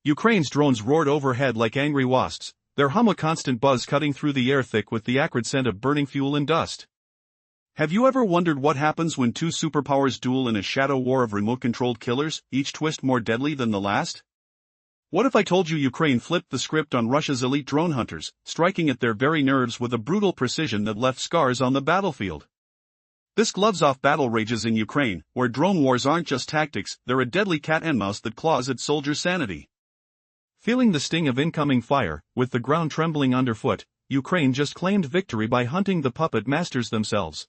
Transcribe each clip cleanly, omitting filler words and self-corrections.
Ukraine's drones roared overhead like angry wasps, their hum a constant buzz cutting through the air thick with the acrid scent of burning fuel and dust. Have you ever wondered what happens when two superpowers duel in a shadow war of remote-controlled killers, each twist more deadly than the last? What if I told you Ukraine flipped the script on Russia's elite drone hunters, striking at their very nerves with a brutal precision that left scars on the battlefield? This gloves-off battle rages in Ukraine, where drone wars aren't just tactics, they're a deadly cat-and-mouse that claws at soldiers' sanity. Feeling the sting of incoming fire, with the ground trembling underfoot, Ukraine just claimed victory by hunting the puppet masters themselves.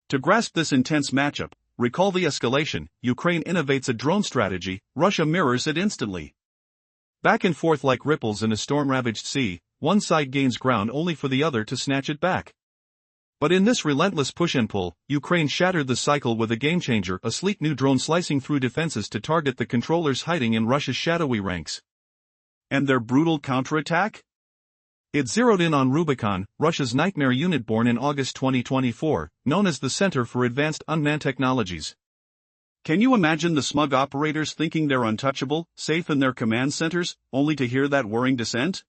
To grasp this intense matchup, recall the escalation: Ukraine innovates a drone strategy, Russia mirrors it instantly. Back and forth like ripples in a storm-ravaged sea, one side gains ground only for the other to snatch it back. But in this relentless push and pull, Ukraine shattered the cycle with a game-changer, a sleek new drone slicing through defenses to target the controllers hiding in Russia's shadowy ranks. And their brutal counterattack? It zeroed in on Rubicon, Russia's nightmare unit born in August 2024, known as the Center for Advanced Unmanned Technologies. Can you imagine the smug operators thinking they're untouchable, safe in their command centers, only to hear that whirring descent?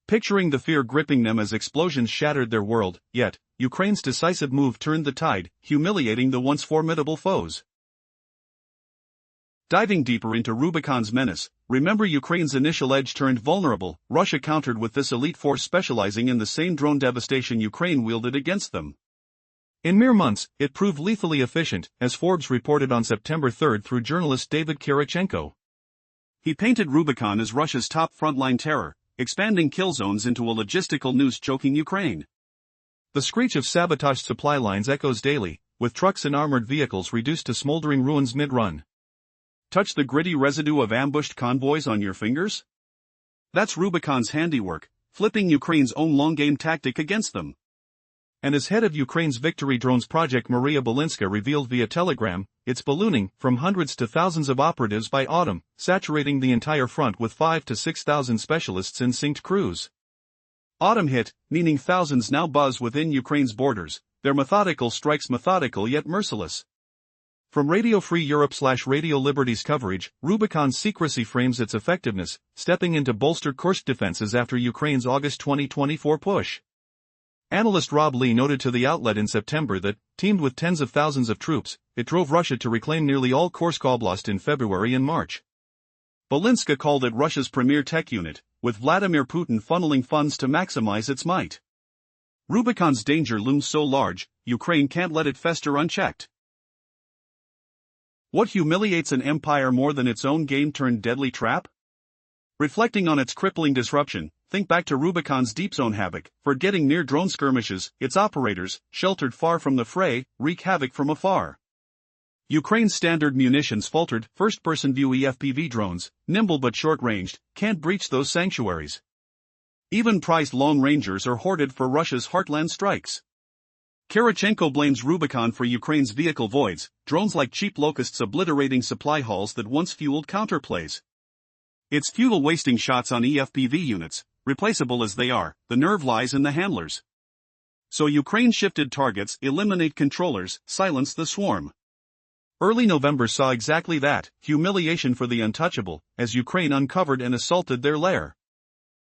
Picturing the fear gripping them as explosions shattered their world, yet, Ukraine's decisive move turned the tide, humiliating the once formidable foes. Diving deeper into Rubicon's menace, remember Ukraine's initial edge turned vulnerable. Russia countered with this elite force specializing in the same drone devastation Ukraine wielded against them. In mere months, it proved lethally efficient, as Forbes reported on September 3 through journalist David Kirichenko. He painted Rubicon as Russia's top frontline terror, expanding kill zones into a logistical noose choking Ukraine. The screech of sabotaged supply lines echoes daily, with trucks and armored vehicles reduced to smoldering ruins mid-run. Touch the gritty residue of ambushed convoys on your fingers? That's Rubicon's handiwork, flipping Ukraine's own long-game tactic against them. And as head of Ukraine's Victory Drones project, Maria Bolinska revealed via Telegram, it's ballooning from hundreds to thousands of operatives by autumn, saturating the entire front with 5,000 to 6,000 specialists in synced crews. Autumn hit, meaning thousands now buzz within Ukraine's borders, their methodical strikes methodical yet merciless. From Radio Free Europe/Radio Liberty's coverage, Rubicon's secrecy frames its effectiveness, stepping in to bolster Kursk defenses after Ukraine's August 2024 push. Analyst Rob Lee noted to the outlet in September that, teamed with tens of thousands of troops, it drove Russia to reclaim nearly all Kursk Oblast in February and March. Bolinska called it Russia's premier tech unit, with Vladimir Putin funneling funds to maximize its might. Rubicon's danger looms so large, Ukraine can't let it fester unchecked. What humiliates an empire more than its own game-turned-deadly trap? Reflecting on its crippling disruption, think back to Rubicon's deep zone havoc, forgetting near drone skirmishes, its operators, sheltered far from the fray, wreak havoc from afar. Ukraine's standard munitions faltered, first-person view EFPV drones, nimble but short-ranged, can't breach those sanctuaries. Even prized long rangers are hoarded for Russia's heartland strikes. Kirichenko blames Rubicon for Ukraine's vehicle voids, drones like cheap locusts obliterating supply halls that once fueled counterplays. It's fuel-wasting shots on EFPV units, replaceable as they are, the nerve lies in the handlers. So Ukraine shifted targets, eliminate controllers, silence the swarm. Early November saw exactly that, humiliation for the untouchable, as Ukraine uncovered and assaulted their lair.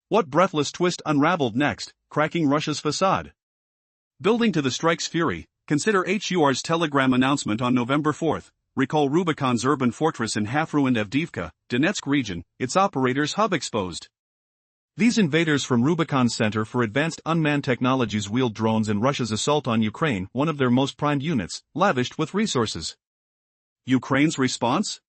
What breathless twist unraveled next, cracking Russia's facade? Building to the strike's fury, consider HUR's Telegram announcement on November 4. Recall Rubicon's urban fortress in half-ruined Avdiivka, Donetsk region, its operators' hub exposed. These invaders from Rubicon's Center for Advanced Unmanned Technologies wield drones in Russia's assault on Ukraine, one of their most primed units, lavished with resources. Ukraine's response?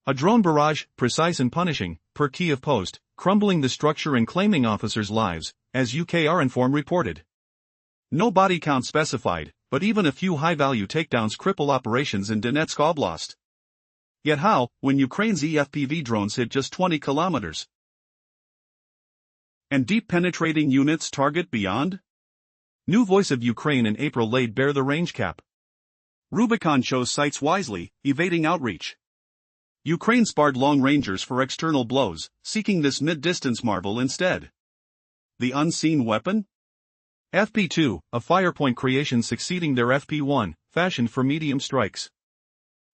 A drone barrage, precise and punishing, per Kiev Post, crumbling the structure and claiming officers' lives, as UKRinform reported. No body count specified, but even a few high-value takedowns cripple operations in Donetsk Oblast. Yet how, when Ukraine's EFPV drones hit just 20 kilometers? And deep penetrating units target beyond? New Voice of Ukraine in April laid bare the range cap. Rubicon chose sites wisely, evading outreach. Ukraine sparred long rangers for external blows, seeking this mid-distance marvel instead. The unseen weapon? FP2, a Firepoint creation succeeding their FP1, fashioned for medium strikes.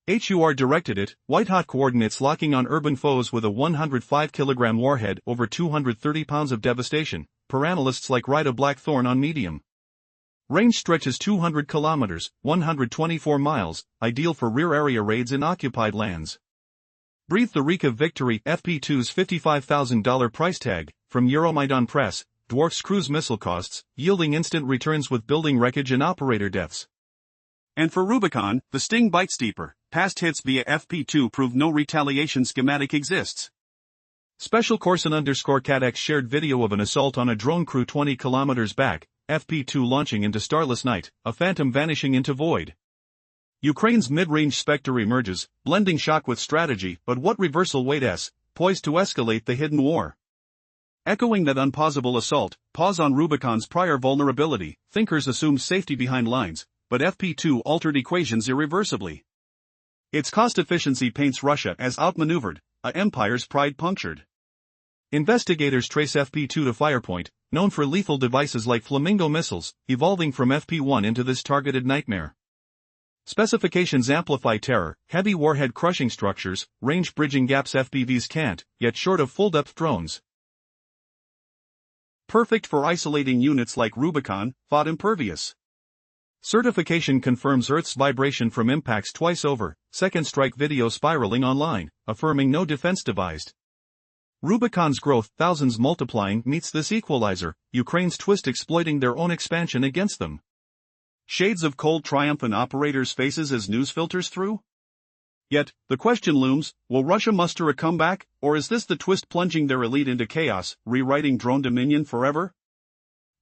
HUR directed it, white-hot coordinates locking on urban foes with a 105-kilogram warhead over 230 pounds of devastation, per analysts like Rita Blackthorne on Medium. Range stretches 200 kilometers, 124 miles, ideal for rear-area raids in occupied lands. Breathe the reek of victory. FP2's $55,000 price tag, from Euromaidan Press, dwarfs cruise missile costs, yielding instant returns with building wreckage and operator deaths. And for Rubicon, the sting bites deeper. Past hits via FP2 prove no retaliation schematic exists. Special Corson_CatX shared video of an assault on a drone crew 20 kilometers back, FP2 launching into starless night, a phantom vanishing into void. Ukraine's mid-range Spectre emerges, blending shock with strategy, but what reversal waits, poised to escalate the hidden war. Echoing that unpausable assault, pause on Rubicon's prior vulnerability, thinkers assume safety behind lines, but FP2 altered equations irreversibly. Its cost efficiency paints Russia as outmaneuvered, a empire's pride punctured. Investigators trace FP2 to Firepoint, known for lethal devices like Flamingo missiles, evolving from FP1 into this targeted nightmare. Specifications amplify terror, heavy warhead crushing structures, range bridging gaps FPVs can't, yet short of full-depth drones. Perfect for isolating units like Rubicon, fought impervious. Certification confirms Earth's vibration from impacts twice over, second strike video spiraling online, affirming no defense devised. Rubicon's growth, thousands multiplying, meets this equalizer, Ukraine's twist exploiting their own expansion against them. Shades of cold triumph in operators' faces as news filters through? Yet, the question looms, will Russia muster a comeback, or is this the twist plunging their elite into chaos, rewriting drone dominion forever?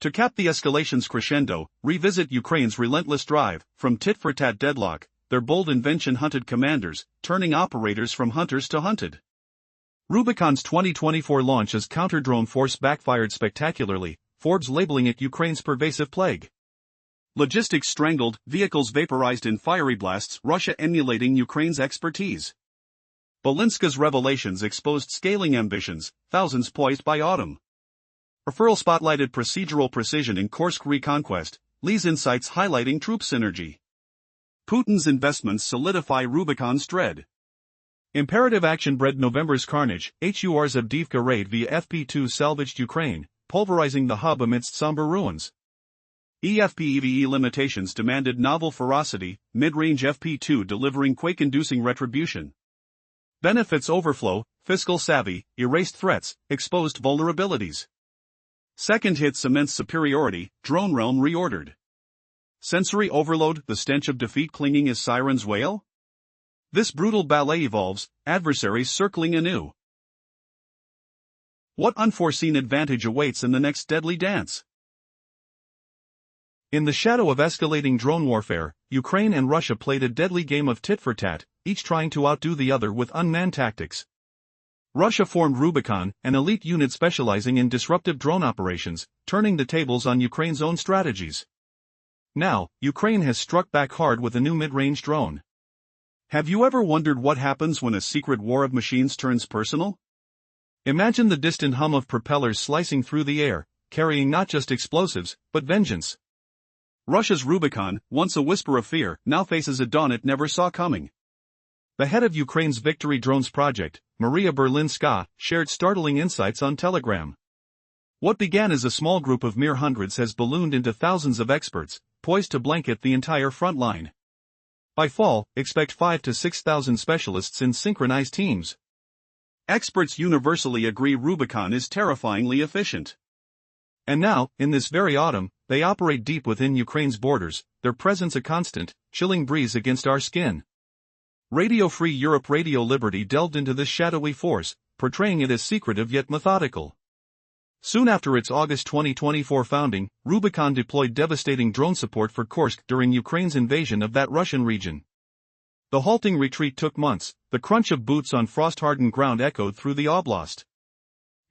To cap the escalation's crescendo, revisit Ukraine's relentless drive, from tit-for-tat deadlock, their bold invention hunted commanders, turning operators from hunters to hunted. Rubicon's 2024 launch as counter-drone force backfired spectacularly, Forbes labeling it Ukraine's pervasive plague. Logistics strangled, vehicles vaporized in fiery blasts, Russia emulating Ukraine's expertise. Bolinska's revelations exposed scaling ambitions, thousands poised by autumn. Referral spotlighted procedural precision in Kursk reconquest, Lee's insights highlighting troop synergy. Putin's investments solidify Rubicon's dread. Imperative action bred November's carnage, HUR's Avdiivka raid via FP2 salvaged Ukraine, pulverizing the hub amidst somber ruins. EFP-EVE limitations demanded novel ferocity, mid-range FP2 delivering quake-inducing retribution. Benefits overflow, fiscal savvy, erased threats, exposed vulnerabilities. Second hit cements superiority, drone realm reordered. Sensory overload, the stench of defeat clinging as sirens wail? This brutal ballet evolves, adversaries circling anew. What unforeseen advantage awaits in the next deadly dance? In the shadow of escalating drone warfare, Ukraine and Russia played a deadly game of tit-for-tat, each trying to outdo the other with unmanned tactics. Russia formed Rubicon, an elite unit specializing in disruptive drone operations, turning the tables on Ukraine's own strategies. Now, Ukraine has struck back hard with a new mid-range drone. Have you ever wondered what happens when a secret war of machines turns personal? Imagine the distant hum of propellers slicing through the air, carrying not just explosives, but vengeance. Russia's Rubicon, once a whisper of fear, now faces a dawn it never saw coming. The head of Ukraine's Victory Drones project, Maria Berlinska, shared startling insights on Telegram. What began as a small group of mere hundreds has ballooned into thousands of experts, poised to blanket the entire front line. By fall, expect 5,000 to 6,000 specialists in synchronized teams. Experts universally agree Rubicon is terrifyingly efficient. And now, in this very autumn, they operate deep within Ukraine's borders, their presence a constant, chilling breeze against our skin. Radio Free Europe Radio Liberty delved into this shadowy force, portraying it as secretive yet methodical. Soon after its August 2024 founding, Rubicon deployed devastating drone support for Kursk during Ukraine's invasion of that Russian region. The halting retreat took months, the crunch of boots on frost-hardened ground echoed through the oblast.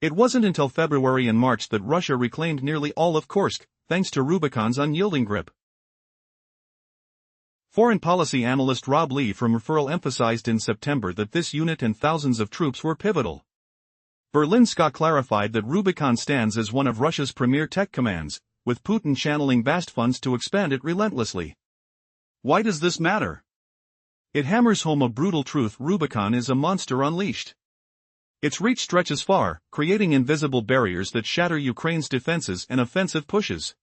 It wasn't until February and March that Russia reclaimed nearly all of Kursk, thanks to Rubicon's unyielding grip. Foreign policy analyst Rob Lee from Referral emphasized in September that this unit and thousands of troops were pivotal. Berlinska clarified that Rubicon stands as one of Russia's premier tech commands, with Putin channeling vast funds to expand it relentlessly. Why does this matter? It hammers home a brutal truth: Rubicon is a monster unleashed. Its reach stretches far, creating invisible barriers that shatter Ukraine's defenses and offensive pushes.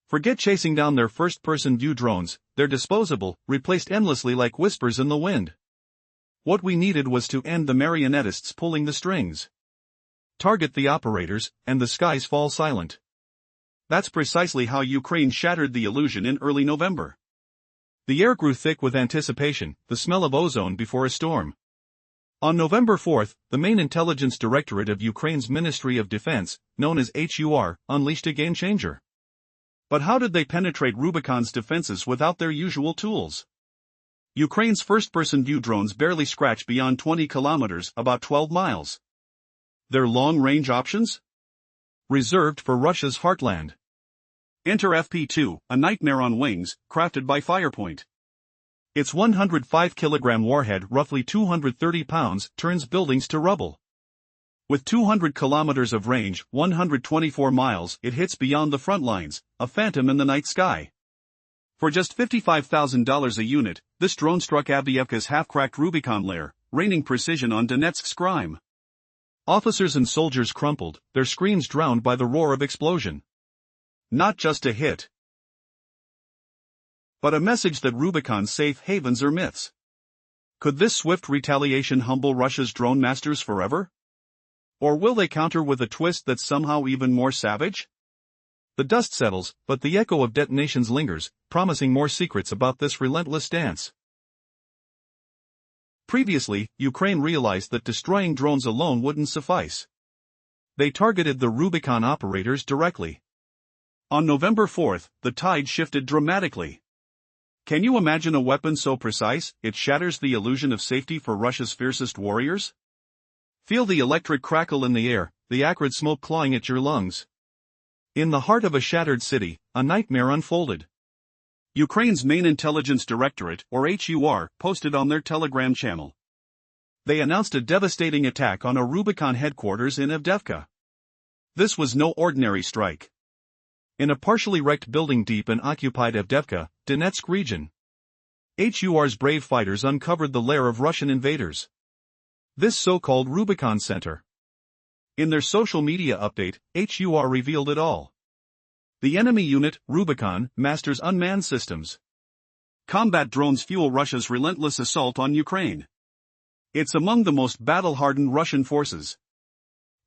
Forget chasing down their first-person view drones, they're disposable, replaced endlessly like whispers in the wind. What we needed was to end the marionettists pulling the strings. Target the operators, and the skies fall silent. That's precisely how Ukraine shattered the illusion in early November. The air grew thick with anticipation, the smell of ozone before a storm. On November 4, the main intelligence directorate of Ukraine's Ministry of Defense, known as HUR, unleashed a game-changer. But how did they penetrate Rubicon's defenses without their usual tools? Ukraine's first-person view drones barely scratch beyond 20 kilometers, about 12 miles. Their long-range options? Reserved for Russia's heartland. Enter FP2, a nightmare on wings, crafted by Firepoint. Its 105-kilogram warhead, roughly 230 pounds, turns buildings to rubble. With 200 kilometers of range, 124 miles, it hits beyond the front lines, a phantom in the night sky. For just $55,000 a unit, this drone struck Avdiivka's half-cracked Rubicon lair, raining precision on Donetsk's crime. Officers and soldiers crumpled, their screams drowned by the roar of explosion. Not just a hit, but a message that Rubicon's safe havens are myths. Could this swift retaliation humble Russia's drone masters forever? Or will they counter with a twist that's somehow even more savage? The dust settles, but the echo of detonations lingers, promising more secrets about this relentless dance. Previously, Ukraine realized that destroying drones alone wouldn't suffice. They targeted the Rubicon operators directly. On November 4, the tide shifted dramatically. Can you imagine a weapon so precise, it shatters the illusion of safety for Russia's fiercest warriors? Feel the electric crackle in the air, the acrid smoke clawing at your lungs. In the heart of a shattered city, a nightmare unfolded. Ukraine's main intelligence directorate, or HUR, posted on their Telegram channel. They announced a devastating attack on a Rubicon headquarters in Avdiivka. This was no ordinary strike. In a partially wrecked building deep in occupied Avdiivka, Donetsk region, HUR's brave fighters uncovered the lair of Russian invaders. This so-called Rubicon Center. In their social media update, HUR revealed it all. The enemy unit, Rubicon, masters unmanned systems. Combat drones fuel Russia's relentless assault on Ukraine. It's among the most battle-hardened Russian forces.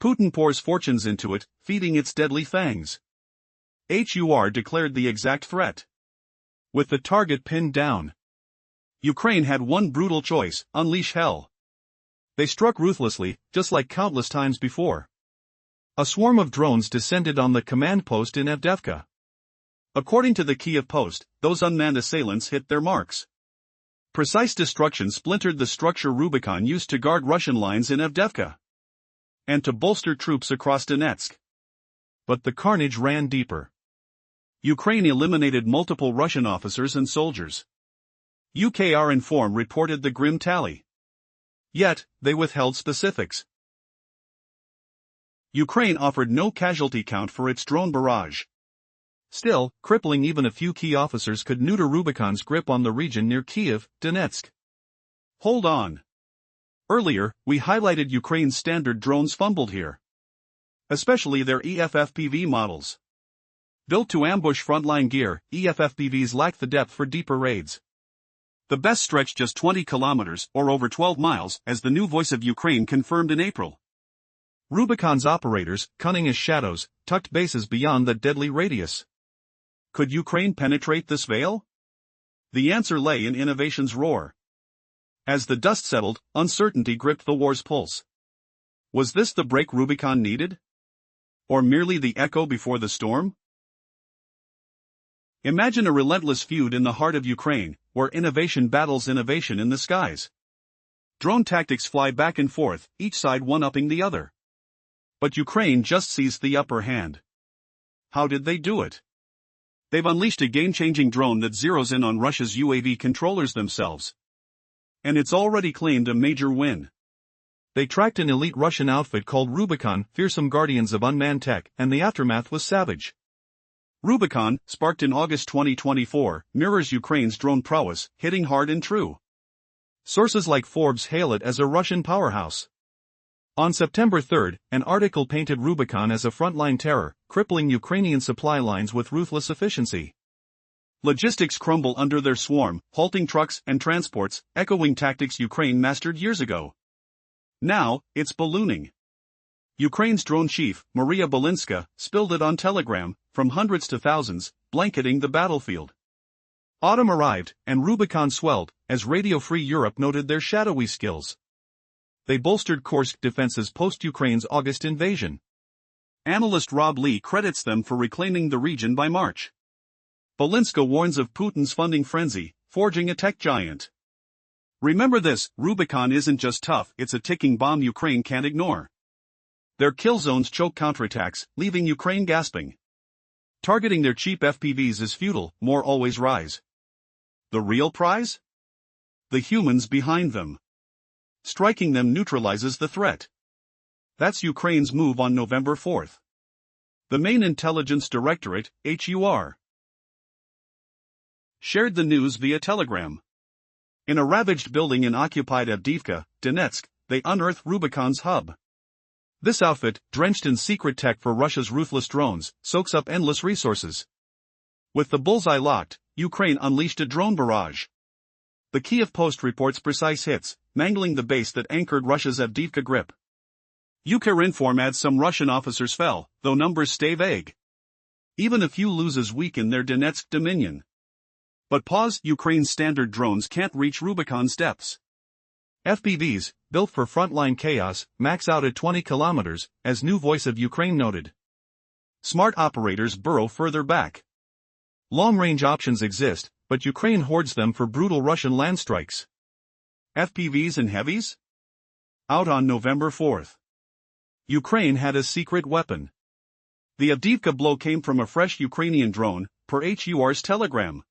Putin pours fortunes into it, feeding its deadly fangs. HUR declared the exact threat. With the target pinned down, Ukraine had one brutal choice: unleash hell. They struck ruthlessly, just like countless times before. A swarm of drones descended on the command post in Avdiivka. According to the Kiev Post, those unmanned assailants hit their marks. Precise destruction splintered the structure Rubicon used to guard Russian lines in Avdiivka and to bolster troops across Donetsk. But the carnage ran deeper. Ukraine eliminated multiple Russian officers and soldiers. Ukrinform reported the grim tally. Yet, they withheld specifics. Ukraine offered no casualty count for its drone barrage. Still, crippling even a few key officers could neuter Rubicon's grip on the region near Kiev, Donetsk. Hold on. Earlier, we highlighted Ukraine's standard drones fumbled here. Especially their EFFPV models. Built to ambush frontline gear, EFFPVs lack the depth for deeper raids. The best stretch just 20 kilometers, or over 12 miles, as the new Voice of Ukraine confirmed in April. Rubicon's operators, cunning as shadows, tucked bases beyond that deadly radius. Could Ukraine penetrate this veil? The answer lay in innovation's roar. As the dust settled, uncertainty gripped the war's pulse. Was this the break Rubicon needed? Or merely the echo before the storm? Imagine a relentless feud in the heart of Ukraine, where innovation battles innovation in the skies. Drone tactics fly back and forth, each side one-upping the other. But Ukraine just seized the upper hand. How did they do it? They've unleashed a game-changing drone that zeroes in on Russia's UAV controllers themselves. And it's already claimed a major win. They tracked an elite Russian outfit called Rubicon, fearsome guardians of unmanned tech, and the aftermath was savage. Rubicon, sparked in August 2024, mirrors Ukraine's drone prowess, hitting hard and true. Sources like Forbes hail it as a Russian powerhouse. On September 3, an article painted Rubicon as a frontline terror, crippling Ukrainian supply lines with ruthless efficiency. Logistics crumble under their swarm, halting trucks and transports, echoing tactics Ukraine mastered years ago. Now, it's ballooning. Ukraine's drone chief, Maria Bolinska, spilled it on Telegram, from hundreds to thousands, blanketing the battlefield. Autumn arrived, and Rubicon swelled, as Radio Free Europe noted their shadowy skills. They bolstered Kursk defenses post-Ukraine's August invasion. Analyst Rob Lee credits them for reclaiming the region by March. Bolinska warns of Putin's funding frenzy, forging a tech giant. Remember this, Rubicon isn't just tough, it's a ticking bomb Ukraine can't ignore. Their kill zones choke counterattacks, leaving Ukraine gasping. Targeting their cheap FPVs is futile, more always rise. The real prize? The humans behind them. Striking them neutralizes the threat. That's Ukraine's move on November 4. The main intelligence directorate, HUR, shared the news via Telegram. In a ravaged building in occupied Avdiivka, Donetsk, they unearthed Rubicon's hub. This outfit, drenched in secret tech for Russia's ruthless drones, soaks up endless resources. With the bullseye locked, Ukraine unleashed a drone barrage. The Kiev Post reports precise hits, mangling the base that anchored Russia's Avdiivka grip. Ukrinform adds some Russian officers fell, though numbers stay vague. Even a few loses weaken their Donetsk dominion. But pause, Ukraine's standard drones can't reach Rubicon's depths. FPVs, built for frontline chaos, max out at 20 kilometers, as New Voice of Ukraine noted. Smart operators burrow further back. Long-range options exist, but Ukraine hoards them for brutal Russian land strikes. FPVs and heavies? Out on November 4. Ukraine had a secret weapon. The Avdiivka blow came from a fresh Ukrainian drone, per HUR's Telegram.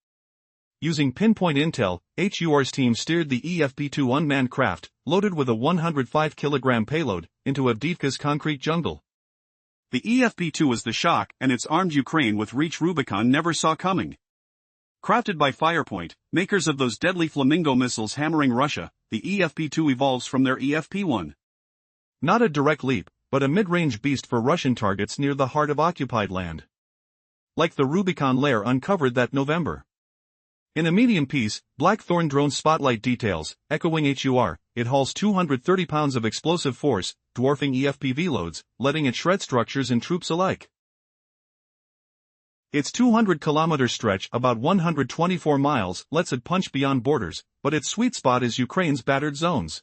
Using pinpoint intel, HUR's team steered the EFP-2 unmanned craft, loaded with a 105-kilogram payload, into Avdiivka's concrete jungle. The EFP-2 was the shock, and it's armed Ukraine with reach Rubicon never saw coming. Crafted by Firepoint, makers of those deadly Flamingo missiles hammering Russia, the EFP-2 evolves from their EFP-1. Not a direct leap, but a mid-range beast for Russian targets near the heart of occupied land. Like the Rubicon lair uncovered that November. In a medium piece, Blackthorn drone spotlight details, echoing HUR, it hauls 230 pounds of explosive force, dwarfing EFPV loads, letting it shred structures and troops alike. Its 200-kilometer stretch, about 124 miles, lets it punch beyond borders, but its sweet spot is Ukraine's battered zones.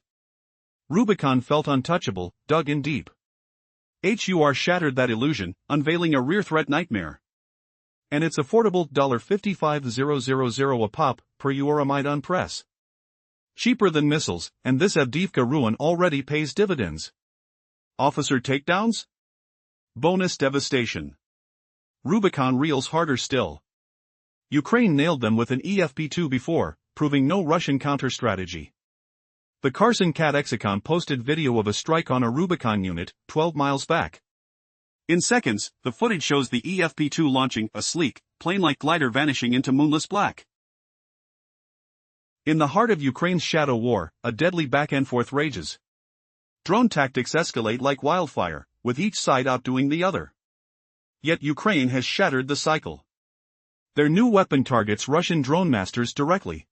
Rubicon felt untouchable, dug in deep. HUR shattered that illusion, unveiling a rear threat nightmare. And it's affordable $55,000 a pop, per Euromaidan Press. Cheaper than missiles, and this Avdiivka ruin already pays dividends. Officer takedowns? Bonus devastation. Rubicon reels harder still. Ukraine nailed them with an EFP-2 before, proving no Russian counter-strategy. The Kherson Kateksikon posted video of a strike on a Rubicon unit, 12 miles back. In seconds, the footage shows the EFP-2 launching a sleek, plane-like glider vanishing into moonless black. In the heart of Ukraine's shadow war, a deadly back-and-forth rages. Drone tactics escalate like wildfire, with each side outdoing the other. Yet Ukraine has shattered the cycle. Their new weapon targets Russian drone masters directly.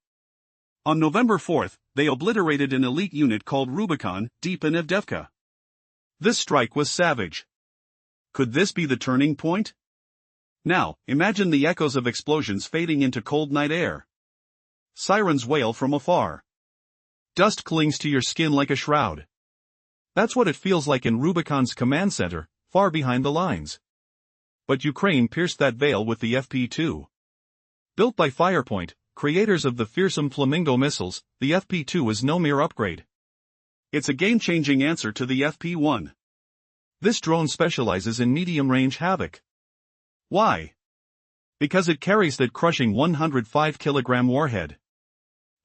On November 4, they obliterated an elite unit called Rubicon, deep in Avdiivka. This strike was savage. Could this be the turning point? Now, imagine the echoes of explosions fading into cold night air. Sirens wail from afar. Dust clings to your skin like a shroud. That's what it feels like in Rubicon's command center, far behind the lines. But Ukraine pierced that veil with the FP-2. Built by Firepoint, creators of the fearsome Flamingo missiles, the FP-2 is no mere upgrade. It's a game-changing answer to the FP-1. This drone specializes in medium-range havoc. Why? Because it carries that crushing 105-kilogram warhead.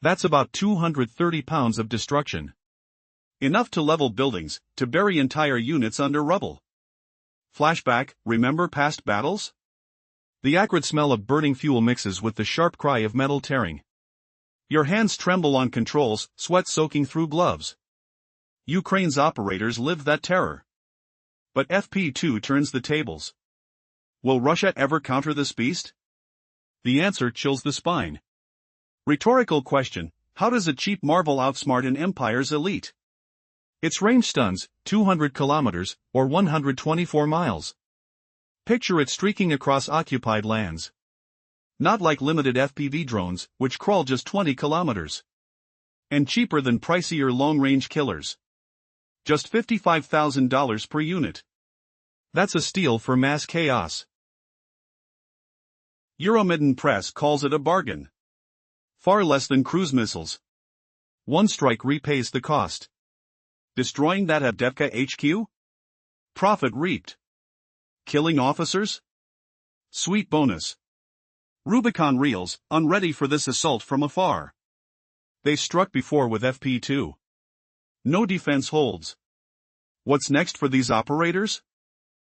That's about 230 pounds of destruction. Enough to level buildings, to bury entire units under rubble. Flashback, remember past battles? The acrid smell of burning fuel mixes with the sharp cry of metal tearing. Your hands tremble on controls, sweat soaking through gloves. Ukraine's operators live that terror. But FP2 turns the tables. Will Russia ever counter this beast? The answer chills the spine. Rhetorical question: how does a cheap marvel outsmart an empire's elite? Its range stuns, 200 kilometers, or 124 miles. Picture it streaking across occupied lands. Not like limited FPV drones, which crawl just 20 kilometers. And cheaper than pricier long-range killers. Just $55,000 per unit. That's a steal for mass chaos. Euromaidan press calls it a bargain. Far less than cruise missiles. One strike repays the cost. Destroying that Avdiivka HQ? Profit reaped. Killing officers? Sweet bonus. Rubicon reels, unready for this assault from afar. They struck before with FP2. No defense holds. What's next for these operators?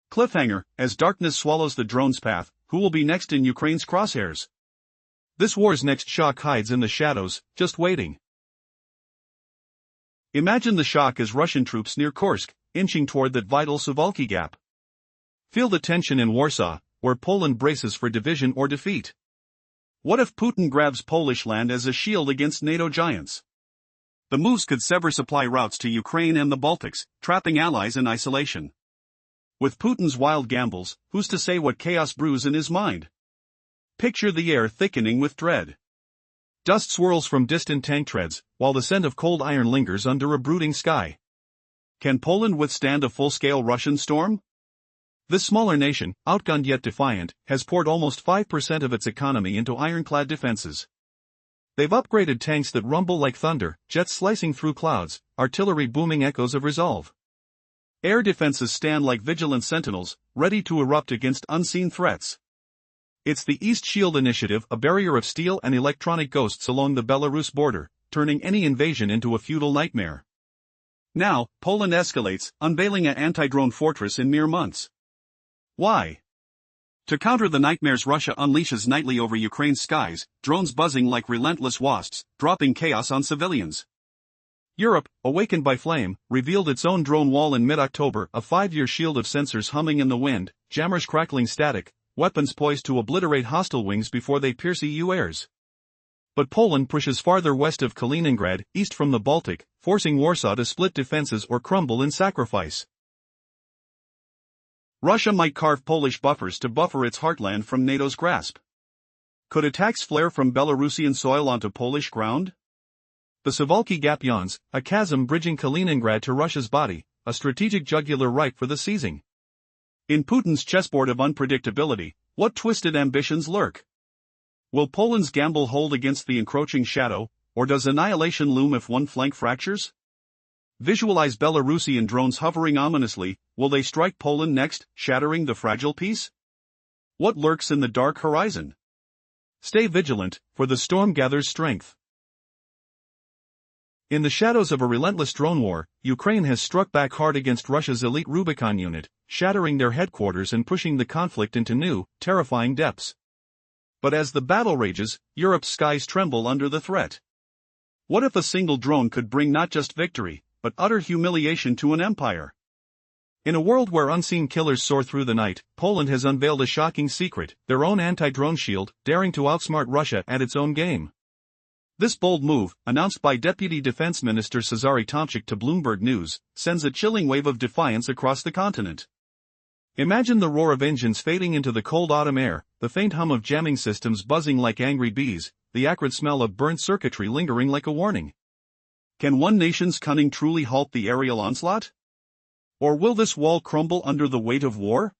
Cliffhanger: as darkness swallows the drone's path, who will be next in Ukraine's crosshairs? This war's next shock hides in the shadows, just waiting. Imagine the shock as Russian troops near Kursk, inching toward that vital Suwalki gap. Feel the tension in Warsaw, where Poland braces for division or defeat. What if Putin grabs Polish land as a shield against NATO giants? The moves could sever supply routes to Ukraine and the Baltics, trapping allies in isolation. With Putin's wild gambles, who's to say what chaos brews in his mind? Picture the air thickening with dread. Dust swirls from distant tank treads, while the scent of cold iron lingers under a brooding sky. Can Poland withstand a full-scale Russian storm? This smaller nation, outgunned yet defiant, has poured almost 5% of its economy into ironclad defenses. They've upgraded tanks that rumble like thunder, jets slicing through clouds, artillery booming echoes of resolve. Air defenses stand like vigilant sentinels, ready to erupt against unseen threats. It's the East Shield Initiative, a barrier of steel and electronic ghosts along the Belarus border, turning any invasion into a feudal nightmare. Now, Poland escalates, unveiling an anti-drone fortress in mere months. Why? To counter the nightmares Russia unleashes nightly over Ukraine's skies, drones buzzing like relentless wasps, dropping chaos on civilians. Europe, awakened by flame, revealed its own drone wall in mid-October, a 5-year shield of sensors humming in the wind, jammers crackling static, weapons poised to obliterate hostile wings before they pierce EU airs. But Poland pushes farther west of Kaliningrad, east from the Baltic, forcing Warsaw to split defenses or crumble in sacrifice. Russia might carve Polish buffers to buffer its heartland from NATO's grasp. Could attacks flare from Belarusian soil onto Polish ground? The Suwalki Gap yawns, a chasm bridging Kaliningrad to Russia's body, a strategic jugular ripe for the seizing. In Putin's chessboard of unpredictability, what twisted ambitions lurk? Will Poland's gamble hold against the encroaching shadow, or does annihilation loom if one flank fractures? Visualize Belarusian drones hovering ominously. Will they strike Poland next, shattering the fragile peace? What lurks in the dark horizon? Stay vigilant, for the storm gathers strength. In the shadows of a relentless drone war, Ukraine has struck back hard against Russia's elite Rubicon unit, shattering their headquarters and pushing the conflict into new, terrifying depths. But as the battle rages, Europe's skies tremble under the threat. What if a single drone could bring not just victory, but utter humiliation to an empire? In a world where unseen killers soar through the night, Poland has unveiled a shocking secret: their own anti-drone shield, daring to outsmart Russia at its own game. This bold move, announced by Deputy Defense Minister Cezary Tomczyk to Bloomberg News, sends a chilling wave of defiance across the continent. Imagine the roar of engines fading into the cold autumn air, the faint hum of jamming systems buzzing like angry bees, the acrid smell of burnt circuitry lingering like a warning. Can one nation's cunning truly halt the aerial onslaught? Or will this wall crumble under the weight of war?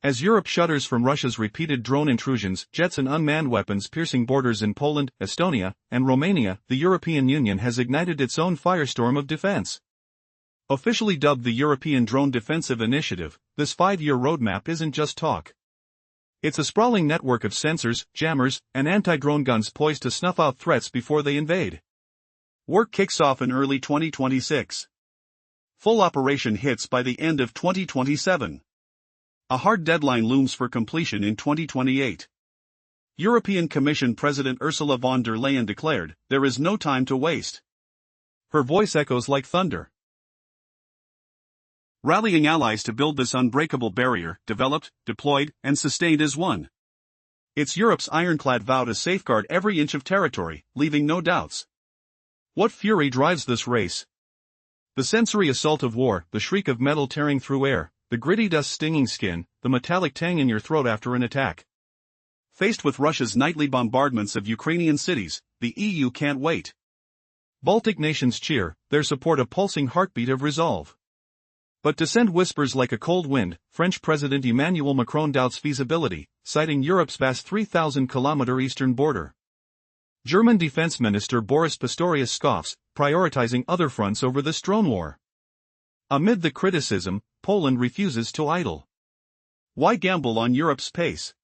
As Europe shudders from Russia's repeated drone intrusions, jets and unmanned weapons piercing borders in Poland, Estonia, and Romania, the European Union has ignited its own firestorm of defense. Officially dubbed the European Drone Defensive Initiative, this 5-year roadmap isn't just talk. It's a sprawling network of sensors, jammers, and anti-drone guns poised to snuff out threats before they invade. Work kicks off in early 2026. Full operation hits by the end of 2027. A hard deadline looms for completion in 2028. European Commission President Ursula von der Leyen declared, "There is no time to waste." Her voice echoes like thunder. Rallying allies to build this unbreakable barrier, developed, deployed, and sustained as one. It's Europe's ironclad vow to safeguard every inch of territory, leaving no doubts. What fury drives this race? The sensory assault of war, the shriek of metal tearing through air, the gritty dust stinging skin, the metallic tang in your throat after an attack. Faced with Russia's nightly bombardments of Ukrainian cities, the EU can't wait. Baltic nations cheer, their support a pulsing heartbeat of resolve. But to send whispers like a cold wind, French President Emmanuel Macron doubts feasibility, citing Europe's vast 3,000-kilometer eastern border. German Defense Minister Boris Pistorius scoffs, prioritizing other fronts over this drone war. Amid the criticism, Poland refuses to idle. Why gamble on Europe's pace?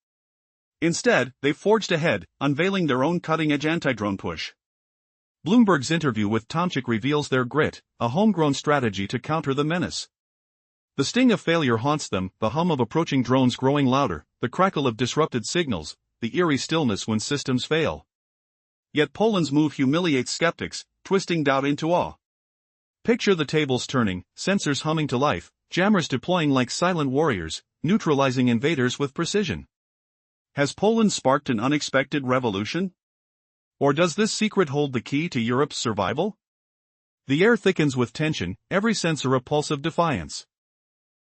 Instead, they forged ahead, unveiling their own cutting-edge anti-drone push. Bloomberg's interview with Tomczyk reveals their grit, a homegrown strategy to counter the menace. The sting of failure haunts them, the hum of approaching drones growing louder, the crackle of disrupted signals, the eerie stillness when systems fail. Yet Poland's move humiliates skeptics, twisting doubt into awe. Picture the tables turning, sensors humming to life, jammers deploying like silent warriors, neutralizing invaders with precision. Has Poland sparked an unexpected revolution? Or does this secret hold the key to Europe's survival? The air thickens with tension, every sensor a pulse of defiance.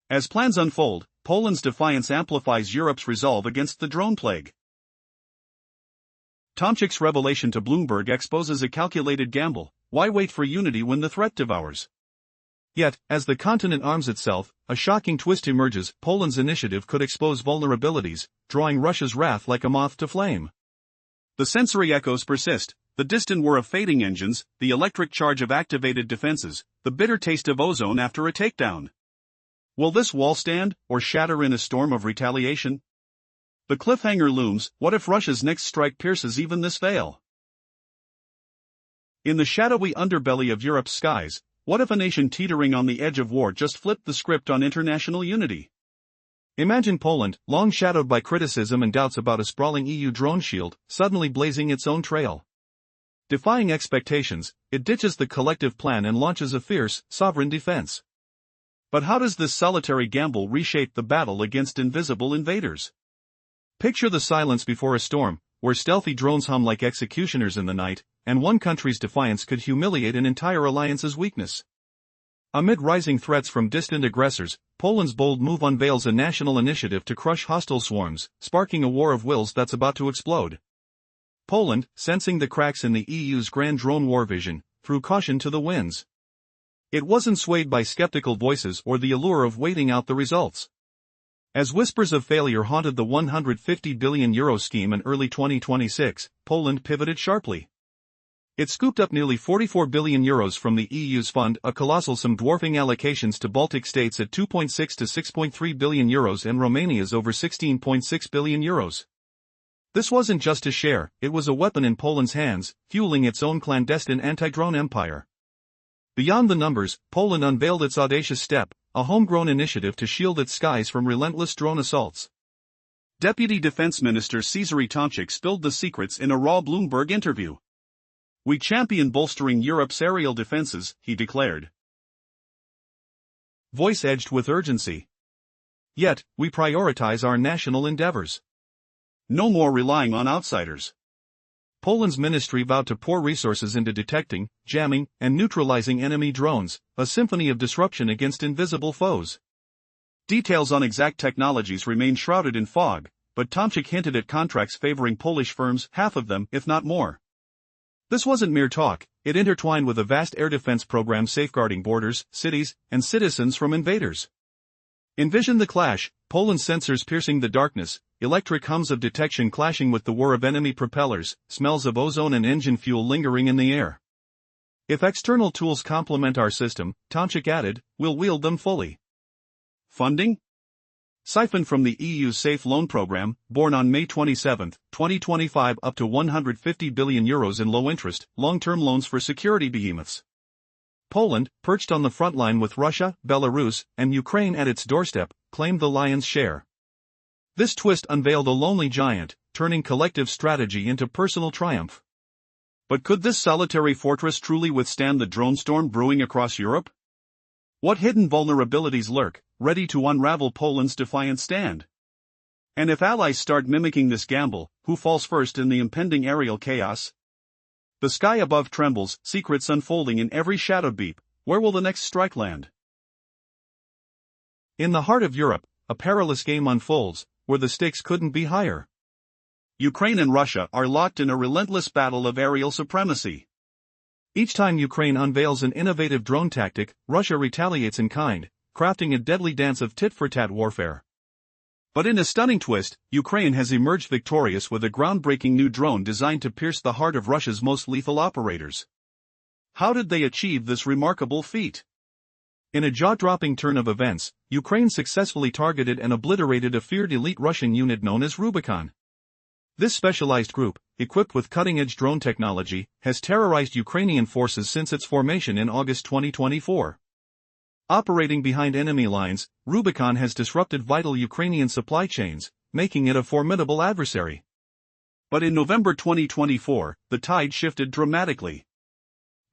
As plans unfold, Poland's defiance amplifies Europe's resolve against the drone plague. Tomczyk's revelation to Bloomberg exposes a calculated gamble. Why wait for unity when the threat devours? Yet, as the continent arms itself, a shocking twist emerges. Poland's initiative could expose vulnerabilities, drawing Russia's wrath like a moth to flame. The sensory echoes persist, the distant whir of fading engines, the electric charge of activated defenses, the bitter taste of ozone after a takedown. Will this wall stand, or shatter in a storm of retaliation? The cliffhanger looms. What if Russia's next strike pierces even this veil? In the shadowy underbelly of Europe's skies, what if a nation teetering on the edge of war just flipped the script on international unity? Imagine Poland, long shadowed by criticism and doubts about a sprawling EU drone shield, suddenly blazing its own trail. Defying expectations, it ditches the collective plan and launches a fierce, sovereign defense. But how does this solitary gamble reshape the battle against invisible invaders? Picture the silence before a storm, where stealthy drones hum like executioners in the night, and one country's defiance could humiliate an entire alliance's weakness. Amid rising threats from distant aggressors, Poland's bold move unveils a national initiative to crush hostile swarms, sparking a war of wills that's about to explode. Poland, sensing the cracks in the EU's grand drone war vision, threw caution to the winds. It wasn't swayed by skeptical voices or the allure of waiting out the results. As whispers of failure haunted the €150 billion scheme in early 2026, Poland pivoted sharply. It scooped up nearly €44 billion from the EU's fund, a colossal sum dwarfing allocations to Baltic states at €2.6 to €6.3 billion and Romania's over €16.6 billion. This wasn't just a share, it was a weapon in Poland's hands, fueling its own clandestine anti-drone empire. Beyond the numbers, Poland unveiled its audacious step, a homegrown initiative to shield its skies from relentless drone assaults. Deputy Defense Minister Cezary Tomczyk spilled the secrets in a raw Bloomberg interview. "We champion bolstering Europe's aerial defenses," he declared. Voice edged with urgency. "Yet, we prioritize our national endeavors. No more relying on outsiders." Poland's ministry vowed to pour resources into detecting, jamming, and neutralizing enemy drones, a symphony of disruption against invisible foes. Details on exact technologies remain shrouded in fog, but Tomczyk hinted at contracts favoring Polish firms, half of them, if not more. This wasn't mere talk, it intertwined with a vast air defense program safeguarding borders, cities, and citizens from invaders. Envision the clash, Poland's sensors piercing the darkness, electric hums of detection clashing with the whir of enemy propellers, smells of ozone and engine fuel lingering in the air. If external tools complement our system, Tomczyk added, we'll wield them fully. Funding? Siphoned from the EU's Safe Loan Program, born on May 27, 2025, up to €150 billion in low-interest, long-term loans for security behemoths. Poland, perched on the front line with Russia, Belarus, and Ukraine at its doorstep, claimed the lion's share. This twist unveiled a lonely giant, turning collective strategy into personal triumph. But could this solitary fortress truly withstand the drone storm brewing across Europe? What hidden vulnerabilities lurk, ready to unravel Poland's defiant stand? And if allies start mimicking this gamble, who falls first in the impending aerial chaos? The sky above trembles, secrets unfolding in every shadow beep. Where will the next strike land? In the heart of Europe, a perilous game unfolds, where the stakes couldn't be higher. Ukraine and Russia are locked in a relentless battle of aerial supremacy. Each time Ukraine unveils an innovative drone tactic, Russia retaliates in kind, crafting a deadly dance of tit-for-tat warfare. But in a stunning twist, Ukraine has emerged victorious with a groundbreaking new drone designed to pierce the heart of Russia's most lethal operators. How did they achieve this remarkable feat? In a jaw-dropping turn of events, Ukraine successfully targeted and obliterated a feared elite Russian unit known as Rubicon. This specialized group, equipped with cutting-edge drone technology, has terrorized Ukrainian forces since its formation in August 2024. Operating behind enemy lines, Rubicon has disrupted vital Ukrainian supply chains, making it a formidable adversary. But in November 2024, the tide shifted dramatically.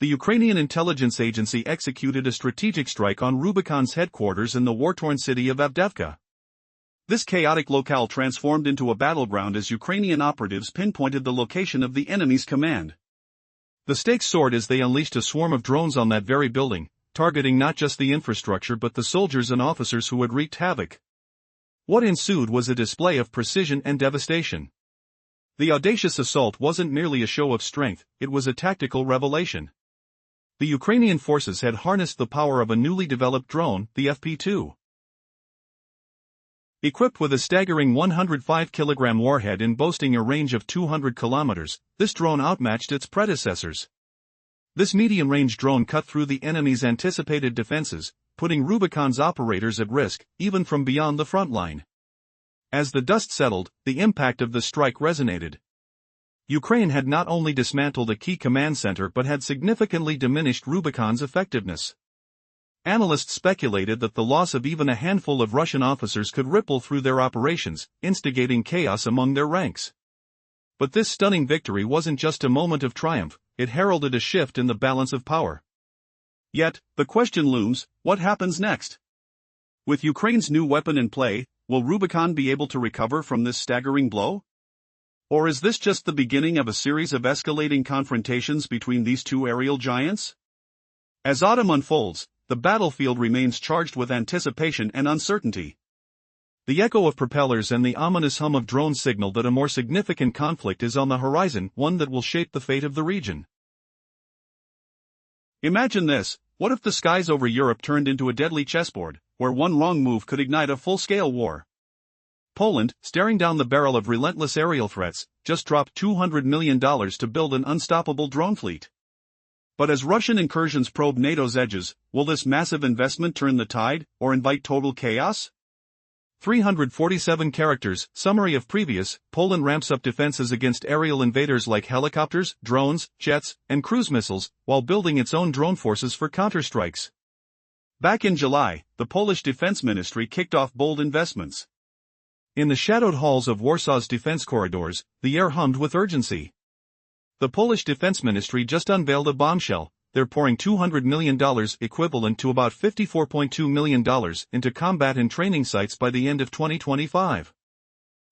The Ukrainian intelligence agency executed a strategic strike on Rubicon's headquarters in the war-torn city of Avdiivka. This chaotic locale transformed into a battleground as Ukrainian operatives pinpointed the location of the enemy's command. The stakes soared as they unleashed a swarm of drones on that very building, targeting not just the infrastructure but the soldiers and officers who had wreaked havoc. What ensued was a display of precision and devastation. The audacious assault wasn't merely a show of strength, it was a tactical revelation. The Ukrainian forces had harnessed the power of a newly developed drone, the FP2. Equipped with a staggering 105-kilogram warhead and boasting a range of 200 kilometers, this drone outmatched its predecessors. This medium-range drone cut through the enemy's anticipated defenses, putting Rubicon's operators at risk, even from beyond the front line. As the dust settled, the impact of the strike resonated. Ukraine had not only dismantled a key command center but had significantly diminished Rubicon's effectiveness. Analysts speculated that the loss of even a handful of Russian officers could ripple through their operations, instigating chaos among their ranks. But this stunning victory wasn't just a moment of triumph, it heralded a shift in the balance of power. Yet, the question looms, what happens next? With Ukraine's new weapon in play, will Rubicon be able to recover from this staggering blow? Or is this just the beginning of a series of escalating confrontations between these two aerial giants? As autumn unfolds, the battlefield remains charged with anticipation and uncertainty. The echo of propellers and the ominous hum of drones signal that a more significant conflict is on the horizon, one that will shape the fate of the region. Imagine this, what if the skies over Europe turned into a deadly chessboard, where one wrong move could ignite a full-scale war? Poland, staring down the barrel of relentless aerial threats, just dropped $200 million to build an unstoppable drone fleet. But as Russian incursions probe NATO's edges, will this massive investment turn the tide, or invite total chaos? 347 characters, summary of previous, Poland ramps up defenses against aerial invaders like helicopters, drones, jets, and cruise missiles, while building its own drone forces for counterstrikes. Back in July, the Polish Defense Ministry kicked off bold investments. In the shadowed halls of Warsaw's defense corridors, the air hummed with urgency. The Polish Defense Ministry just unveiled a bombshell. They're pouring $200 million, equivalent to about $54.2 million, into combat and training sites by the end of 2025.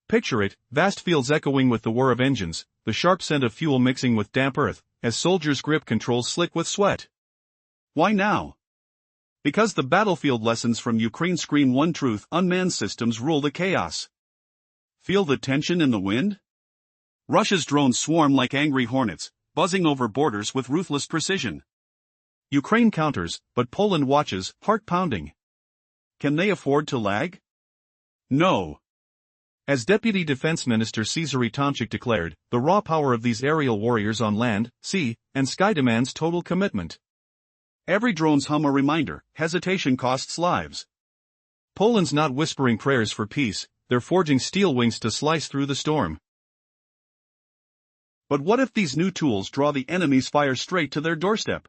Picture it, vast fields echoing with the whir of engines, the sharp scent of fuel mixing with damp earth, as soldiers grip controls slick with sweat. Why now? Because the battlefield lessons from Ukraine scream one truth: unmanned systems rule the chaos. Feel the tension in the wind? Russia's drones swarm like angry hornets, buzzing over borders with ruthless precision. Ukraine counters, but Poland watches, heart-pounding. Can they afford to lag? No. As Deputy Defense Minister Cezary Tomczyk declared, the raw power of these aerial warriors on land, sea, and sky demands total commitment. Every drone's hum a reminder: hesitation costs lives. Poland's not whispering prayers for peace, they're forging steel wings to slice through the storm. But what if these new tools draw the enemy's fire straight to their doorstep?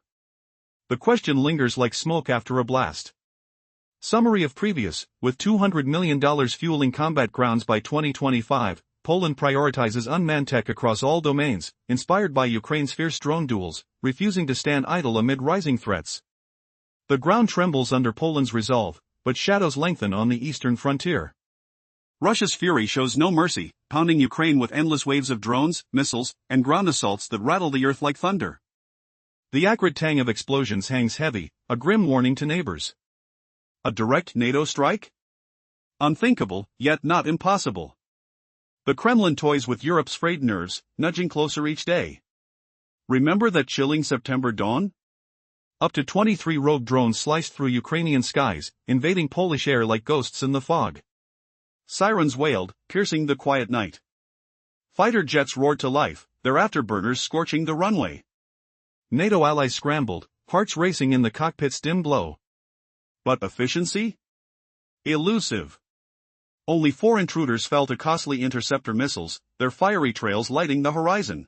The question lingers like smoke after a blast. Summary of previous, with $200 million fueling combat grounds by 2025, Poland prioritizes unmanned tech across all domains, inspired by Ukraine's fierce drone duels, refusing to stand idle amid rising threats. The ground trembles under Poland's resolve, but shadows lengthen on the eastern frontier. Russia's fury shows no mercy, pounding Ukraine with endless waves of drones, missiles, and ground assaults that rattle the earth like thunder. The acrid tang of explosions hangs heavy, a grim warning to neighbors. A direct NATO strike? Unthinkable, yet not impossible. The Kremlin toys with Europe's frayed nerves, nudging closer each day. Remember that chilling September dawn? Up to 23 rogue drones sliced through Ukrainian skies, invading Polish air like ghosts in the fog. Sirens wailed, piercing the quiet night. Fighter jets roared to life, their afterburners scorching the runway. NATO allies scrambled, hearts racing in the cockpit's dim glow. But efficiency? Elusive. Only 4 intruders fell to costly interceptor missiles, their fiery trails lighting the horizon.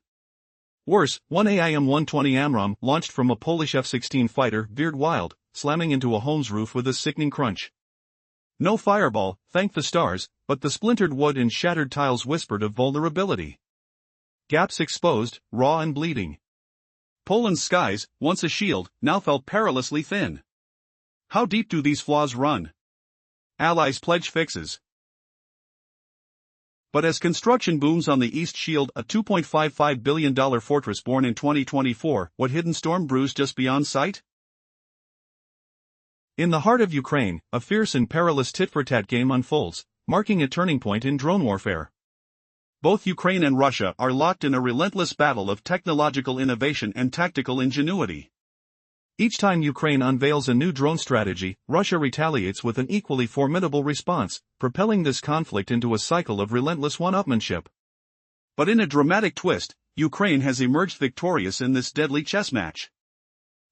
Worse, one AIM-120 AMRAAM, launched from a Polish F-16 fighter, veered wild, slamming into a home's roof with a sickening crunch. No fireball, thank the stars, but the splintered wood and shattered tiles whispered of vulnerability. Gaps exposed, raw and bleeding. Poland's skies, once a shield, now felt perilously thin. How deep do these flaws run? Allies pledge fixes. But as construction booms on the East shield a $2.55 billion fortress born in 2024, what hidden storm brews just beyond sight? In the heart of Ukraine, a fierce and perilous tit-for-tat game unfolds, marking a turning point in drone warfare. Both Ukraine and Russia are locked in a relentless battle of technological innovation and tactical ingenuity. Each time Ukraine unveils a new drone strategy, Russia retaliates with an equally formidable response, propelling this conflict into a cycle of relentless one-upmanship. But in a dramatic twist, Ukraine has emerged victorious in this deadly chess match.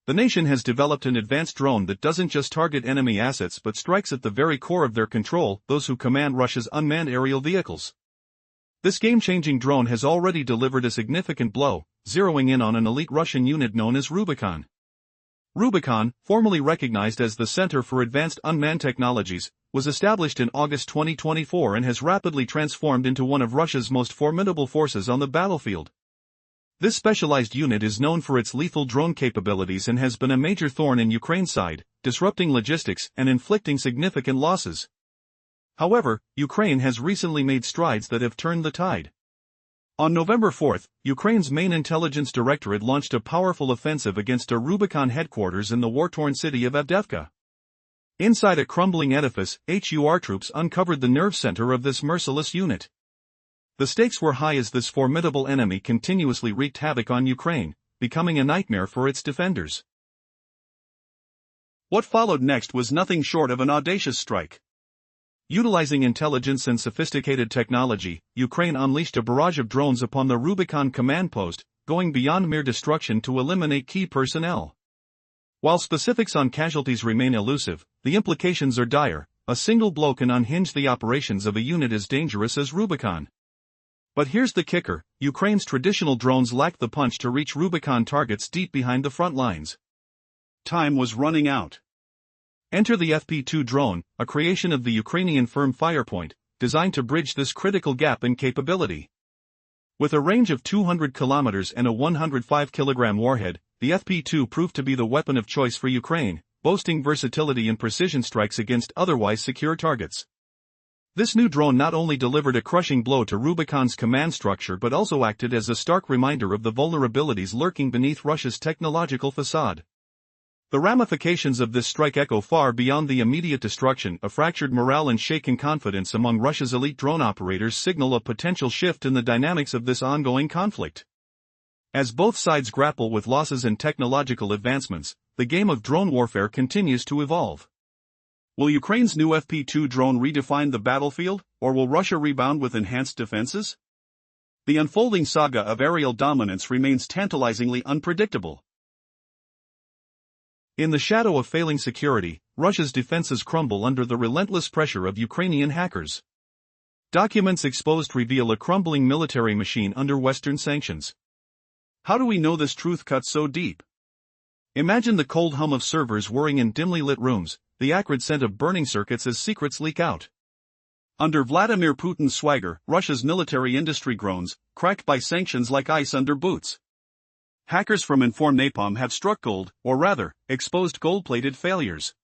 The nation has developed an advanced drone that doesn't just target enemy assets but strikes at the very core of their control, those who command Russia's unmanned aerial vehicles. This game-changing drone has already delivered a significant blow, zeroing in on an elite Russian unit known as Rubicon. Rubicon, formerly recognized as the Center for Advanced Unmanned Technologies, was established in August 2024 and has rapidly transformed into one of Russia's most formidable forces on the battlefield. This specialized unit is known for its lethal drone capabilities and has been a major thorn in Ukraine's side, disrupting logistics and inflicting significant losses. However, Ukraine has recently made strides that have turned the tide. On November 4, Ukraine's main intelligence directorate launched a powerful offensive against a Rubicon headquarters in the war-torn city of Avdiivka. Inside a crumbling edifice, HUR troops uncovered the nerve center of this merciless unit. The stakes were high as this formidable enemy continuously wreaked havoc on Ukraine, becoming a nightmare for its defenders. What followed next was nothing short of an audacious strike. Utilizing intelligence and sophisticated technology, Ukraine unleashed a barrage of drones upon the Rubicon command post, going beyond mere destruction to eliminate key personnel. While specifics on casualties remain elusive, the implications are dire. A single blow can unhinge the operations of a unit as dangerous as Rubicon. But here's the kicker: Ukraine's traditional drones lacked the punch to reach Rubicon targets deep behind the front lines. Time was running out. Enter the FP2 drone, a creation of the Ukrainian firm Firepoint, designed to bridge this critical gap in capability. With a range of 200 kilometers and a 105-kilogram warhead, the FP2 proved to be the weapon of choice for Ukraine, boasting versatility and precision strikes against otherwise secure targets. This new drone not only delivered a crushing blow to Rubicon's command structure but also acted as a stark reminder of the vulnerabilities lurking beneath Russia's technological facade. The ramifications of this strike echo far beyond the immediate destruction. A fractured morale and shaken confidence among Russia's elite drone operators signal a potential shift in the dynamics of this ongoing conflict. As both sides grapple with losses and technological advancements, the game of drone warfare continues to evolve. Will Ukraine's new FP2 drone redefine the battlefield, or will Russia rebound with enhanced defenses? The unfolding saga of aerial dominance remains tantalizingly unpredictable. In the shadow of failing security, Russia's defenses crumble under the relentless pressure of Ukrainian hackers. Documents exposed reveal a crumbling military machine under Western sanctions. How do we know this truth cuts so deep? Imagine the cold hum of servers whirring in dimly lit rooms, the acrid scent of burning circuits as secrets leak out. Under Vladimir Putin's swagger, Russia's military industry groans, cracked by sanctions like ice under boots. Hackers from Inform Napalm have struck gold, or rather, exposed gold-plated failures.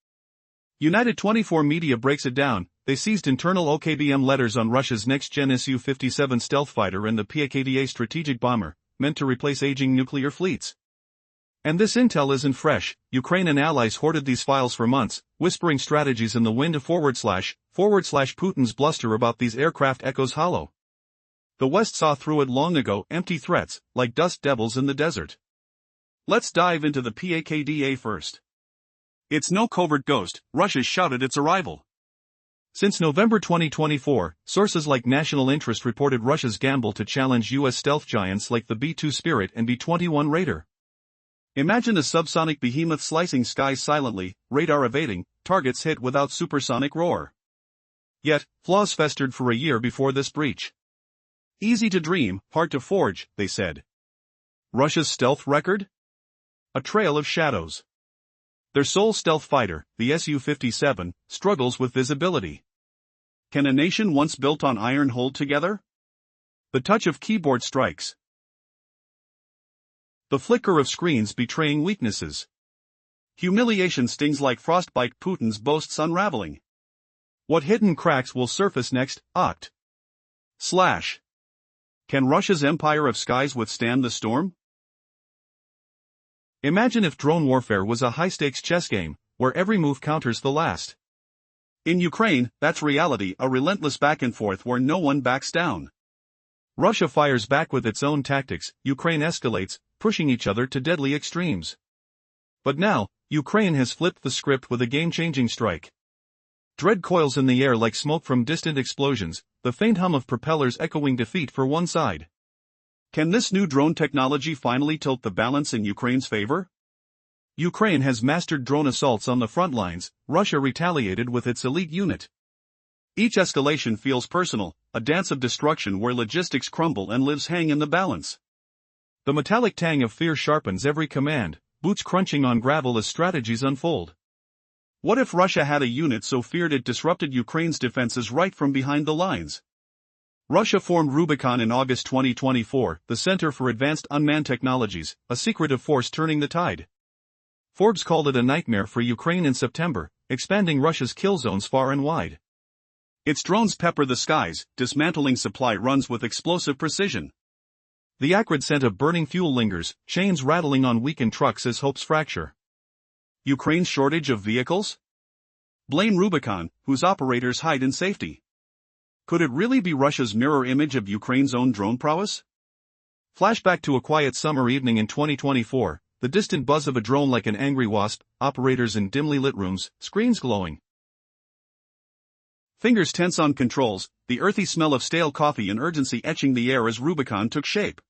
United 24 Media breaks it down. They seized internal OKBM letters on Russia's next-gen Su-57 stealth fighter and the PAKDA strategic bomber, meant to replace aging nuclear fleets. And this intel isn't fresh. Ukraine and allies hoarded these files for months, whispering strategies in the wind / Putin's bluster about these aircraft echoes hollow. The West saw through it long ago, empty threats, like dust devils in the desert. Let's dive into the PAKDA first. It's no covert ghost, Russia shouted its arrival. Since November 2024, sources like National Interest reported Russia's gamble to challenge U.S. stealth giants like the B-2 Spirit and B-21 Raider. Imagine a subsonic behemoth slicing skies silently, radar evading, targets hit without supersonic roar. Yet, flaws festered for a year before this breach. Easy to dream, hard to forge, they said. Russia's stealth record? A trail of shadows. Their sole stealth fighter, the Su-57, struggles with visibility. Can a nation once built on iron hold together? The touch of keyboard strikes. The flicker of screens betraying weaknesses. Humiliation stings like frostbite, Putin's boasts unraveling. What hidden cracks will surface next? Oct. / Can Russia's empire of skies withstand the storm? Imagine if drone warfare was a high-stakes chess game, where every move counters the last. In Ukraine, that's reality, a relentless back and forth where no one backs down. Russia fires back with its own tactics, Ukraine escalates, pushing each other to deadly extremes. But now, Ukraine has flipped the script with a game-changing strike. Dread coils in the air like smoke from distant explosions, the faint hum of propellers echoing defeat for one side. Can this new drone technology finally tilt the balance in Ukraine's favor? Ukraine has mastered drone assaults on the front lines, Russia retaliated with its elite unit. Each escalation feels personal, a dance of destruction where logistics crumble and lives hang in the balance. The metallic tang of fear sharpens every command, boots crunching on gravel as strategies unfold. What if Russia had a unit so feared it disrupted Ukraine's defenses right from behind the lines? Russia formed Rubicon in August 2024, the Center for Advanced Unmanned Technologies, a secretive force turning the tide. Forbes called it a nightmare for Ukraine in September, expanding Russia's kill zones far and wide. Its drones pepper the skies, dismantling supply runs with explosive precision. The acrid scent of burning fuel lingers, chains rattling on weakened trucks as hopes fracture. Ukraine's shortage of vehicles? Blame Rubicon, whose operators hide in safety. Could it really be Russia's mirror image of Ukraine's own drone prowess? Flashback to a quiet summer evening in 2024, the distant buzz of a drone like an angry wasp, operators in dimly lit rooms, screens glowing. Fingers tense on controls, the earthy smell of stale coffee and urgency etching the air as Rubicon took shape.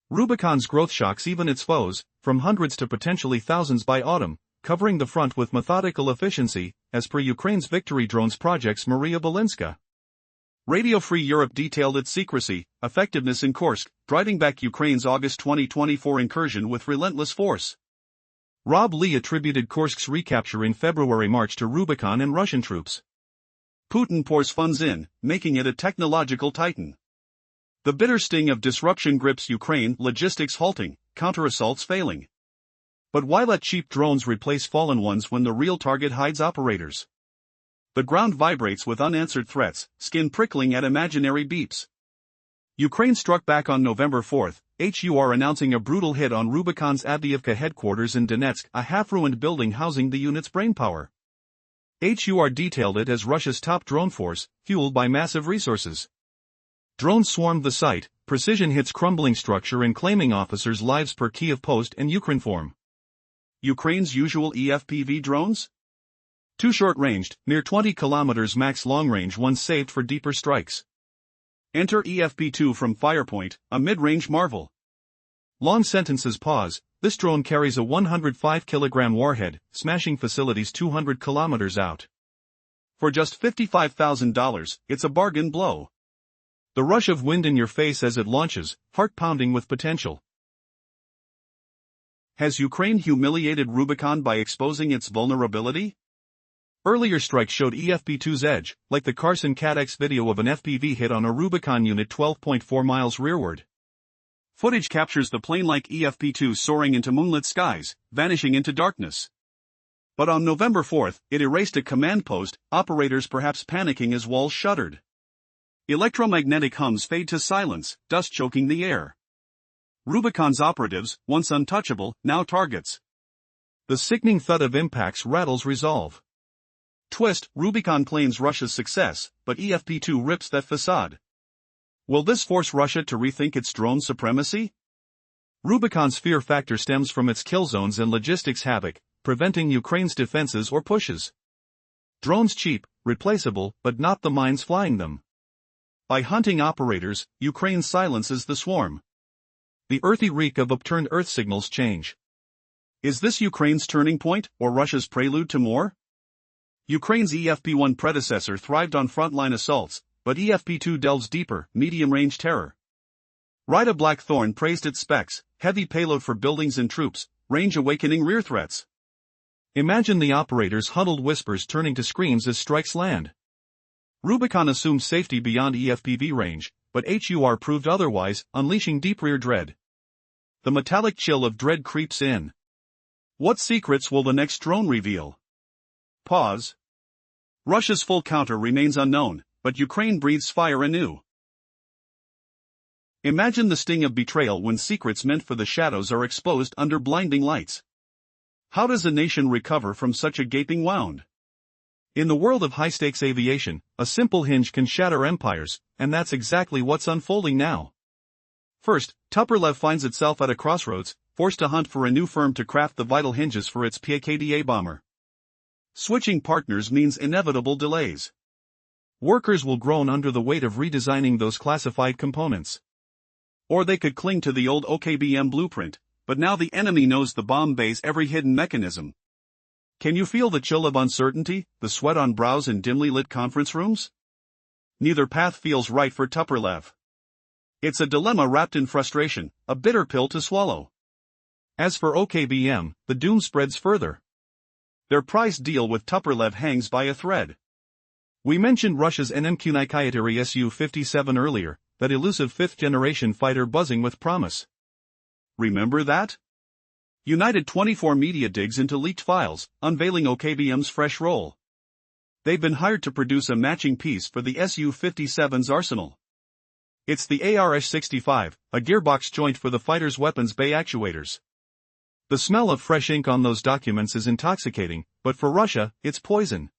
Rubicon's growth shocks even its foes, from hundreds to potentially thousands by autumn, covering the front with methodical efficiency, as per Ukraine's Victory Drones Project's Maria Belinska. Radio Free Europe detailed its secrecy, effectiveness in Kursk, driving back Ukraine's August 2024 incursion with relentless force. Rob Lee attributed Kursk's recapture in February-March to Rubicon and Russian troops. Putin pours funds in, making it a technological titan. The bitter sting of disruption grips Ukraine, logistics halting, counter-assaults failing. But why let cheap drones replace fallen ones when the real target hides operators? The ground vibrates with unanswered threats, skin prickling at imaginary beeps. Ukraine struck back on November 4, HUR announcing a brutal hit on Rubicon's Avdiivka headquarters in Donetsk, a half-ruined building housing the unit's brainpower. HUR detailed it as Russia's top drone force, fueled by massive resources. Drones swarmed the site, precision hits crumbling structure and claiming officers' lives per Kiev Post and Ukrinform. Ukraine's usual EFPV drones? Too short-ranged, near 20 kilometers max long-range ones saved for deeper strikes. Enter EFP-2 from Firepoint, a mid-range marvel. Long sentences pause, this drone carries a 105-kilogram warhead, smashing facilities 200 kilometers out. For just $55,000, it's a bargain blow. The rush of wind in your face as it launches, heart-pounding with potential. Has Ukraine humiliated Rubicon by exposing its vulnerability? Earlier strikes showed EFP-2's edge, like the Carson CAT-X video of an FPV hit on a Rubicon unit 12.4 miles rearward. Footage captures the plane-like EFP-2 soaring into moonlit skies, vanishing into darkness. But on November 4, it erased a command post, operators perhaps panicking as walls shuddered. Electromagnetic hums fade to silence, dust choking the air. Rubicon's operatives, once untouchable, now targets. The sickening thud of impacts rattles resolve. Twist, Rubicon claims Russia's success, but EFP-2 rips that facade. Will this force Russia to rethink its drone supremacy? Rubicon's fear factor stems from its kill zones and logistics havoc, preventing Ukraine's defenses or pushes. Drones cheap, replaceable, but not the minds flying them. By hunting operators, Ukraine silences the swarm. The earthy reek of upturned Earth signals change. Is this Ukraine's turning point, or Russia's prelude to more? Ukraine's EFP-1 predecessor thrived on frontline assaults, but EFP-2 delves deeper, medium-range terror. Rida Blackthorn praised its specs, heavy payload for buildings and troops, range-awakening rear threats. Imagine the operators' huddled whispers turning to screams as strikes land. Rubicon assumed safety beyond EFPV range, but HUR proved otherwise, unleashing deep rear dread. The metallic chill of dread creeps in. What secrets will the next drone reveal? Pause. Russia's full counter remains unknown, but Ukraine breathes fire anew. Imagine the sting of betrayal when secrets meant for the shadows are exposed under blinding lights. How does a nation recover from such a gaping wound? In the world of high-stakes aviation, a simple hinge can shatter empires, and that's exactly what's unfolding now. First, Tupolev finds itself at a crossroads, forced to hunt for a new firm to craft the vital hinges for its PKDA bomber. Switching partners means inevitable delays. Workers will groan under the weight of redesigning those classified components. Or they could cling to the old OKBM blueprint, but now the enemy knows the bomb bay's every hidden mechanism. Can you feel the chill of uncertainty, the sweat on brows in dimly lit conference rooms? Neither path feels right for Tupolev. It's a dilemma wrapped in frustration, a bitter pill to swallow. As for OKBM, the doom spreads further. Their price deal with Tupolev hangs by a thread. We mentioned Russia's NMQ-Nikaiteri Su-57 earlier, that elusive fifth-generation fighter buzzing with promise. Remember that? United 24 Media digs into leaked files, unveiling OKBM's fresh role. They've been hired to produce a matching piece for the Su-57's arsenal. It's the ARS-65, a gearbox joint for the fighter's weapons bay actuators. The smell of fresh ink on those documents is intoxicating, but for Russia, it's poison.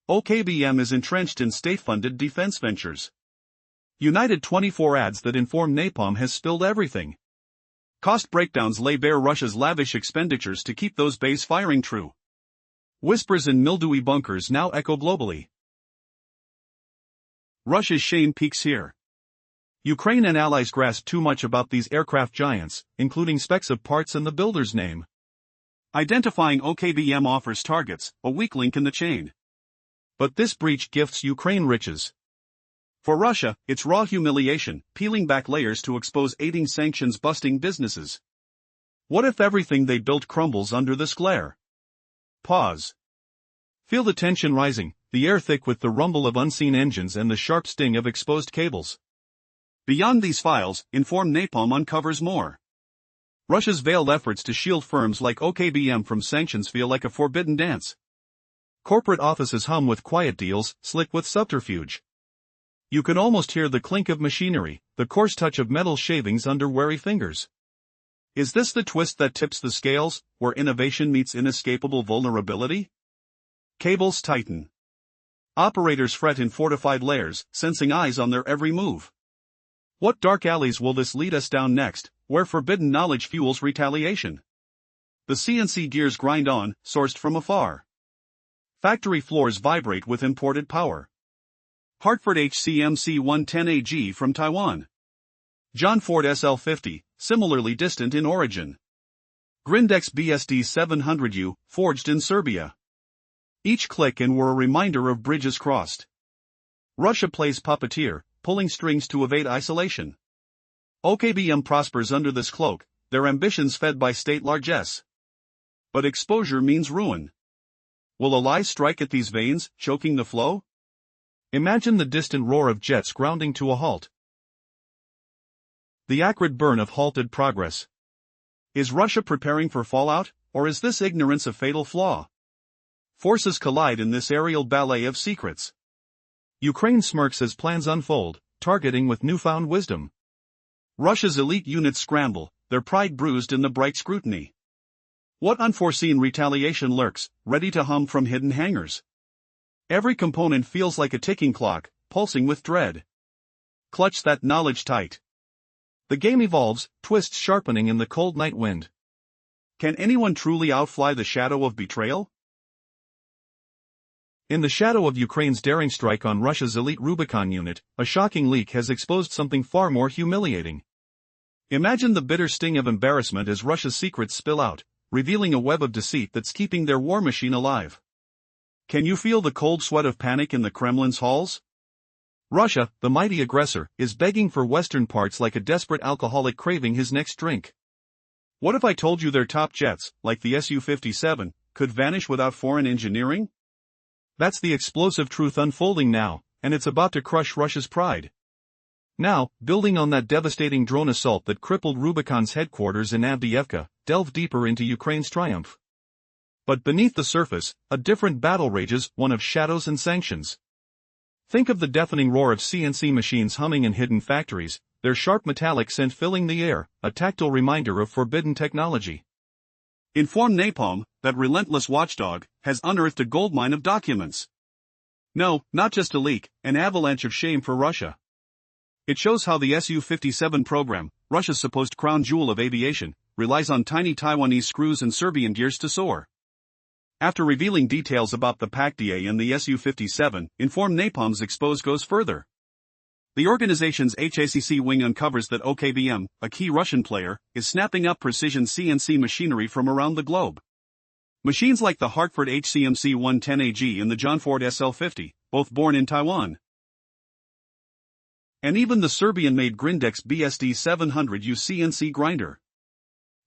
OKBM is entrenched in state-funded defense ventures. United 24 adds that informed napalm has spilled everything. Cost breakdowns lay bare Russia's lavish expenditures to keep those bays firing true. Whispers in mildewy bunkers now echo globally. Russia's shame peaks here. Ukraine and allies grasp too much about these aircraft giants, including specs of parts and the builder's name. Identifying OKBM offers targets, a weak link in the chain. But this breach gifts Ukraine riches. For Russia, it's raw humiliation, peeling back layers to expose aiding sanctions-busting businesses. What if everything they built crumbles under this glare? Pause. Feel the tension rising, the air thick with the rumble of unseen engines and the sharp sting of exposed cables. Beyond these files, informed napalm uncovers more. Russia's veiled efforts to shield firms like OKBM from sanctions feel like a forbidden dance. Corporate offices hum with quiet deals, slick with subterfuge. You can almost hear the clink of machinery, the coarse touch of metal shavings under wary fingers. Is this the twist that tips the scales, where innovation meets inescapable vulnerability? Cables tighten. Operators fret in fortified layers, sensing eyes on their every move. What dark alleys will this lead us down next, where forbidden knowledge fuels retaliation? The CNC gears grind on, sourced from afar. Factory floors vibrate with imported power. Hartford HCMC 110AG from Taiwan. John Ford SL50, similarly distant in origin. Grindex BSD 700U, forged in Serbia. Each click and were a reminder of bridges crossed. Russia plays puppeteer, pulling strings to evade isolation. OKBM prospers under this cloak, their ambitions fed by state largesse. But exposure means ruin. Will a lie strike at these veins, choking the flow? Imagine the distant roar of jets grounding to a halt. The acrid burn of halted progress. Is Russia preparing for fallout, or is this ignorance a fatal flaw? Forces collide in this aerial ballet of secrets. Ukraine smirks as plans unfold, targeting with newfound wisdom. Russia's elite units scramble, their pride bruised in the bright scrutiny. What unforeseen retaliation lurks, ready to hum from hidden hangars? Every component feels like a ticking clock, pulsing with dread. Clutch that knowledge tight. The game evolves, twists sharpening in the cold night wind. Can anyone truly outfly the shadow of betrayal? In the shadow of Ukraine's daring strike on Russia's elite Rubicon unit, a shocking leak has exposed something far more humiliating. Imagine the bitter sting of embarrassment as Russia's secrets spill out, revealing a web of deceit that's keeping their war machine alive. Can you feel the cold sweat of panic in the Kremlin's halls? Russia, the mighty aggressor, is begging for Western parts like a desperate alcoholic craving his next drink. What if I told you their top jets, like the Su-57, could vanish without foreign engineering? That's the explosive truth unfolding now, and it's about to crush Russia's pride. Now, building on that devastating drone assault that crippled Rubicon's headquarters in Avdiivka, delve deeper into Ukraine's triumph. But beneath the surface, a different battle rages, one of shadows and sanctions. Think of the deafening roar of CNC machines humming in hidden factories, their sharp metallic scent filling the air, a tactile reminder of forbidden technology. Inform Napalm, that relentless watchdog, has unearthed a goldmine of documents. No, not just a leak, an avalanche of shame for Russia. It shows how the Su-57 program, Russia's supposed crown jewel of aviation, relies on tiny Taiwanese screws and Serbian gears to soar. After revealing details about the PACDA and the Su-57, Inform Napalm's expose goes further. The organization's HACC wing uncovers that OKBM, a key Russian player, is snapping up precision CNC machinery from around the globe. Machines like the Hartford HCMC 110AG and the John Ford SL50, both born in Taiwan. And even the Serbian-made Grindex BSD 700U CNC grinder.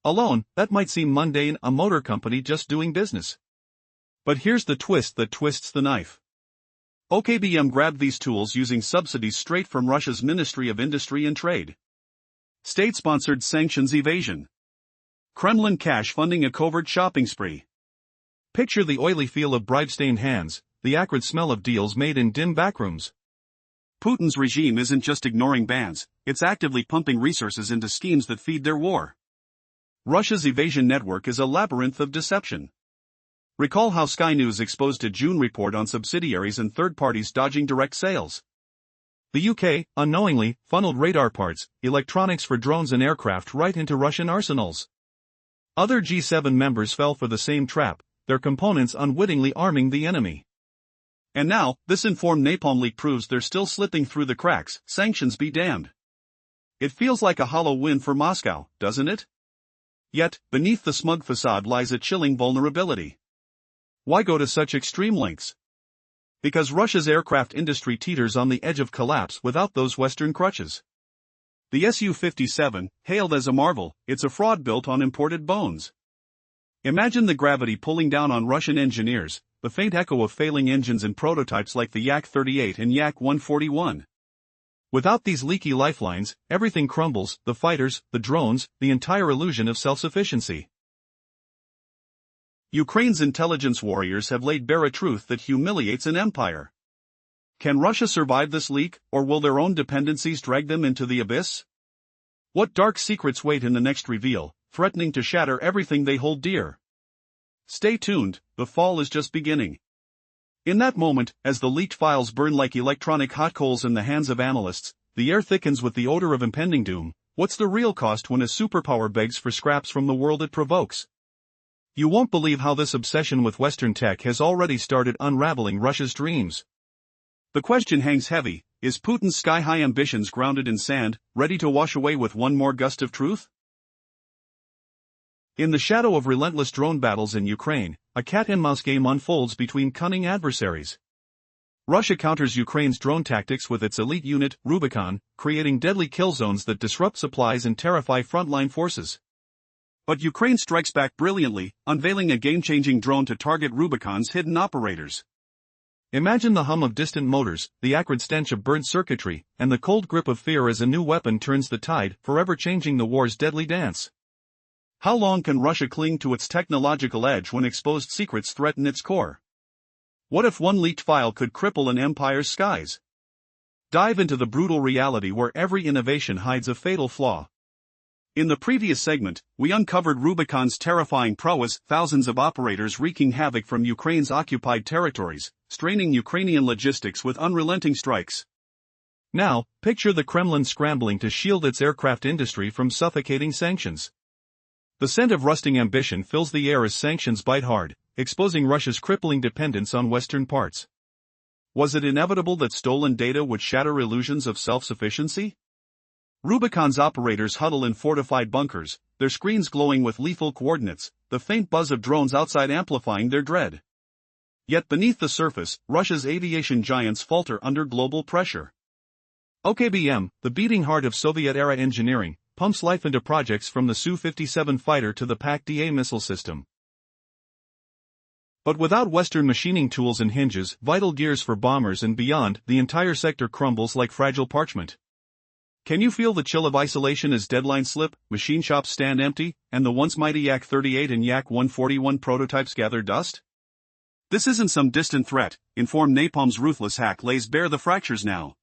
Alone, that might seem mundane, a motor company just doing business. But here's the twist that twists the knife. OKBM grabbed these tools using subsidies straight from Russia's Ministry of Industry and Trade. State-sponsored sanctions evasion. Kremlin cash funding a covert shopping spree. Picture the oily feel of bribe-stained hands, the acrid smell of deals made in dim backrooms. Putin's regime isn't just ignoring bans, it's actively pumping resources into schemes that feed their war. Russia's evasion network is a labyrinth of deception. Recall how Sky News exposed a June report on subsidiaries and third parties dodging direct sales. The UK, unknowingly, funneled radar parts, electronics for drones and aircraft right into Russian arsenals. Other G7 members fell for the same trap, their components unwittingly arming the enemy. And now, this Inform Napalm leak proves they're still slipping through the cracks, sanctions be damned. It feels like a hollow win for Moscow, doesn't it? Yet, beneath the smug facade lies a chilling vulnerability. Why go to such extreme lengths? Because Russia's aircraft industry teeters on the edge of collapse without those Western crutches. The Su-57, hailed as a marvel, it's a fraud built on imported bones. Imagine the gravity pulling down on Russian engineers, the faint echo of failing engines in prototypes like the Yak-38 and Yak-141. Without these leaky lifelines, everything crumbles, the fighters, the drones, the entire illusion of self-sufficiency. Ukraine's intelligence warriors have laid bare a truth that humiliates an empire. Can Russia survive this leak, or will their own dependencies drag them into the abyss? What dark secrets wait in the next reveal, threatening to shatter everything they hold dear? Stay tuned, the fall is just beginning. In that moment, as the leaked files burn like electronic hot coals in the hands of analysts, the air thickens with the odor of impending doom. What's the real cost when a superpower begs for scraps from the world it provokes? You won't believe how this obsession with Western tech has already started unraveling Russia's dreams. The question hangs heavy, is Putin's sky-high ambitions grounded in sand, ready to wash away with one more gust of truth? In the shadow of relentless drone battles in Ukraine, a cat-and-mouse game unfolds between cunning adversaries. Russia counters Ukraine's drone tactics with its elite unit, Rubicon, creating deadly kill zones that disrupt supplies and terrify frontline forces. But Ukraine strikes back brilliantly, unveiling a game-changing drone to target Rubicon's hidden operators. Imagine the hum of distant motors, the acrid stench of burnt circuitry, and the cold grip of fear as a new weapon turns the tide, forever changing the war's deadly dance. How long can Russia cling to its technological edge when exposed secrets threaten its core? What if one leaked file could cripple an empire's skies? Dive into the brutal reality where every innovation hides a fatal flaw. In the previous segment, we uncovered Rubicon's terrifying prowess, thousands of operators wreaking havoc from Ukraine's occupied territories, straining Ukrainian logistics with unrelenting strikes. Now, picture the Kremlin scrambling to shield its aircraft industry from suffocating sanctions. The scent of rusting ambition fills the air as sanctions bite hard, exposing Russia's crippling dependence on Western parts. Was it inevitable that stolen data would shatter illusions of self-sufficiency? Rubicon's operators huddle in fortified bunkers, their screens glowing with lethal coordinates, the faint buzz of drones outside amplifying their dread. Yet beneath the surface, Russia's aviation giants falter under global pressure. OKBM, the beating heart of Soviet-era engineering, pumps life into projects from the Su-57 fighter to the PAK-DA missile system. But without Western machining tools and hinges, vital gears for bombers and beyond, the entire sector crumbles like fragile parchment. Can you feel the chill of isolation as deadlines slip, machine shops stand empty, and the once mighty Yak-38 and Yak-141 prototypes gather dust? This isn't some distant threat, informed Napalm's ruthless hack lays bare the fractures now.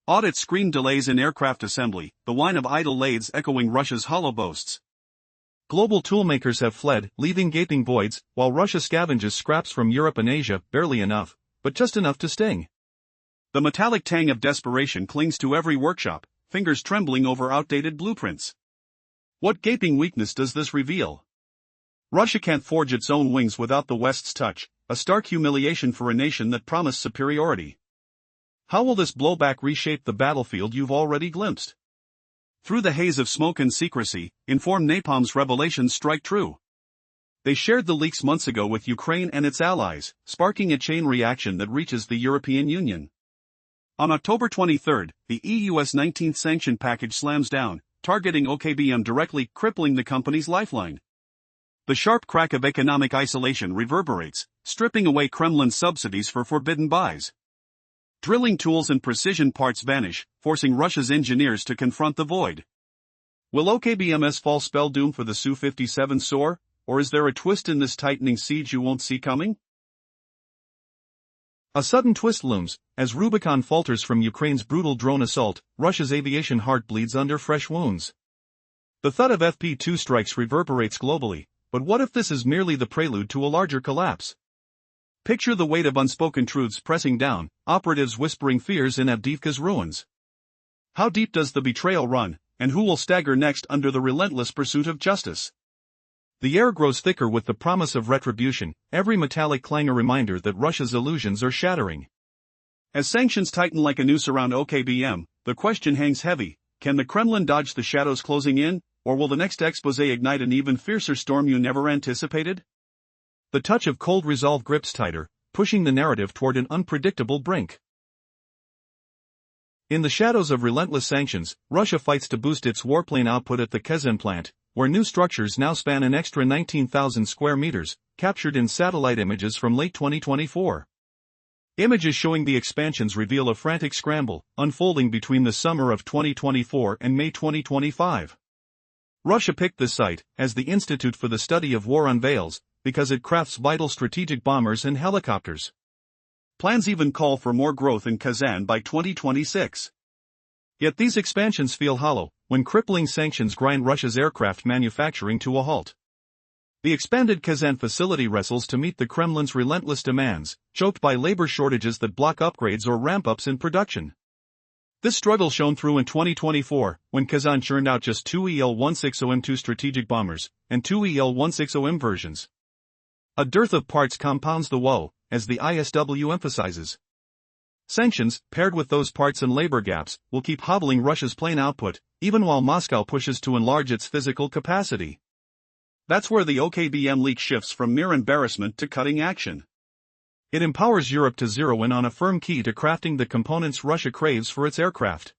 Audits scream delays in aircraft assembly, the whine of idle lathes echoing Russia's hollow boasts. Global toolmakers have fled, leaving gaping voids, while Russia scavenges scraps from Europe and Asia, barely enough, but just enough to sting. The metallic tang of desperation clings to every workshop, fingers trembling over outdated blueprints. What gaping weakness does this reveal? Russia can't forge its own wings without the West's touch, a stark humiliation for a nation that promised superiority. How will this blowback reshape the battlefield you've already glimpsed? Through the haze of smoke and secrecy, informed Napalm's revelations strike true. They shared the leaks months ago with Ukraine and its allies, sparking a chain reaction that reaches the European Union. On October 23, the EU's 19th sanction package slams down, targeting OKBM directly, crippling the company's lifeline. The sharp crack of economic isolation reverberates, stripping away Kremlin's subsidies for forbidden buys. Drilling tools and precision parts vanish, forcing Russia's engineers to confront the void. Will OKBM's fall spell doom for the Su-57 soar, or is there a twist in this tightening siege you won't see coming? A sudden twist looms, as Rubicon falters from Ukraine's brutal drone assault, Russia's aviation heart bleeds under fresh wounds. The thud of FP2 strikes reverberates globally, but what if this is merely the prelude to a larger collapse? Picture the weight of unspoken truths pressing down, operatives whispering fears in Avdiivka's ruins. How deep does the betrayal run, and who will stagger next under the relentless pursuit of justice? The air grows thicker with the promise of retribution, every metallic clang a reminder that Russia's illusions are shattering. As sanctions tighten like a noose around OKBM, the question hangs heavy: can the Kremlin dodge the shadows closing in, or will the next expose ignite an even fiercer storm you never anticipated? The touch of cold resolve grips tighter, pushing the narrative toward an unpredictable brink. In the shadows of relentless sanctions, Russia fights to boost its warplane output at the Kazan plant, where new structures now span an extra 19,000 square meters, captured in satellite images from late 2024. Images showing the expansions reveal a frantic scramble, unfolding between the summer of 2024 and May 2025. Russia picked this site, as the Institute for the Study of War unveils, because it crafts vital strategic bombers and helicopters. Plans even call for more growth in Kazan by 2026. Yet these expansions feel hollow, when crippling sanctions grind Russia's aircraft manufacturing to a halt. The expanded Kazan facility wrestles to meet the Kremlin's relentless demands, choked by labor shortages that block upgrades or ramp-ups in production. This struggle shone through in 2024, when Kazan churned out just two EL-160M2 strategic bombers, and two EL-160M versions. A dearth of parts compounds the woe, as the ISW emphasizes. Sanctions, paired with those parts and labor gaps, will keep hobbling Russia's plane output, even while Moscow pushes to enlarge its physical capacity. That's where the OKBM leak shifts from mere embarrassment to cutting action. It empowers Europe to zero in on a firm key to crafting the components Russia craves for its aircraft.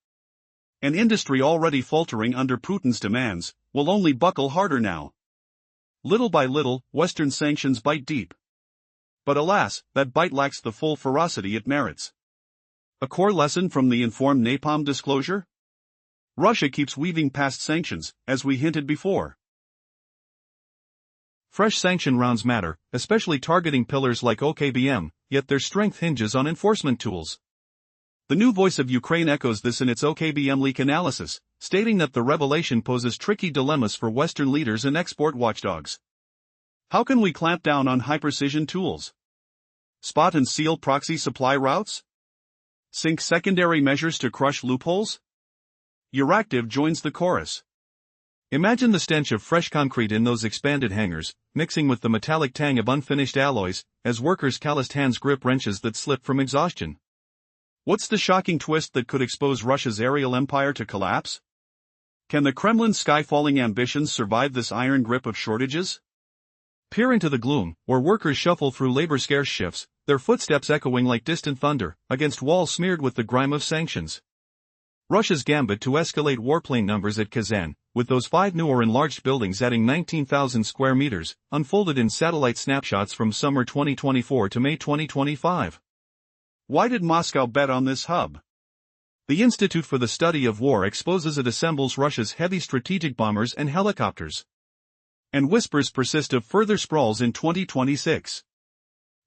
An industry already faltering under Putin's demands will only buckle harder now. Little by little, Western sanctions bite deep. But alas, that bite lacks the full ferocity it merits. A core lesson from the informed napalm disclosure? Russia keeps weaving past sanctions, as we hinted before. Fresh sanction rounds matter, especially targeting pillars like OKBM, yet their strength hinges on enforcement tools. The new voice of Ukraine echoes this in its OKBM leak analysis, stating that the revelation poses tricky dilemmas for Western leaders and export watchdogs. How can we clamp down on high-precision tools? Spot and seal proxy supply routes? Sink secondary measures to crush loopholes? Euractiv joins the chorus. Imagine the stench of fresh concrete in those expanded hangars, mixing with the metallic tang of unfinished alloys, as workers' calloused hands grip wrenches that slip from exhaustion. What's the shocking twist that could expose Russia's aerial empire to collapse? Can the Kremlin's sky-falling ambitions survive this iron grip of shortages? Peer into the gloom, where workers shuffle through labor-scarce shifts, their footsteps echoing like distant thunder, against walls smeared with the grime of sanctions. Russia's gambit to escalate warplane numbers at Kazan, with those 5 new or enlarged buildings adding 19,000 square meters, unfolded in satellite snapshots from summer 2024 to May 2025. Why did Moscow bet on this hub? The Institute for the Study of War exposes it assembles Russia's heavy strategic bombers and helicopters. And whispers persist of further sprawls in 2026.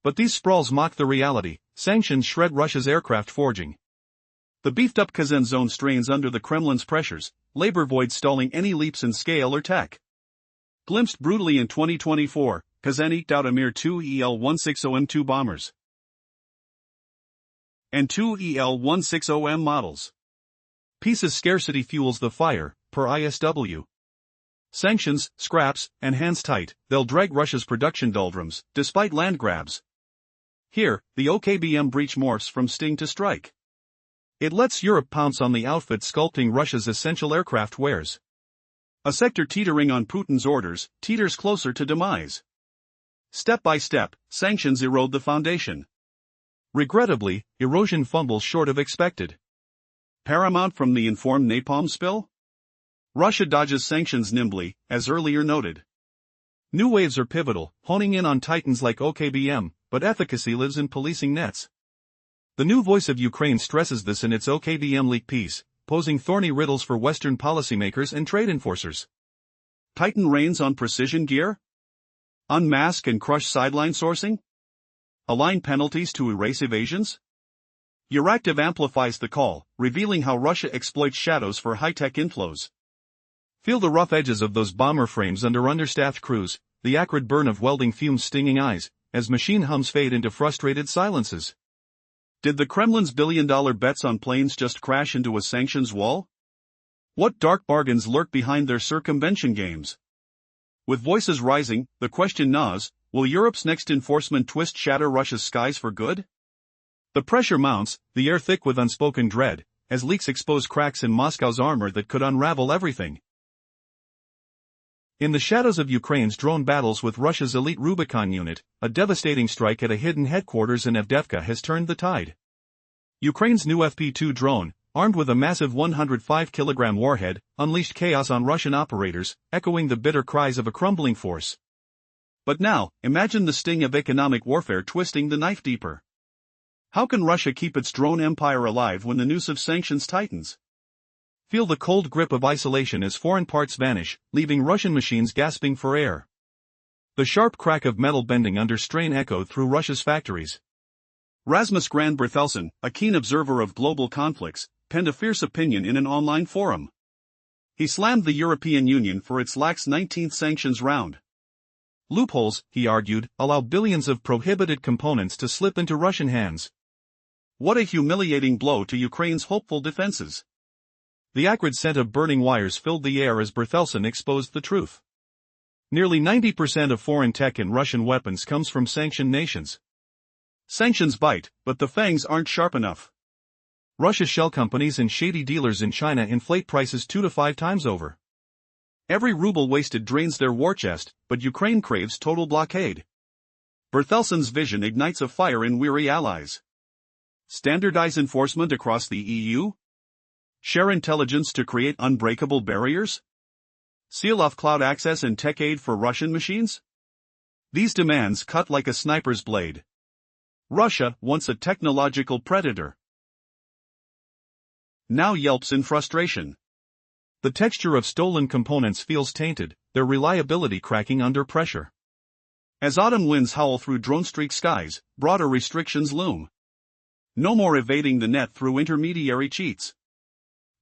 But these sprawls mock the reality. Sanctions shred Russia's aircraft forging. The beefed-up Kazan zone strains under the Kremlin's pressures, labor voids stalling any leaps in scale or tech. Glimpsed brutally in 2024, Kazan eked out a mere 2 EL-160M2 bombers and 2 EL-160M models. Pieces scarcity fuels the fire, per ISW. Sanctions, scraps, and hands tight, they'll drag Russia's production doldrums, despite land grabs. Here, the OKBM breach morphs from sting to strike. It lets Europe pounce on the outfit sculpting Russia's essential aircraft wares. A sector teetering on Putin's orders, teeters closer to demise. Step by step, sanctions erode the foundation. Regrettably, erosion fumbles short of expected. Paramount from the informed napalm spill? Russia dodges sanctions nimbly, as earlier noted. New waves are pivotal, honing in on titans like OKBM, but efficacy lives in policing nets. The new voice of Ukraine stresses this in its OKBM leak piece, posing thorny riddles for Western policymakers and trade enforcers. Titan reigns on precision gear? Unmask and crush sideline sourcing? Align penalties to erase evasions? Euractiv amplifies the call, revealing how Russia exploits shadows for high-tech inflows. Feel the rough edges of those bomber frames under understaffed crews, the acrid burn of welding fumes stinging eyes, as machine hums fade into frustrated silences. Did the Kremlin's billion-dollar bets on planes just crash into a sanctions wall? What dark bargains lurk behind their circumvention games? With voices rising, the question gnaws, will Europe's next enforcement twist shatter Russia's skies for good? The pressure mounts, the air thick with unspoken dread, as leaks expose cracks in Moscow's armor that could unravel everything. In the shadows of Ukraine's drone battles with Russia's elite Rubicon unit, a devastating strike at a hidden headquarters in Avdiivka has turned the tide. Ukraine's new FP-2 drone, armed with a massive 105-kilogram warhead, unleashed chaos on Russian operators, echoing the bitter cries of a crumbling force. But now, imagine the sting of economic warfare twisting the knife deeper. How can Russia keep its drone empire alive when the noose of sanctions tightens? Feel the cold grip of isolation as foreign parts vanish, leaving Russian machines gasping for air. The sharp crack of metal bending under strain echoed through Russia's factories. Rasmus Grand Bertelsen, a keen observer of global conflicts, penned a fierce opinion in an online forum. He slammed the European Union for its lax 19th sanctions round. Loopholes, he argued, allow billions of prohibited components to slip into Russian hands. What a humiliating blow to Ukraine's hopeful defenses. The acrid scent of burning wires filled the air as Bertelsen exposed the truth. Nearly 90% of foreign tech and Russian weapons comes from sanctioned nations. Sanctions bite, but the fangs aren't sharp enough. Russia's shell companies and shady dealers in China inflate prices 2 to 5 times over. Every ruble wasted drains their war chest, but Ukraine craves total blockade. Bertelsen's vision ignites a fire in weary allies. Standardize enforcement across the EU? Share intelligence to create unbreakable barriers? Seal off cloud access and tech aid for Russian machines? These demands cut like a sniper's blade. Russia, once a technological predator, now yelps in frustration. The texture of stolen components feels tainted, their reliability cracking under pressure. As autumn winds howl through drone-streaked skies, broader restrictions loom. No more evading the net through intermediary cheats.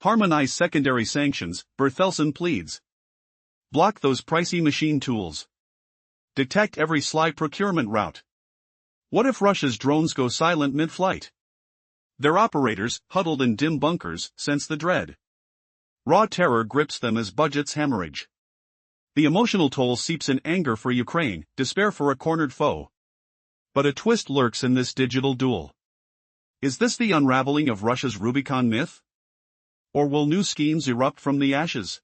Harmonize secondary sanctions, Berthelsen pleads. Block those pricey machine tools. Detect every sly procurement route. What if Russia's drones go silent mid-flight? Their operators, huddled in dim bunkers, sense the dread. Raw terror grips them as budgets hemorrhage. The emotional toll seeps in anger for Ukraine, despair for a cornered foe. But a twist lurks in this digital duel. Is this the unraveling of Russia's Rubicon myth? Or will new schemes erupt from the ashes?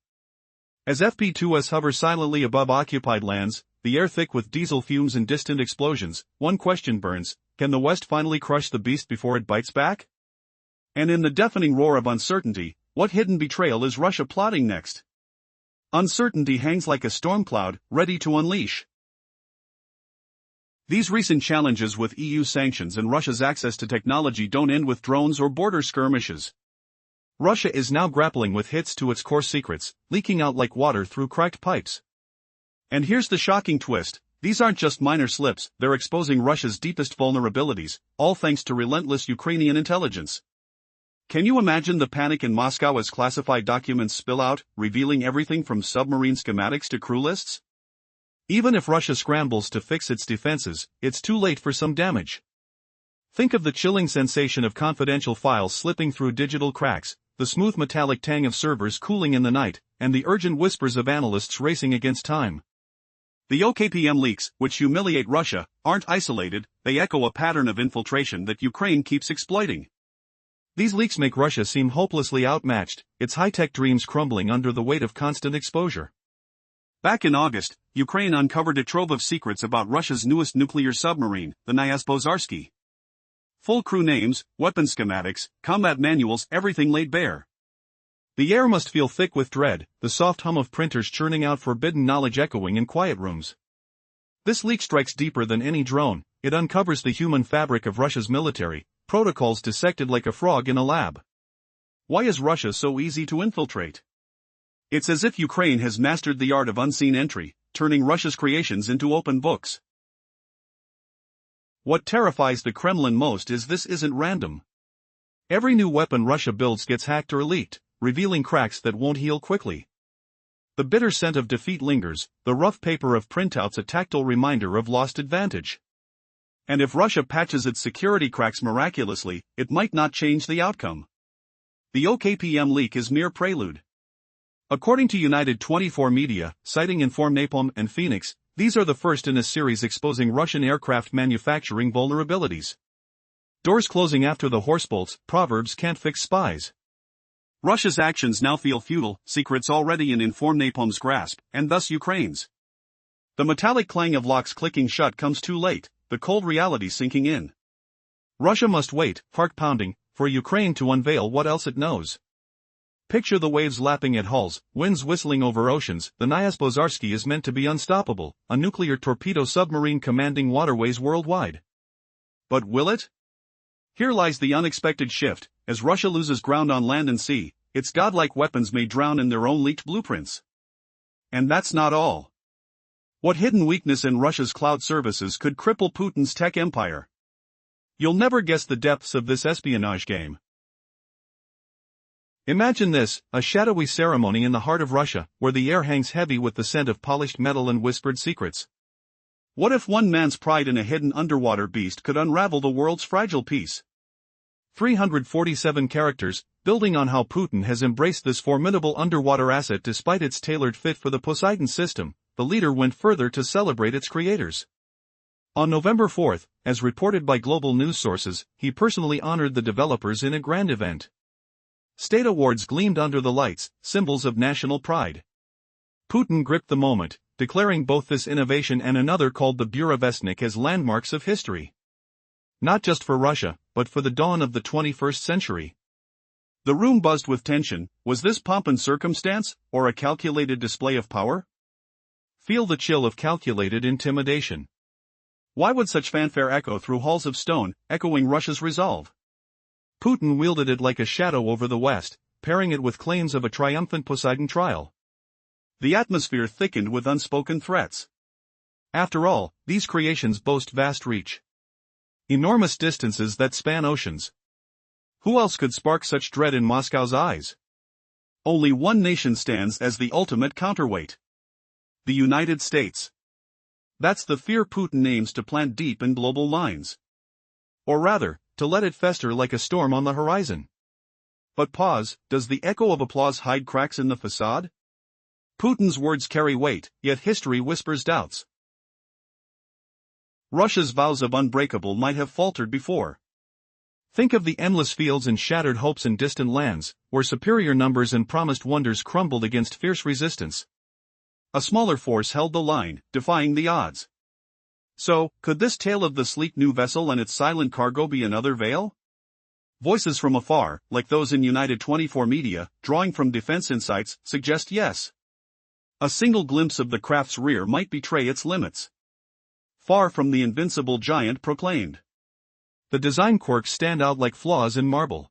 As FP2s hover silently above occupied lands, the air thick with diesel fumes and distant explosions, one question burns: can the West finally crush the beast before it bites back? And in the deafening roar of uncertainty, what hidden betrayal is Russia plotting next? Uncertainty hangs like a storm cloud, ready to unleash. These recent challenges with EU sanctions and Russia's access to technology don't end with drones or border skirmishes. Russia is now grappling with hits to its core secrets, leaking out like water through cracked pipes. And here's the shocking twist: these aren't just minor slips, they're exposing Russia's deepest vulnerabilities, all thanks to relentless Ukrainian intelligence. Can you imagine the panic in Moscow as classified documents spill out, revealing everything from submarine schematics to crew lists? Even if Russia scrambles to fix its defenses, it's too late for some damage. Think of the chilling sensation of confidential files slipping through digital cracks, the smooth metallic tang of servers cooling in the night, and the urgent whispers of analysts racing against time. The OKPM leaks, which humiliate Russia, aren't isolated, they echo a pattern of infiltration that Ukraine keeps exploiting. These leaks make Russia seem hopelessly outmatched, its high-tech dreams crumbling under the weight of constant exposure. Back in August, Ukraine uncovered a trove of secrets about Russia's newest nuclear submarine, the Nyazbozarsky. Full crew names, weapon schematics, combat manuals, everything laid bare. The air must feel thick with dread, the soft hum of printers churning out forbidden knowledge echoing in quiet rooms. This leak strikes deeper than any drone, it uncovers the human fabric of Russia's military, protocols dissected like a frog in a lab. Why is Russia so easy to infiltrate? It's as if Ukraine has mastered the art of unseen entry, turning Russia's creations into open books. What terrifies the Kremlin most is this isn't random. Every new weapon Russia builds gets hacked or leaked, revealing cracks that won't heal quickly. The bitter scent of defeat lingers, the rough paper of printouts a tactile reminder of lost advantage. And if Russia patches its security cracks miraculously, it might not change the outcome. The OKPM leak is mere prelude. According to United 24 Media, citing Inform-Napalm and Phoenix, these are the first in a series exposing Russian aircraft manufacturing vulnerabilities. Doors closing after the horsebolts, proverbs can't fix spies. Russia's actions now feel futile, secrets already in Inform-Napalm's grasp, and thus Ukraine's. The metallic clang of locks clicking shut comes too late, the cold reality sinking in. Russia must wait, heart pounding, for Ukraine to unveil what else it knows. Picture the waves lapping at hulls, winds whistling over oceans. The Nyazbozarsky is meant to be unstoppable, a nuclear torpedo submarine commanding waterways worldwide. But will it? Here lies the unexpected shift: as Russia loses ground on land and sea, its godlike weapons may drown in their own leaked blueprints. And that's not all. What hidden weakness in Russia's cloud services could cripple Putin's tech empire? You'll never guess the depths of this espionage game. Imagine this, a shadowy ceremony in the heart of Russia, where the air hangs heavy with the scent of polished metal and whispered secrets. What if one man's pride in a hidden underwater beast could unravel the world's fragile peace? 347 characters, building on how Putin has embraced this formidable underwater asset despite its tailored fit for the Poseidon system, the leader went further to celebrate its creators. On November 4, as reported by global news sources, he personally honored the developers in a grand event. State awards gleamed under the lights, symbols of national pride. Putin gripped the moment, declaring both this innovation and another called the Burevestnik as landmarks of history. Not just for Russia, but for the dawn of the 21st century. The room buzzed with tension. Was this pomp and circumstance, or a calculated display of power? Feel the chill of calculated intimidation. Why would such fanfare echo through halls of stone, echoing Russia's resolve? Putin wielded it like a shadow over the West, pairing it with claims of a triumphant Poseidon trial. The atmosphere thickened with unspoken threats. After all, these creations boast vast reach. Enormous distances that span oceans. Who else could spark such dread in Moscow's eyes? Only one nation stands as the ultimate counterweight. The United States. That's the fear Putin aims to plant deep in global lines. Or rather, to let it fester like a storm on the horizon. But pause, does the echo of applause hide cracks in the facade? Putin's words carry weight, yet history whispers doubts. Russia's vows of unbreakable might have faltered before. Think of the endless fields and shattered hopes in distant lands, where superior numbers and promised wonders crumbled against fierce resistance. A smaller force held the line, defying the odds. So, could this tale of the sleek new vessel and its silent cargo be another veil? Voices from afar, like those in United 24 Media, drawing from Defense Insights, suggest yes. A single glimpse of the craft's rear might betray its limits. Far from the invincible giant proclaimed. The design quirks stand out like flaws in marble.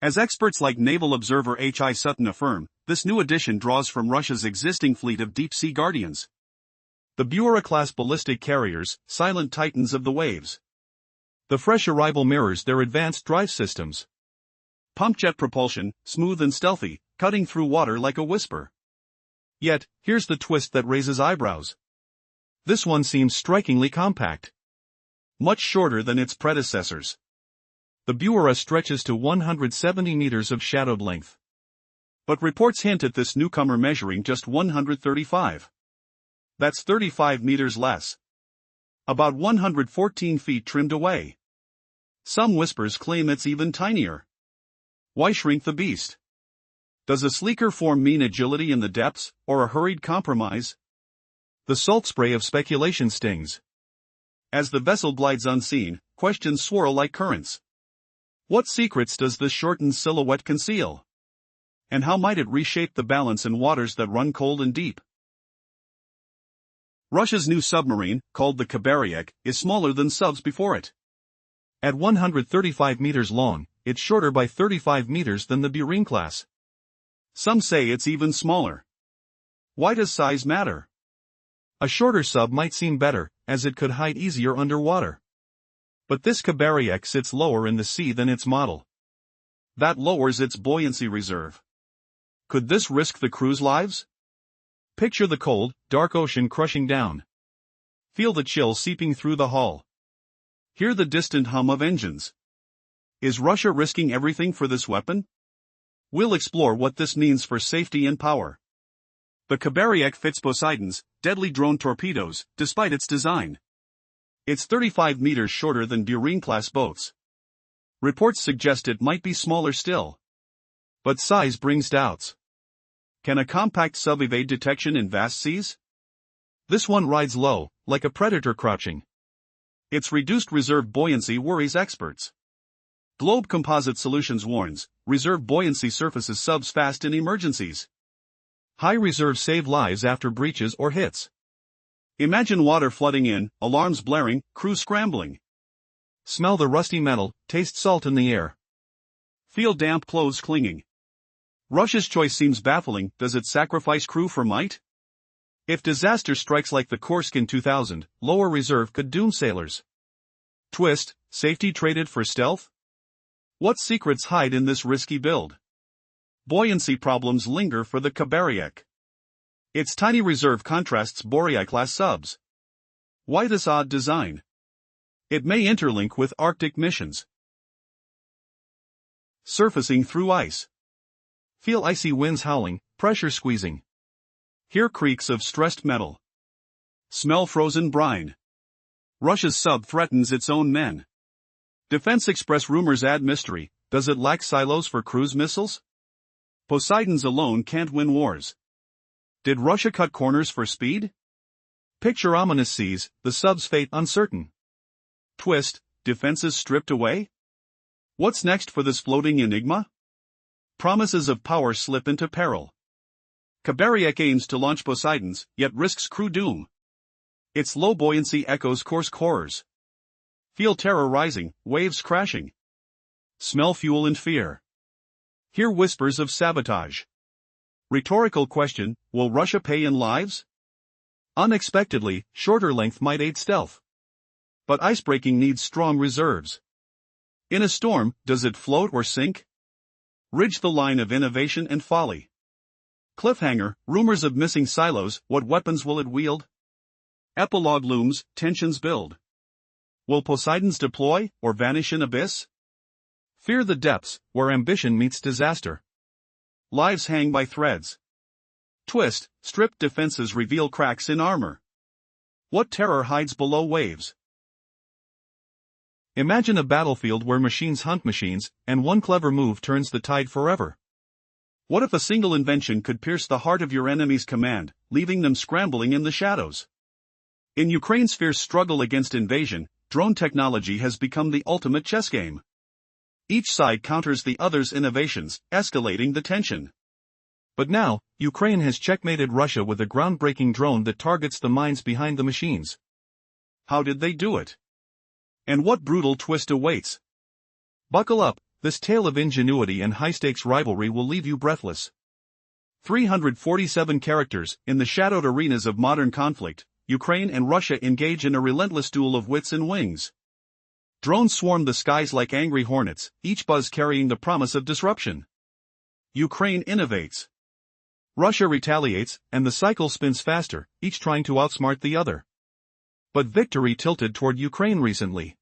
As experts like naval observer H.I. Sutton affirm, this new addition draws from Russia's existing fleet of deep-sea guardians. The Buera-class ballistic carriers, silent titans of the waves. The fresh arrival mirrors their advanced drive systems. Pump jet propulsion, smooth and stealthy, cutting through water like a whisper. Yet, here's the twist that raises eyebrows. This one seems strikingly compact. Much shorter than its predecessors. The Buera stretches to 170 meters of shadowed length. But reports hint at this newcomer measuring just 135. That's 35 meters less. About 114 feet trimmed away. Some whispers claim it's even tinier. Why shrink the beast? Does a sleeker form mean agility in the depths, or a hurried compromise? The salt spray of speculation stings. As the vessel glides unseen, questions swirl like currents. What secrets does this shortened silhouette conceal? And how might it reshape the balance in waters that run cold and deep? Russia's new submarine, called the Khabaryek, is smaller than subs before it. At 135 meters long, it's shorter by 35 meters than the Burin class. Some say it's even smaller. Why does size matter? A shorter sub might seem better, as it could hide easier underwater. But this Khabaryek sits lower in the sea than its model. That lowers its buoyancy reserve. Could this risk the crew's lives? Picture the cold, dark ocean crushing down. Feel the chill seeping through the hull. Hear the distant hum of engines. Is Russia risking everything for this weapon? We'll explore what this means for safety and power. The Khabaryek fits Poseidon's deadly drone torpedoes, despite its design. It's 35 meters shorter than Burin-class boats. Reports suggest it might be smaller still. But size brings doubts. Can a compact sub evade detection in vast seas? This one rides low, like a predator crouching. Its reduced reserve buoyancy worries experts. Globe Composite Solutions warns, reserve buoyancy surfaces subs fast in emergencies. High reserves save lives after breaches or hits. Imagine water flooding in, alarms blaring, crew scrambling. Smell the rusty metal, taste salt in the air. Feel damp clothes clinging. Russia's choice seems baffling. Does it sacrifice crew for might? If disaster strikes like the Kursk in 2000, lower reserve could doom sailors. Twist, safety traded for stealth? What secrets hide in this risky build? Buoyancy problems linger for the Khabaryek. Its tiny reserve contrasts Boreai-class subs. Why this odd design? It may interlink with Arctic missions. Surfacing through ice. Feel icy winds howling, pressure squeezing. Hear creaks of stressed metal. Smell frozen brine. Russia's sub threatens its own men. Defense Express rumors add mystery. Does it lack silos for cruise missiles? Poseidon's alone can't win wars. Did Russia cut corners for speed? Picture ominous seas, the sub's fate uncertain. Twist, defenses stripped away? What's next for this floating enigma? Promises of power slip into peril. Khabariek aims to launch Poseidons, yet risks crew doom. Its low buoyancy echoes Kursk horrors. Feel terror rising, waves crashing. Smell fuel and fear. Hear whispers of sabotage. Rhetorical question, will Russia pay in lives? Unexpectedly, shorter length might aid stealth. But icebreaking needs strong reserves. In a storm, does it float or sink? Ridge the line of innovation and folly. Cliffhanger, rumors of missing silos, what weapons will it wield? Epilogue looms, tensions build. Will Poseidons deploy, or vanish in abyss? Fear the depths, where ambition meets disaster. Lives hang by threads. Twist, stripped defenses reveal cracks in armor. What terror hides below waves? Imagine a battlefield where machines hunt machines, and one clever move turns the tide forever. What if a single invention could pierce the heart of your enemy's command, leaving them scrambling in the shadows? In Ukraine's fierce struggle against invasion, drone technology has become the ultimate chess game. Each side counters the other's innovations, escalating the tension. But now, Ukraine has checkmated Russia with a groundbreaking drone that targets the minds behind the machines. How did they do it? And what brutal twist awaits? Buckle up, this tale of ingenuity and high-stakes rivalry will leave you breathless. 347 characters, in the shadowed arenas of modern conflict, Ukraine and Russia engage in a relentless duel of wits and wings. Drones swarm the skies like angry hornets, each buzz carrying the promise of disruption. Ukraine innovates. Russia retaliates, and the cycle spins faster, each trying to outsmart the other. But victory tilted toward Ukraine recently.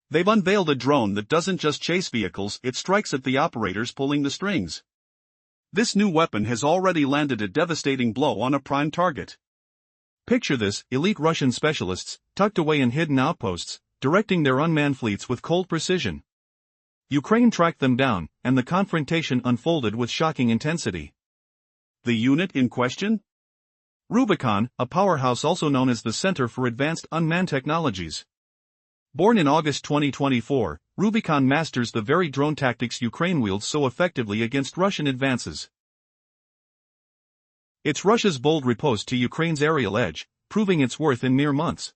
They've unveiled a drone that doesn't just chase vehicles, it strikes at the operators pulling the strings. This new weapon has already landed a devastating blow on a prime target. Picture this, elite Russian specialists, tucked away in hidden outposts, directing their unmanned fleets with cold precision. Ukraine tracked them down, and the confrontation unfolded with shocking intensity. The unit in question? Rubicon, a powerhouse also known as the Center for Advanced Unmanned Technologies. Born in August 2024, Rubicon masters the very drone tactics Ukraine wields so effectively against Russian advances. It's Russia's bold riposte to Ukraine's aerial edge, proving its worth in mere months.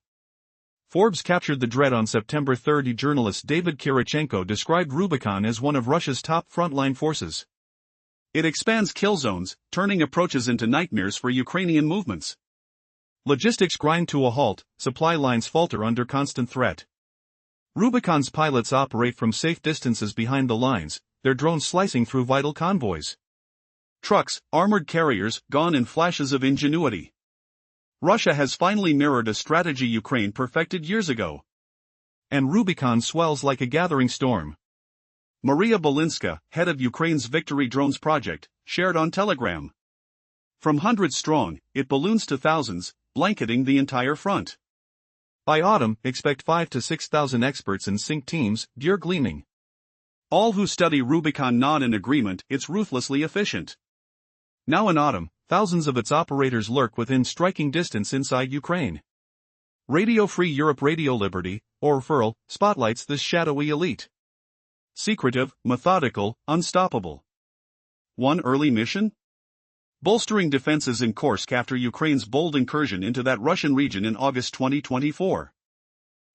Forbes captured the dread on September 30. Journalist David Kirichenko described Rubicon as one of Russia's top frontline forces. It expands kill zones, turning approaches into nightmares for Ukrainian movements. Logistics grind to a halt, supply lines falter under constant threat. Rubicon's pilots operate from safe distances behind the lines, their drones slicing through vital convoys. Trucks, armored carriers, gone in flashes of ingenuity. Russia has finally mirrored a strategy Ukraine perfected years ago. And Rubicon swells like a gathering storm. Maria Bolinska, head of Ukraine's Victory Drones project, shared on Telegram. From hundreds strong, it balloons to thousands, blanketing the entire front. By autumn, expect 5,000 to 6,000 experts and sync teams, gear gleaming. All who study Rubicon nod in agreement, it's ruthlessly efficient. Now in autumn, thousands of its operators lurk within striking distance inside Ukraine. Radio Free Europe Radio Liberty, or FRL, spotlights this shadowy elite. Secretive, methodical, unstoppable. One early mission? Bolstering defenses in Kursk after Ukraine's bold incursion into that Russian region in August 2024.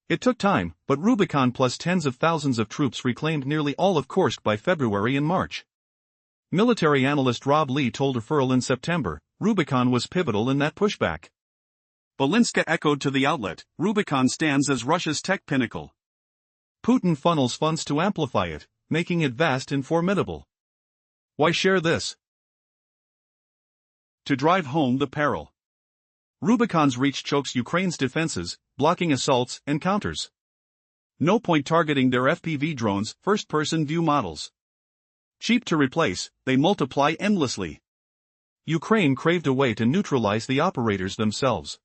It took time, but Rubicon plus tens of thousands of troops reclaimed nearly all of Kursk by February and March. Military analyst Rob Lee told FRL in September, Rubicon was pivotal in that pushback. Bolinska echoed to the outlet, Rubicon stands as Russia's tech pinnacle. Putin funnels funds to amplify it, making it vast and formidable. Why share this? To drive home the peril. Rubicon's reach chokes Ukraine's defenses, blocking assaults and counters. No point targeting their FPV drones, first-person view models. Cheap to replace, they multiply endlessly. Ukraine craved a way to neutralize the operators themselves.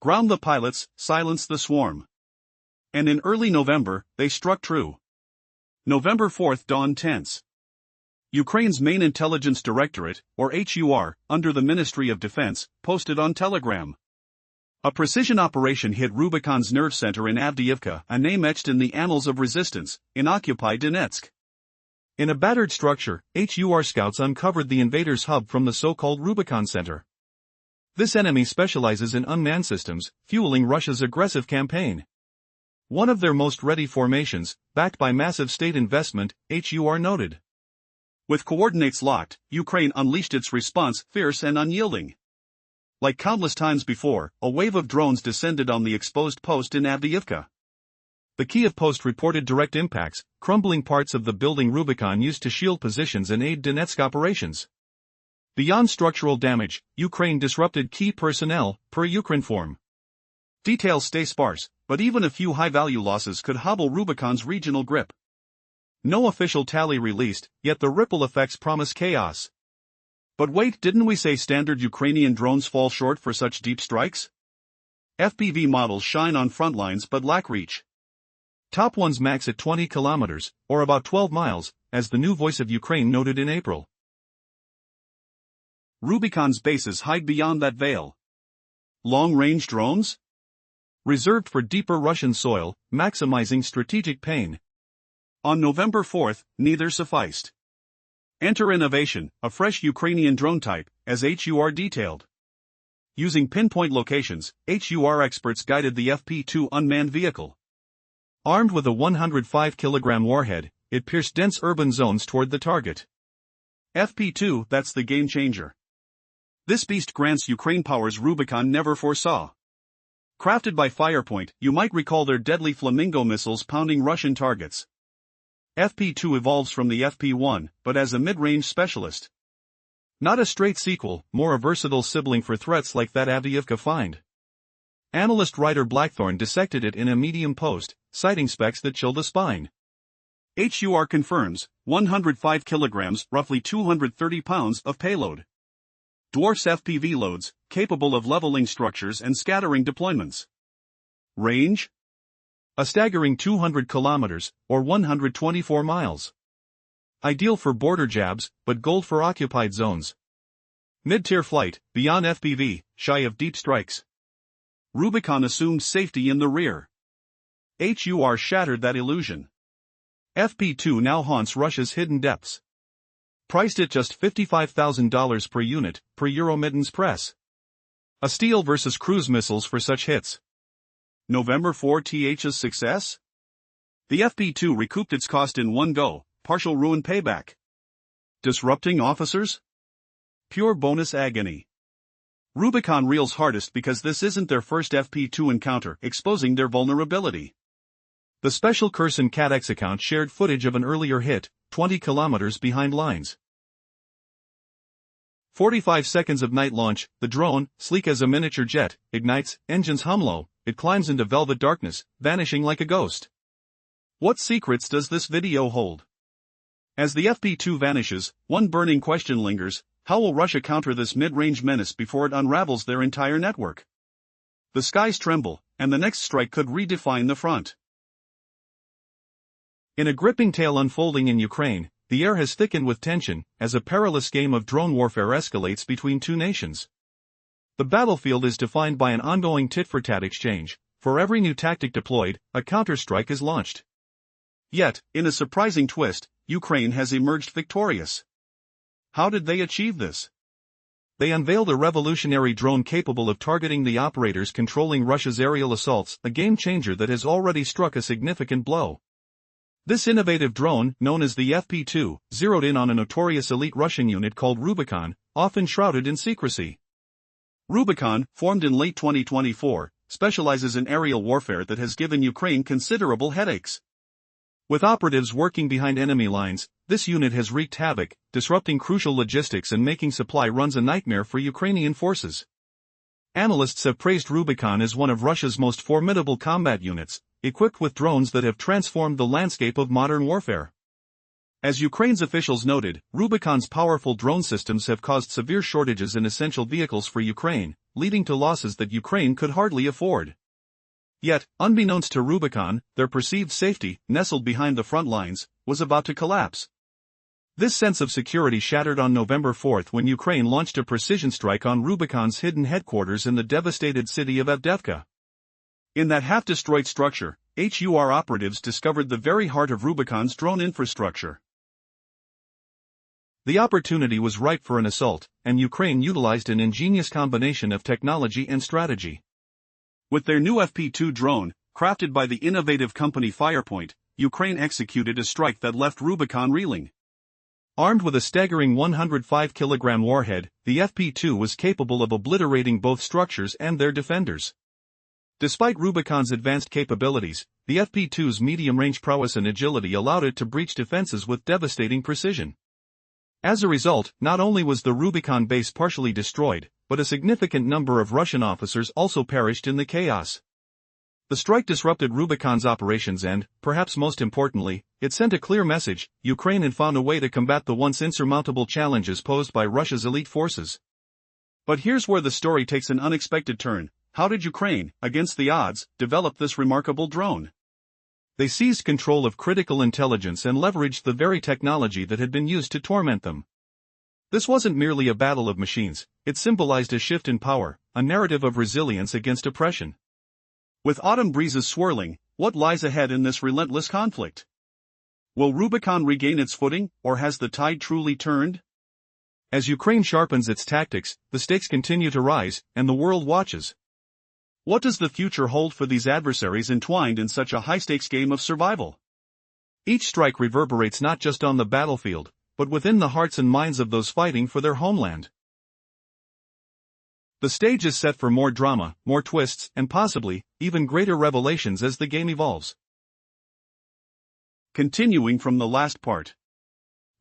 Ground the pilots, silence the swarm. And in early November, they struck true. November 4th dawned tense. Ukraine's main intelligence directorate, or HUR, under the Ministry of Defense, posted on Telegram. A precision operation hit Rubicon's nerve center in Avdiivka, a name etched in the annals of resistance, in occupied Donetsk. In a battered structure, HUR scouts uncovered the invaders' hub from the so-called Rubicon Center. This enemy specializes in unmanned systems, fueling Russia's aggressive campaign. One of their most ready formations, backed by massive state investment, HUR noted. With coordinates locked, Ukraine unleashed its response, fierce and unyielding. Like countless times before, a wave of drones descended on the exposed post in Avdiivka. The Kiev Post reported direct impacts, crumbling parts of the building Rubicon used to shield positions and aid Donetsk operations. Beyond structural damage, Ukraine disrupted key personnel, per Ukrinform. Details stay sparse, but even a few high-value losses could hobble Rubicon's regional grip. No official tally released, yet the ripple effects promise chaos. But wait, didn't we say standard Ukrainian drones fall short for such deep strikes? FPV models shine on front lines but lack reach. Top ones max at 20 kilometers, or about 12 miles, as the new Voice of Ukraine noted in April. Rubicon's bases hide beyond that veil. Long-range drones? Reserved for deeper Russian soil, maximizing strategic pain. On November 4, neither sufficed. Enter Innovation, a fresh Ukrainian drone type, as HUR detailed. Using pinpoint locations, HUR experts guided the FP2 unmanned vehicle. Armed with a 105-kilogram warhead, it pierced dense urban zones toward the target. FP2, that's the game changer. This beast grants Ukraine powers Rubicon never foresaw. Crafted by Firepoint, you might recall their deadly Flamingo missiles pounding Russian targets. FP2 evolves from the FP1, but as a mid-range specialist. Not a straight sequel, more a versatile sibling for threats like that Avdiivka find. Analyst Ryder Blackthorne dissected it in a Medium post, citing specs that chill the spine. HUR confirms, 105 kilograms, roughly 230 pounds of payload. Dwarfs FPV loads, capable of leveling structures and scattering deployments. Range? A staggering 200 kilometers, or 124 miles. Ideal for border jabs, but gold for occupied zones. Mid-tier flight, beyond FPV, shy of deep strikes. Rubicon assumed safety in the rear. HUR shattered that illusion. FP2 now haunts Russia's hidden depths. Priced at just $55,000 per unit, per Euromedon's press. A steel versus cruise missiles for such hits. November 4th's success? The FP2 recouped its cost in one go, partial ruin payback. Disrupting officers? Pure bonus agony. Rubicon reels hardest because this isn't their first FP2 encounter, exposing their vulnerability. The special Kherson CADX account shared footage of an earlier hit, 20 kilometers behind lines. 45 seconds of night launch, the drone, sleek as a miniature jet, ignites, engines hum low, it climbs into velvet darkness, vanishing like a ghost. What secrets does this video hold? As the FP2 vanishes, one burning question lingers: how will Russia counter this mid-range menace before it unravels their entire network? The skies tremble, and the next strike could redefine the front. In a gripping tale unfolding in Ukraine, the air has thickened with tension, as a perilous game of drone warfare escalates between two nations. The battlefield is defined by an ongoing tit-for-tat exchange. For every new tactic deployed, a counterstrike is launched. Yet, in a surprising twist, Ukraine has emerged victorious. How did they achieve this? They unveiled a revolutionary drone capable of targeting the operators controlling Russia's aerial assaults, a game-changer that has already struck a significant blow. This innovative drone, known as the FP2, zeroed in on a notorious elite Russian unit called Rubicon, often shrouded in secrecy. Rubicon, formed in late 2024, specializes in aerial warfare that has given Ukraine considerable headaches. With operatives working behind enemy lines, this unit has wreaked havoc, disrupting crucial logistics and making supply runs a nightmare for Ukrainian forces. Analysts have praised Rubicon as one of Russia's most formidable combat units, equipped with drones that have transformed the landscape of modern warfare. As Ukraine's officials noted, Rubicon's powerful drone systems have caused severe shortages in essential vehicles for Ukraine, leading to losses that Ukraine could hardly afford. Yet, unbeknownst to Rubicon, their perceived safety, nestled behind the front lines, was about to collapse. This sense of security shattered on November 4 when Ukraine launched a precision strike on Rubicon's hidden headquarters in the devastated city of Avdiivka. In that half-destroyed structure, HUR operatives discovered the very heart of Rubicon's drone infrastructure. The opportunity was ripe for an assault, and Ukraine utilized an ingenious combination of technology and strategy. With their new FP2 drone, crafted by the innovative company Firepoint, Ukraine executed a strike that left Rubicon reeling. Armed with a staggering 105-kilogram warhead, the FP2 was capable of obliterating both structures and their defenders. Despite Rubicon's advanced capabilities, the FP2's medium-range prowess and agility allowed it to breach defenses with devastating precision. As a result, not only was the Rubicon base partially destroyed, but a significant number of Russian officers also perished in the chaos. The strike disrupted Rubicon's operations and, perhaps most importantly, it sent a clear message: Ukraine had found a way to combat the once insurmountable challenges posed by Russia's elite forces. But here's where the story takes an unexpected turn. How did Ukraine, against the odds, develop this remarkable drone? They seized control of critical intelligence and leveraged the very technology that had been used to torment them. This wasn't merely a battle of machines, it symbolized a shift in power, a narrative of resilience against oppression. With autumn breezes swirling, what lies ahead in this relentless conflict? Will Rubicon regain its footing, or has the tide truly turned? As Ukraine sharpens its tactics, the stakes continue to rise, and the world watches. What does the future hold for these adversaries entwined in such a high-stakes game of survival? Each strike reverberates not just on the battlefield, but within the hearts and minds of those fighting for their homeland. The stage is set for more drama, more twists, and possibly, even greater revelations as the game evolves. Continuing from the last part.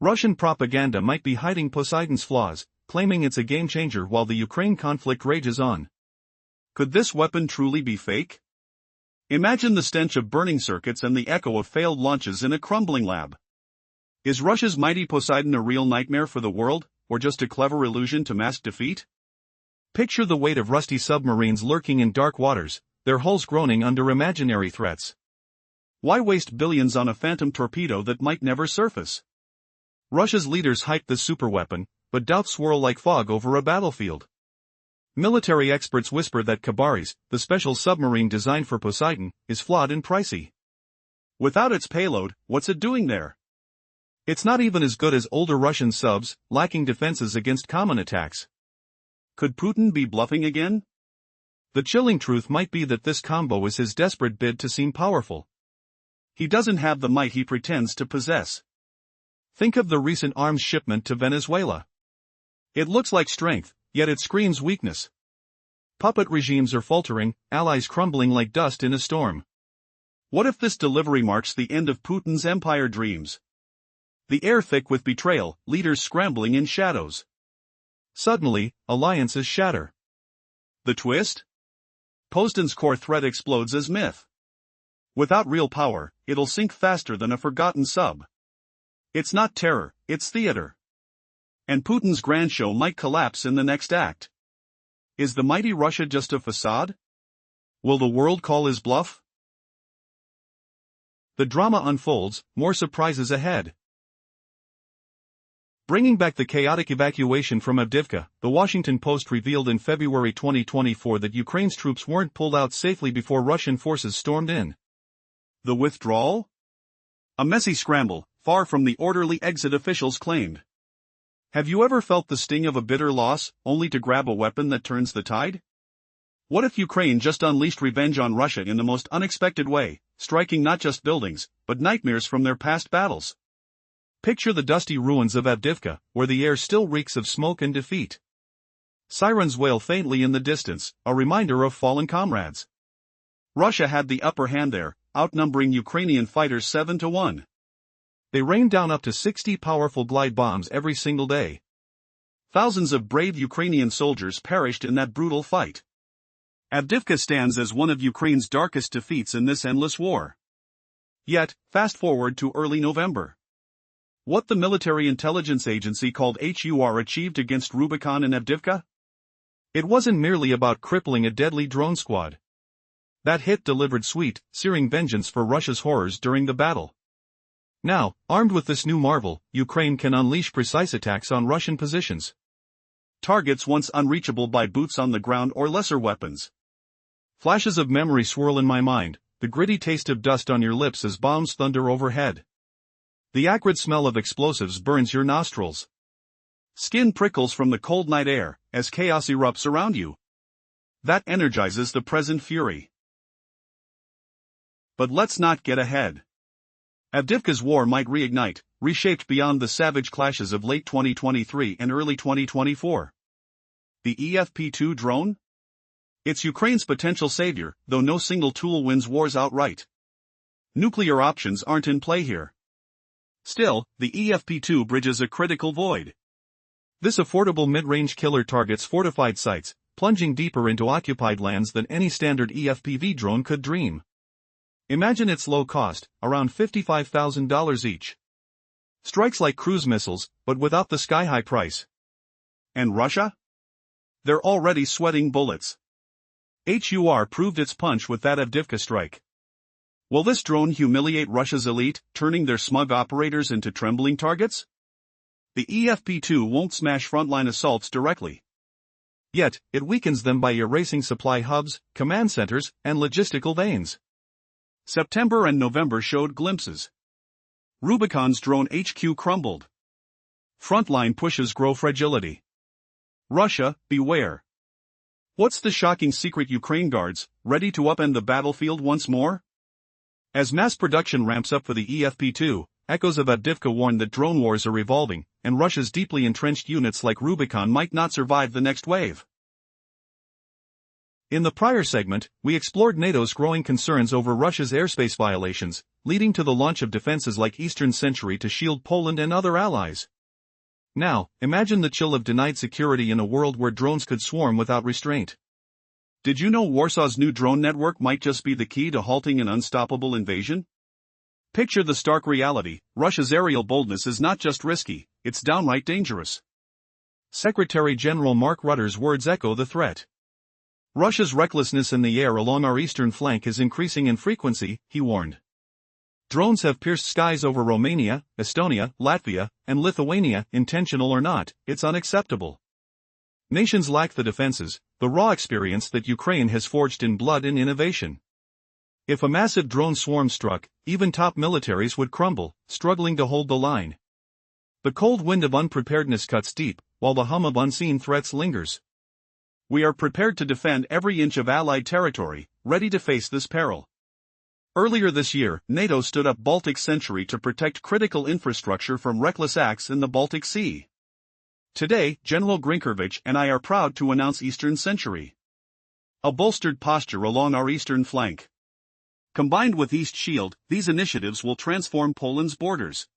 Russian propaganda might be hiding Poseidon's flaws, claiming it's a game-changer while the Ukraine conflict rages on. Could this weapon truly be fake? Imagine the stench of burning circuits and the echo of failed launches in a crumbling lab. Is Russia's mighty Poseidon a real nightmare for the world, or just a clever illusion to mask defeat? Picture the weight of rusty submarines lurking in dark waters, their hulls groaning under imaginary threats. Why waste billions on a phantom torpedo that might never surface? Russia's leaders hype the superweapon, but doubts swirl like fog over a battlefield. Military experts whisper that Khabaris, the special submarine designed for Poseidon, is flawed and pricey. Without its payload, what's it doing there? It's not even as good as older Russian subs, lacking defenses against common attacks. Could Putin be bluffing again? The chilling truth might be that this combo is his desperate bid to seem powerful. He doesn't have the might he pretends to possess. Think of the recent arms shipment to Venezuela. It looks like strength, yet it screams weakness. Puppet regimes are faltering, allies crumbling like dust in a storm. What if this delivery marks the end of Putin's empire dreams? The air thick with betrayal, leaders scrambling in shadows. Suddenly, alliances shatter. The twist? Poseidon's core threat explodes as myth. Without real power, it'll sink faster than a forgotten sub. It's not terror, it's theater. And Putin's grand show might collapse in the next act. Is the mighty Russia just a facade? Will the world call his bluff? The drama unfolds, more surprises ahead. Bringing back the chaotic evacuation from Avdiivka, the Washington Post revealed in February 2024 that Ukraine's troops weren't pulled out safely before Russian forces stormed in. The withdrawal? A messy scramble, far from the orderly exit officials claimed. Have you ever felt the sting of a bitter loss, only to grab a weapon that turns the tide? What if Ukraine just unleashed revenge on Russia in the most unexpected way, striking not just buildings, but nightmares from their past battles? Picture the dusty ruins of Avdiivka, where the air still reeks of smoke and defeat. Sirens wail faintly in the distance, a reminder of fallen comrades. Russia had the upper hand there, outnumbering Ukrainian fighters 7-1. They rained down up to 60 powerful glide bombs every single day. Thousands of brave Ukrainian soldiers perished in that brutal fight. Avdiivka stands as one of Ukraine's darkest defeats in this endless war. Yet, fast forward to early November. What the military intelligence agency called HUR achieved against Rubicon and Avdiivka? It wasn't merely about crippling a deadly drone squad. That hit delivered sweet, searing vengeance for Russia's horrors during the battle. Now, armed with this new marvel, Ukraine can unleash precise attacks on Russian positions. Targets once unreachable by boots on the ground or lesser weapons. Flashes of memory swirl in my mind, the gritty taste of dust on your lips as bombs thunder overhead. The acrid smell of explosives burns your nostrils. Skin prickles from the cold night air as chaos erupts around you. That energizes the present fury. But let's not get ahead. Avdiivka's war might reignite, reshaped beyond the savage clashes of late 2023 and early 2024. The EFP-2 drone? It's Ukraine's potential savior, though no single tool wins wars outright. Nuclear options aren't in play here. Still, the EFP-2 bridges a critical void. This affordable mid-range killer targets fortified sites, plunging deeper into occupied lands than any standard EFPV drone could dream. Imagine its low cost, around $55,000 each. Strikes like cruise missiles, but without the sky-high price. And Russia? They're already sweating bullets. HUR proved its punch with that Avdiivka strike. Will this drone humiliate Russia's elite, turning their smug operators into trembling targets? The EFP-2 won't smash frontline assaults directly. Yet, it weakens them by erasing supply hubs, command centers, and logistical veins. September and November showed glimpses. Rubicon's drone HQ crumbled. Frontline pushes grow fragility. Russia, beware. What's the shocking secret? Ukraine guards, ready to upend the battlefield once more? As mass production ramps up for the EFP-2, echoes of Avdiivka warn that drone wars are evolving, and Russia's deeply entrenched units like Rubicon might not survive the next wave. In the prior segment, we explored NATO's growing concerns over Russia's airspace violations, leading to the launch of defenses like Eastern Century to shield Poland and other allies. Now, imagine the chill of denied security in a world where drones could swarm without restraint. Did you know Warsaw's new drone network might just be the key to halting an unstoppable invasion? Picture the stark reality: Russia's aerial boldness is not just risky, it's downright dangerous. Secretary General Mark Rutte's words echo the threat. Russia's recklessness in the air along our eastern flank is increasing in frequency, he warned. Drones have pierced skies over Romania, Estonia, Latvia, and Lithuania. Intentional or not, it's unacceptable. Nations lack the defenses, the raw experience that Ukraine has forged in blood and innovation. If a massive drone swarm struck, even top militaries would crumble, struggling to hold the line. The cold wind of unpreparedness cuts deep, while the hum of unseen threats lingers. We are prepared to defend every inch of Allied territory, ready to face this peril. Earlier this year, NATO stood up Baltic Sentry to protect critical infrastructure from reckless acts in the Baltic Sea. Today, General Grinkovich and I are proud to announce Eastern Sentry, a bolstered posture along our eastern flank. Combined with East Shield, these initiatives will transform Poland's borders.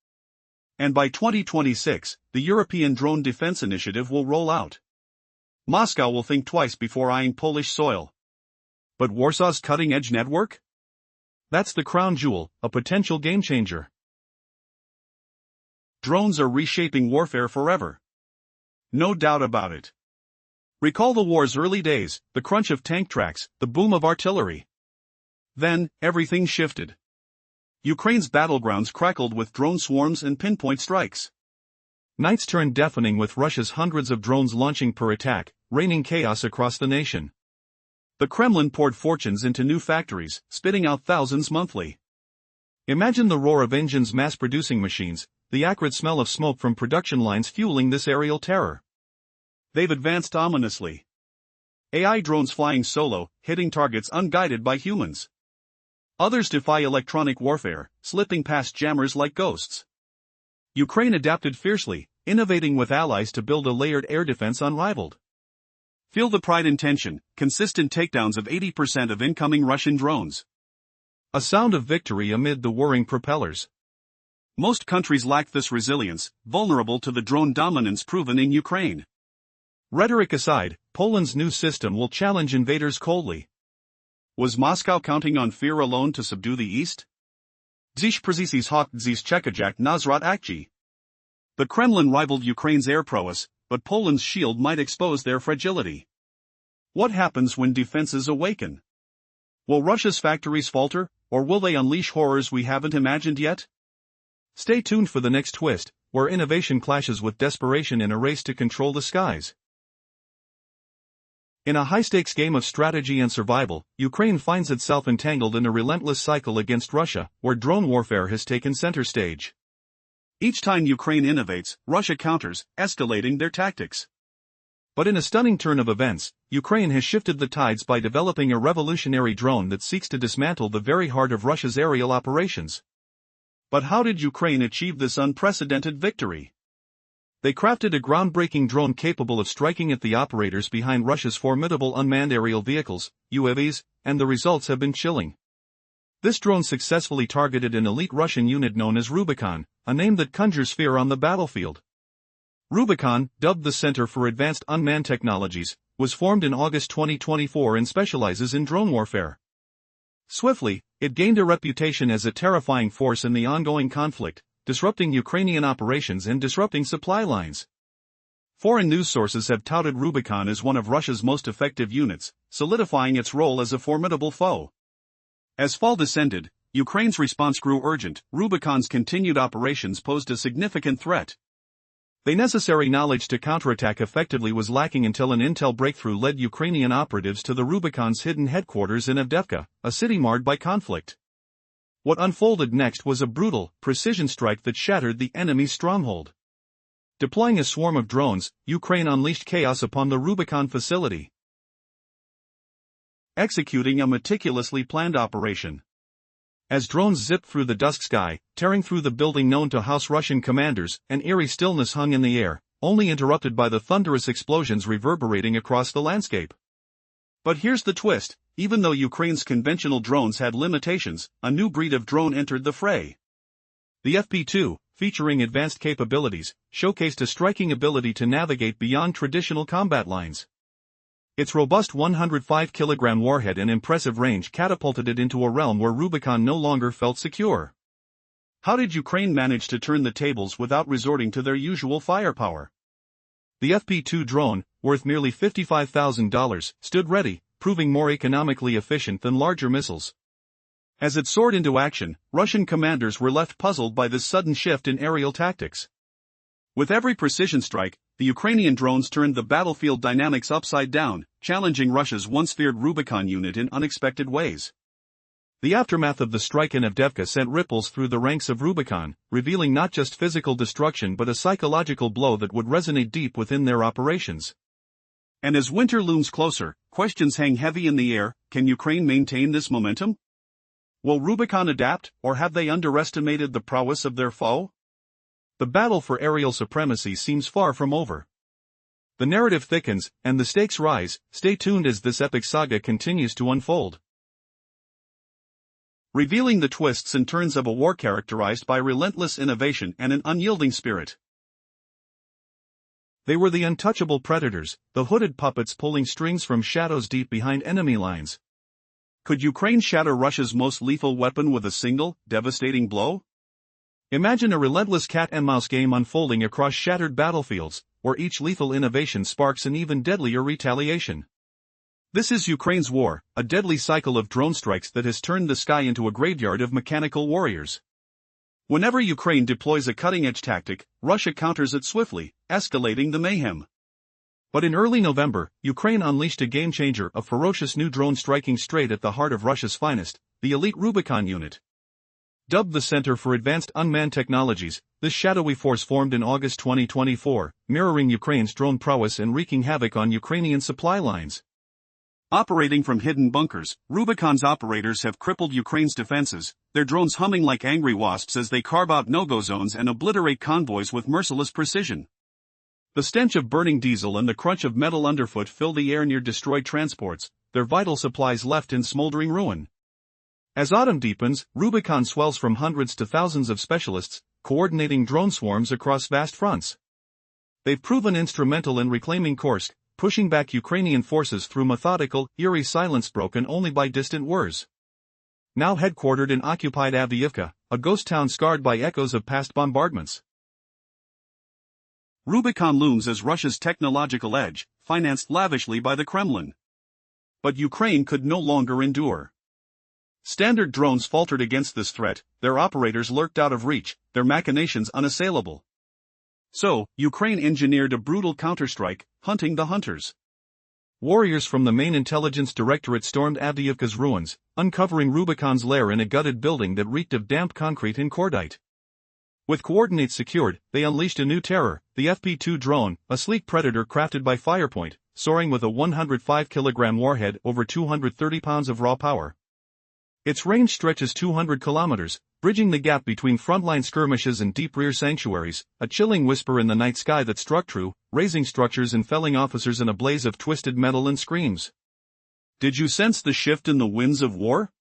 And by 2026, the European Drone Defense Initiative will roll out. Moscow will think twice before eyeing Polish soil. But Warsaw's cutting-edge network? That's the crown jewel, a potential game-changer. Drones are reshaping warfare forever. No doubt about it. Recall the war's early days, the crunch of tank tracks, the boom of artillery. Then, everything shifted. Ukraine's battlegrounds crackled with drone swarms and pinpoint strikes. Nights turned deafening with Russia's hundreds of drones launching per attack, raining chaos across the nation. The Kremlin poured fortunes into new factories, spitting out thousands monthly. Imagine the roar of engines mass-producing machines, the acrid smell of smoke from production lines fueling this aerial terror. They've advanced ominously. AI drones flying solo, hitting targets unguided by humans. Others defy electronic warfare, slipping past jammers like ghosts. Ukraine adapted fiercely, innovating with allies to build a layered air defense unrivaled. Feel the pride in tension, consistent takedowns of 80% of incoming Russian drones. A sound of victory amid the whirring propellers. Most countries lack this resilience, vulnerable to the drone dominance proven in Ukraine. Rhetoric aside, Poland's new system will challenge invaders coldly. Was Moscow counting on fear alone to subdue the East? Dziś Przecisis Hawk Dziś Czekajak Nazrat Akji. The Kremlin rivaled Ukraine's air prowess, but Poland's shield might expose their fragility. What happens when defenses awaken? Will Russia's factories falter, or will they unleash horrors we haven't imagined yet? Stay tuned for the next twist, where innovation clashes with desperation in a race to control the skies. In a high-stakes game of strategy and survival, Ukraine finds itself entangled in a relentless cycle against Russia, where drone warfare has taken center stage. Each time Ukraine innovates, Russia counters, escalating their tactics. But in a stunning turn of events, Ukraine has shifted the tides by developing a revolutionary drone that seeks to dismantle the very heart of Russia's aerial operations. But how did Ukraine achieve this unprecedented victory? They crafted a groundbreaking drone capable of striking at the operators behind Russia's formidable unmanned aerial vehicles, UAVs, and the results have been chilling. This drone successfully targeted an elite Russian unit known as Rubicon, a name that conjures fear on the battlefield. Rubicon, dubbed the Center for Advanced Unmanned Technologies, was formed in August 2024 and specializes in drone warfare. Swiftly, it gained a reputation as a terrifying force in the ongoing conflict, disrupting Ukrainian operations and disrupting supply lines. Foreign news sources have touted Rubicon as one of Russia's most effective units, solidifying its role as a formidable foe. As fall descended, Ukraine's response grew urgent. Rubicon's continued operations posed a significant threat. The necessary knowledge to counterattack effectively was lacking until an intel breakthrough led Ukrainian operatives to the Rubicon's hidden headquarters in Avdiivka, a city marred by conflict. What unfolded next was a brutal, precision strike that shattered the enemy's stronghold. Deploying a swarm of drones, Ukraine unleashed chaos upon the Rubicon facility, executing a meticulously planned operation. As drones zipped through the dusk sky, tearing through the building known to house Russian commanders, an eerie stillness hung in the air, only interrupted by the thunderous explosions reverberating across the landscape. But here's the twist: even though Ukraine's conventional drones had limitations, a new breed of drone entered the fray. The FP2, featuring advanced capabilities, showcased a striking ability to navigate beyond traditional combat lines. Its robust 105-kilogram warhead and impressive range catapulted it into a realm where Rubicon no longer felt secure. How did Ukraine manage to turn the tables without resorting to their usual firepower? The FP2 drone, worth nearly $55,000, stood ready, proving more economically efficient than larger missiles. As it soared into action, Russian commanders were left puzzled by this sudden shift in aerial tactics. With every precision strike, the Ukrainian drones turned the battlefield dynamics upside down, challenging Russia's once feared Rubicon unit in unexpected ways. The aftermath of the strike in Avdiivka sent ripples through the ranks of Rubicon, revealing not just physical destruction but a psychological blow that would resonate deep within their operations. And as winter looms closer, questions hang heavy in the air: can Ukraine maintain this momentum? Will Rubicon adapt, or have they underestimated the prowess of their foe? The battle for aerial supremacy seems far from over. The narrative thickens, and the stakes rise. Stay tuned as this epic saga continues to unfold, revealing the twists and turns of a war characterized by relentless innovation and an unyielding spirit. They were the untouchable predators, the hooded puppets pulling strings from shadows deep behind enemy lines. Could Ukraine shatter Russia's most lethal weapon with a single, devastating blow? Imagine a relentless cat-and-mouse game unfolding across shattered battlefields, where each lethal innovation sparks an even deadlier retaliation. This is Ukraine's war, a deadly cycle of drone strikes that has turned the sky into a graveyard of mechanical warriors. Whenever Ukraine deploys a cutting-edge tactic, Russia counters it swiftly, escalating the mayhem. But in early November, Ukraine unleashed a game-changer, a ferocious new drone striking straight at the heart of Russia's finest, the elite Rubicon unit. Dubbed the Center for Advanced Unmanned Technologies, this shadowy force formed in August 2024, mirroring Ukraine's drone prowess and wreaking havoc on Ukrainian supply lines. Operating from hidden bunkers, Rubicon's operators have crippled Ukraine's defenses, their drones humming like angry wasps as they carve out no-go zones and obliterate convoys with merciless precision. The stench of burning diesel and the crunch of metal underfoot fill the air near destroyed transports, their vital supplies left in smoldering ruin. As autumn deepens, Rubicon swells from hundreds to thousands of specialists, coordinating drone swarms across vast fronts. They've proven instrumental in reclaiming Kursk, pushing back Ukrainian forces through methodical, eerie silence broken only by distant whirs. Now headquartered in occupied Avdiivka, a ghost town scarred by echoes of past bombardments. Rubicon looms as Russia's technological edge, financed lavishly by the Kremlin. But Ukraine could no longer endure. Standard drones faltered against this threat, their operators lurked out of reach, their machinations unassailable. So, Ukraine engineered a brutal counterstrike, hunting the hunters. Warriors from the main intelligence directorate stormed Avdiivka's ruins, uncovering Rubicon's lair in a gutted building that reeked of damp concrete and cordite. With coordinates secured, they unleashed a new terror, the FP-2 drone, a sleek predator crafted by Firepoint, soaring with a 105-kilogram warhead over 230 pounds of raw power. Its range stretches 200 kilometers, bridging the gap between frontline skirmishes and deep rear sanctuaries, a chilling whisper in the night sky that struck true, razing structures and felling officers in a blaze of twisted metal and screams. Did you sense the shift in the winds of war?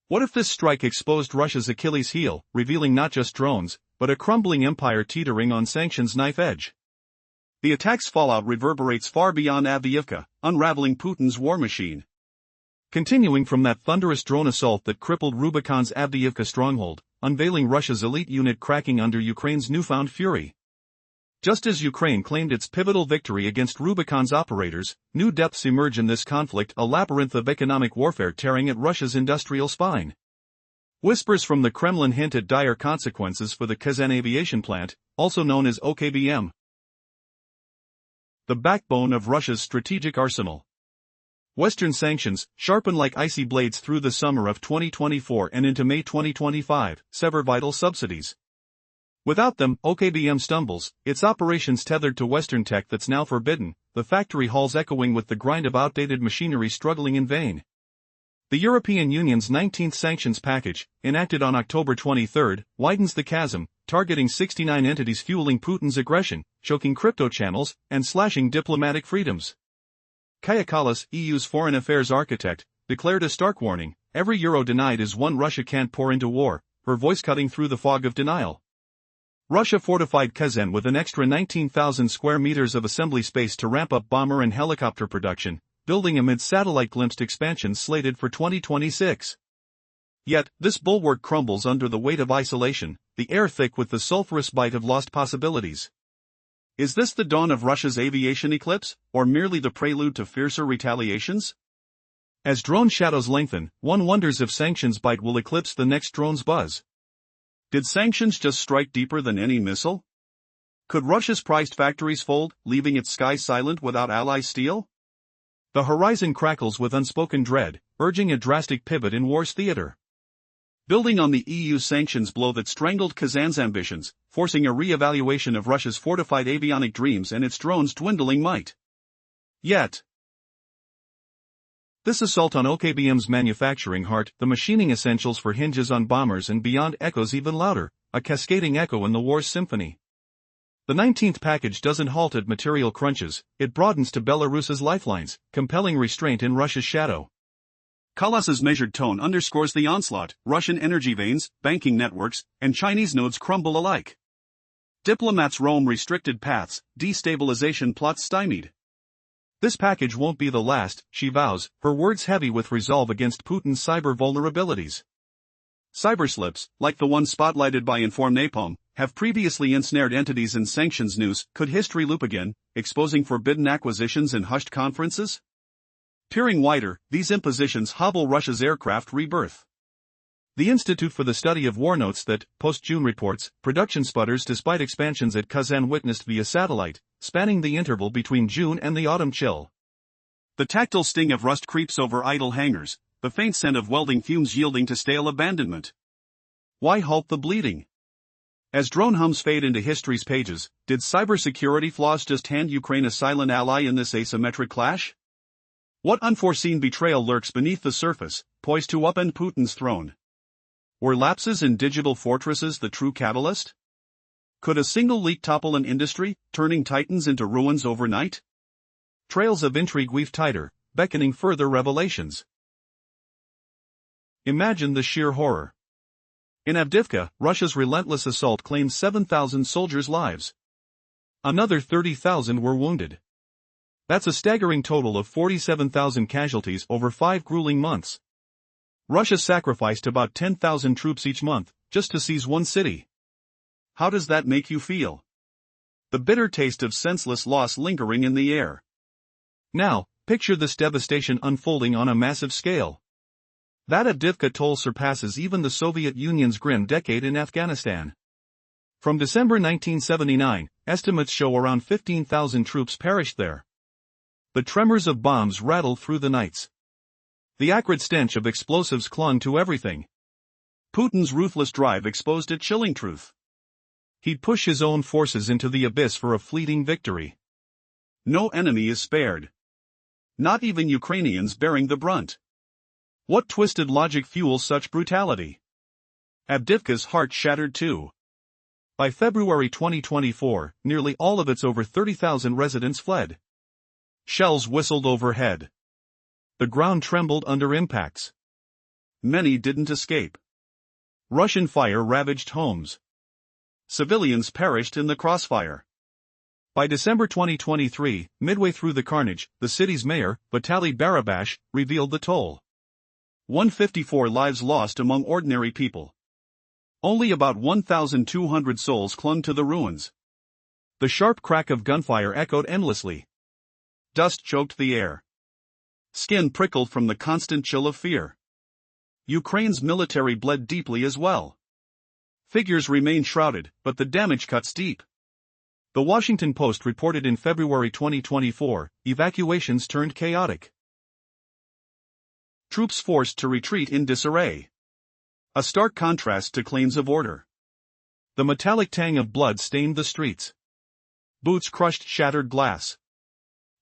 What if this strike exposed Russia's Achilles heel, revealing not just drones, but a crumbling empire teetering on sanctions' knife edge? The attack's fallout reverberates far beyond Avdiivka, unraveling Putin's war machine. Continuing from that thunderous drone assault that crippled Rubicon's Avdiivka stronghold, unveiling Russia's elite unit cracking under Ukraine's newfound fury. Just as Ukraine claimed its pivotal victory against Rubicon's operators, new depths emerge in this conflict, a labyrinth of economic warfare tearing at Russia's industrial spine. Whispers from the Kremlin hint at dire consequences for the Kazan aviation plant, also known as OKBM. The backbone of Russia's strategic arsenal. Western sanctions, sharpened like icy blades through the summer of 2024 and into May 2025, sever vital subsidies. Without them, OKBM stumbles, its operations tethered to Western tech that's now forbidden, the factory halls echoing with the grind of outdated machinery struggling in vain. The European Union's 19th sanctions package, enacted on October 23, widens the chasm, targeting 69 entities fueling Putin's aggression, choking crypto channels, and slashing diplomatic freedoms. Kaja Kallas, EU's foreign affairs architect, declared a stark warning: every euro denied is one Russia can't pour into war, her voice cutting through the fog of denial. Russia fortified Kazan with an extra 19,000 square meters of assembly space to ramp up bomber and helicopter production, building amid satellite-glimpsed expansions slated for 2026. Yet, this bulwark crumbles under the weight of isolation, the air thick with the sulfurous bite of lost possibilities. Is this the dawn of Russia's aviation eclipse, or merely the prelude to fiercer retaliations? As drone shadows lengthen, one wonders if sanctions bite will eclipse the next drone's buzz. Did sanctions just strike deeper than any missile? Could Russia's prized factories fold, leaving its skies silent without ally steel? The horizon crackles with unspoken dread, urging a drastic pivot in war's theater. Building on the EU sanctions blow that strangled Kazan's ambitions, forcing a re-evaluation of Russia's fortified avionic dreams and its drones' dwindling might. Yet, this assault on OKBM's manufacturing heart, the machining essentials for hinges on bombers and beyond, echoes even louder, a cascading echo in the war's symphony. The 19th package doesn't halt at material crunches, it broadens to Belarus's lifelines, compelling restraint in Russia's shadow. Kallas's measured tone underscores the onslaught: Russian energy veins, banking networks, and Chinese nodes crumble alike. Diplomats roam restricted paths, destabilization plots stymied. This package won't be the last, she vows, her words heavy with resolve against Putin's cyber vulnerabilities. Cyberslips, like the one spotlighted by Inform Napalm, have previously ensnared entities in sanctions news. Could history loop again, exposing forbidden acquisitions and hushed conferences? Peering wider, these impositions hobble Russia's aircraft rebirth. The Institute for the Study of War notes that, post-June reports, production sputters despite expansions at Kazan witnessed via satellite, spanning the interval between June and the autumn chill. The tactile sting of rust creeps over idle hangars, the faint scent of welding fumes yielding to stale abandonment. Why halt the bleeding? As drone hums fade into history's pages, did cybersecurity flaws just hand Ukraine a silent ally in this asymmetric clash? What unforeseen betrayal lurks beneath the surface, poised to upend Putin's throne? Were lapses in digital fortresses the true catalyst? Could a single leak topple an industry, turning titans into ruins overnight? Trails of intrigue weave tighter, beckoning further revelations. Imagine the sheer horror. In Avdiivka, Russia's relentless assault claimed 7,000 soldiers' lives. Another 30,000 were wounded. That's a staggering total of 47,000 casualties over 5 grueling months. Russia sacrificed about 10,000 troops each month, just to seize one city. How does that make you feel? The bitter taste of senseless loss lingering in the air. Now, picture this devastation unfolding on a massive scale. That Avdiivka toll surpasses even the Soviet Union's grim decade in Afghanistan. From December 1979, estimates show around 15,000 troops perished there. The tremors of bombs rattled through the nights. The acrid stench of explosives clung to everything. Putin's ruthless drive exposed a chilling truth. He'd push his own forces into the abyss for a fleeting victory. No enemy is spared. Not even Ukrainians bearing the brunt. What twisted logic fuels such brutality? Avdiivka's heart shattered too. By February 2024, nearly all of its over 30,000 residents fled. Shells whistled overhead. The ground trembled under impacts. Many didn't escape. Russian fire ravaged homes. Civilians perished in the crossfire. By December 2023, midway through the carnage, the city's mayor, Vitaly Barabash, revealed the toll. 154 lives lost among ordinary people. Only about 1,200 souls clung to the ruins. The sharp crack of gunfire echoed endlessly. Dust choked the air. Skin prickled from the constant chill of fear. Ukraine's military bled deeply as well. Figures remain shrouded, but the damage cuts deep. The Washington Post reported in February 2024, evacuations turned chaotic. Troops forced to retreat in disarray. A stark contrast to claims of order. The metallic tang of blood stained the streets. Boots crushed shattered glass.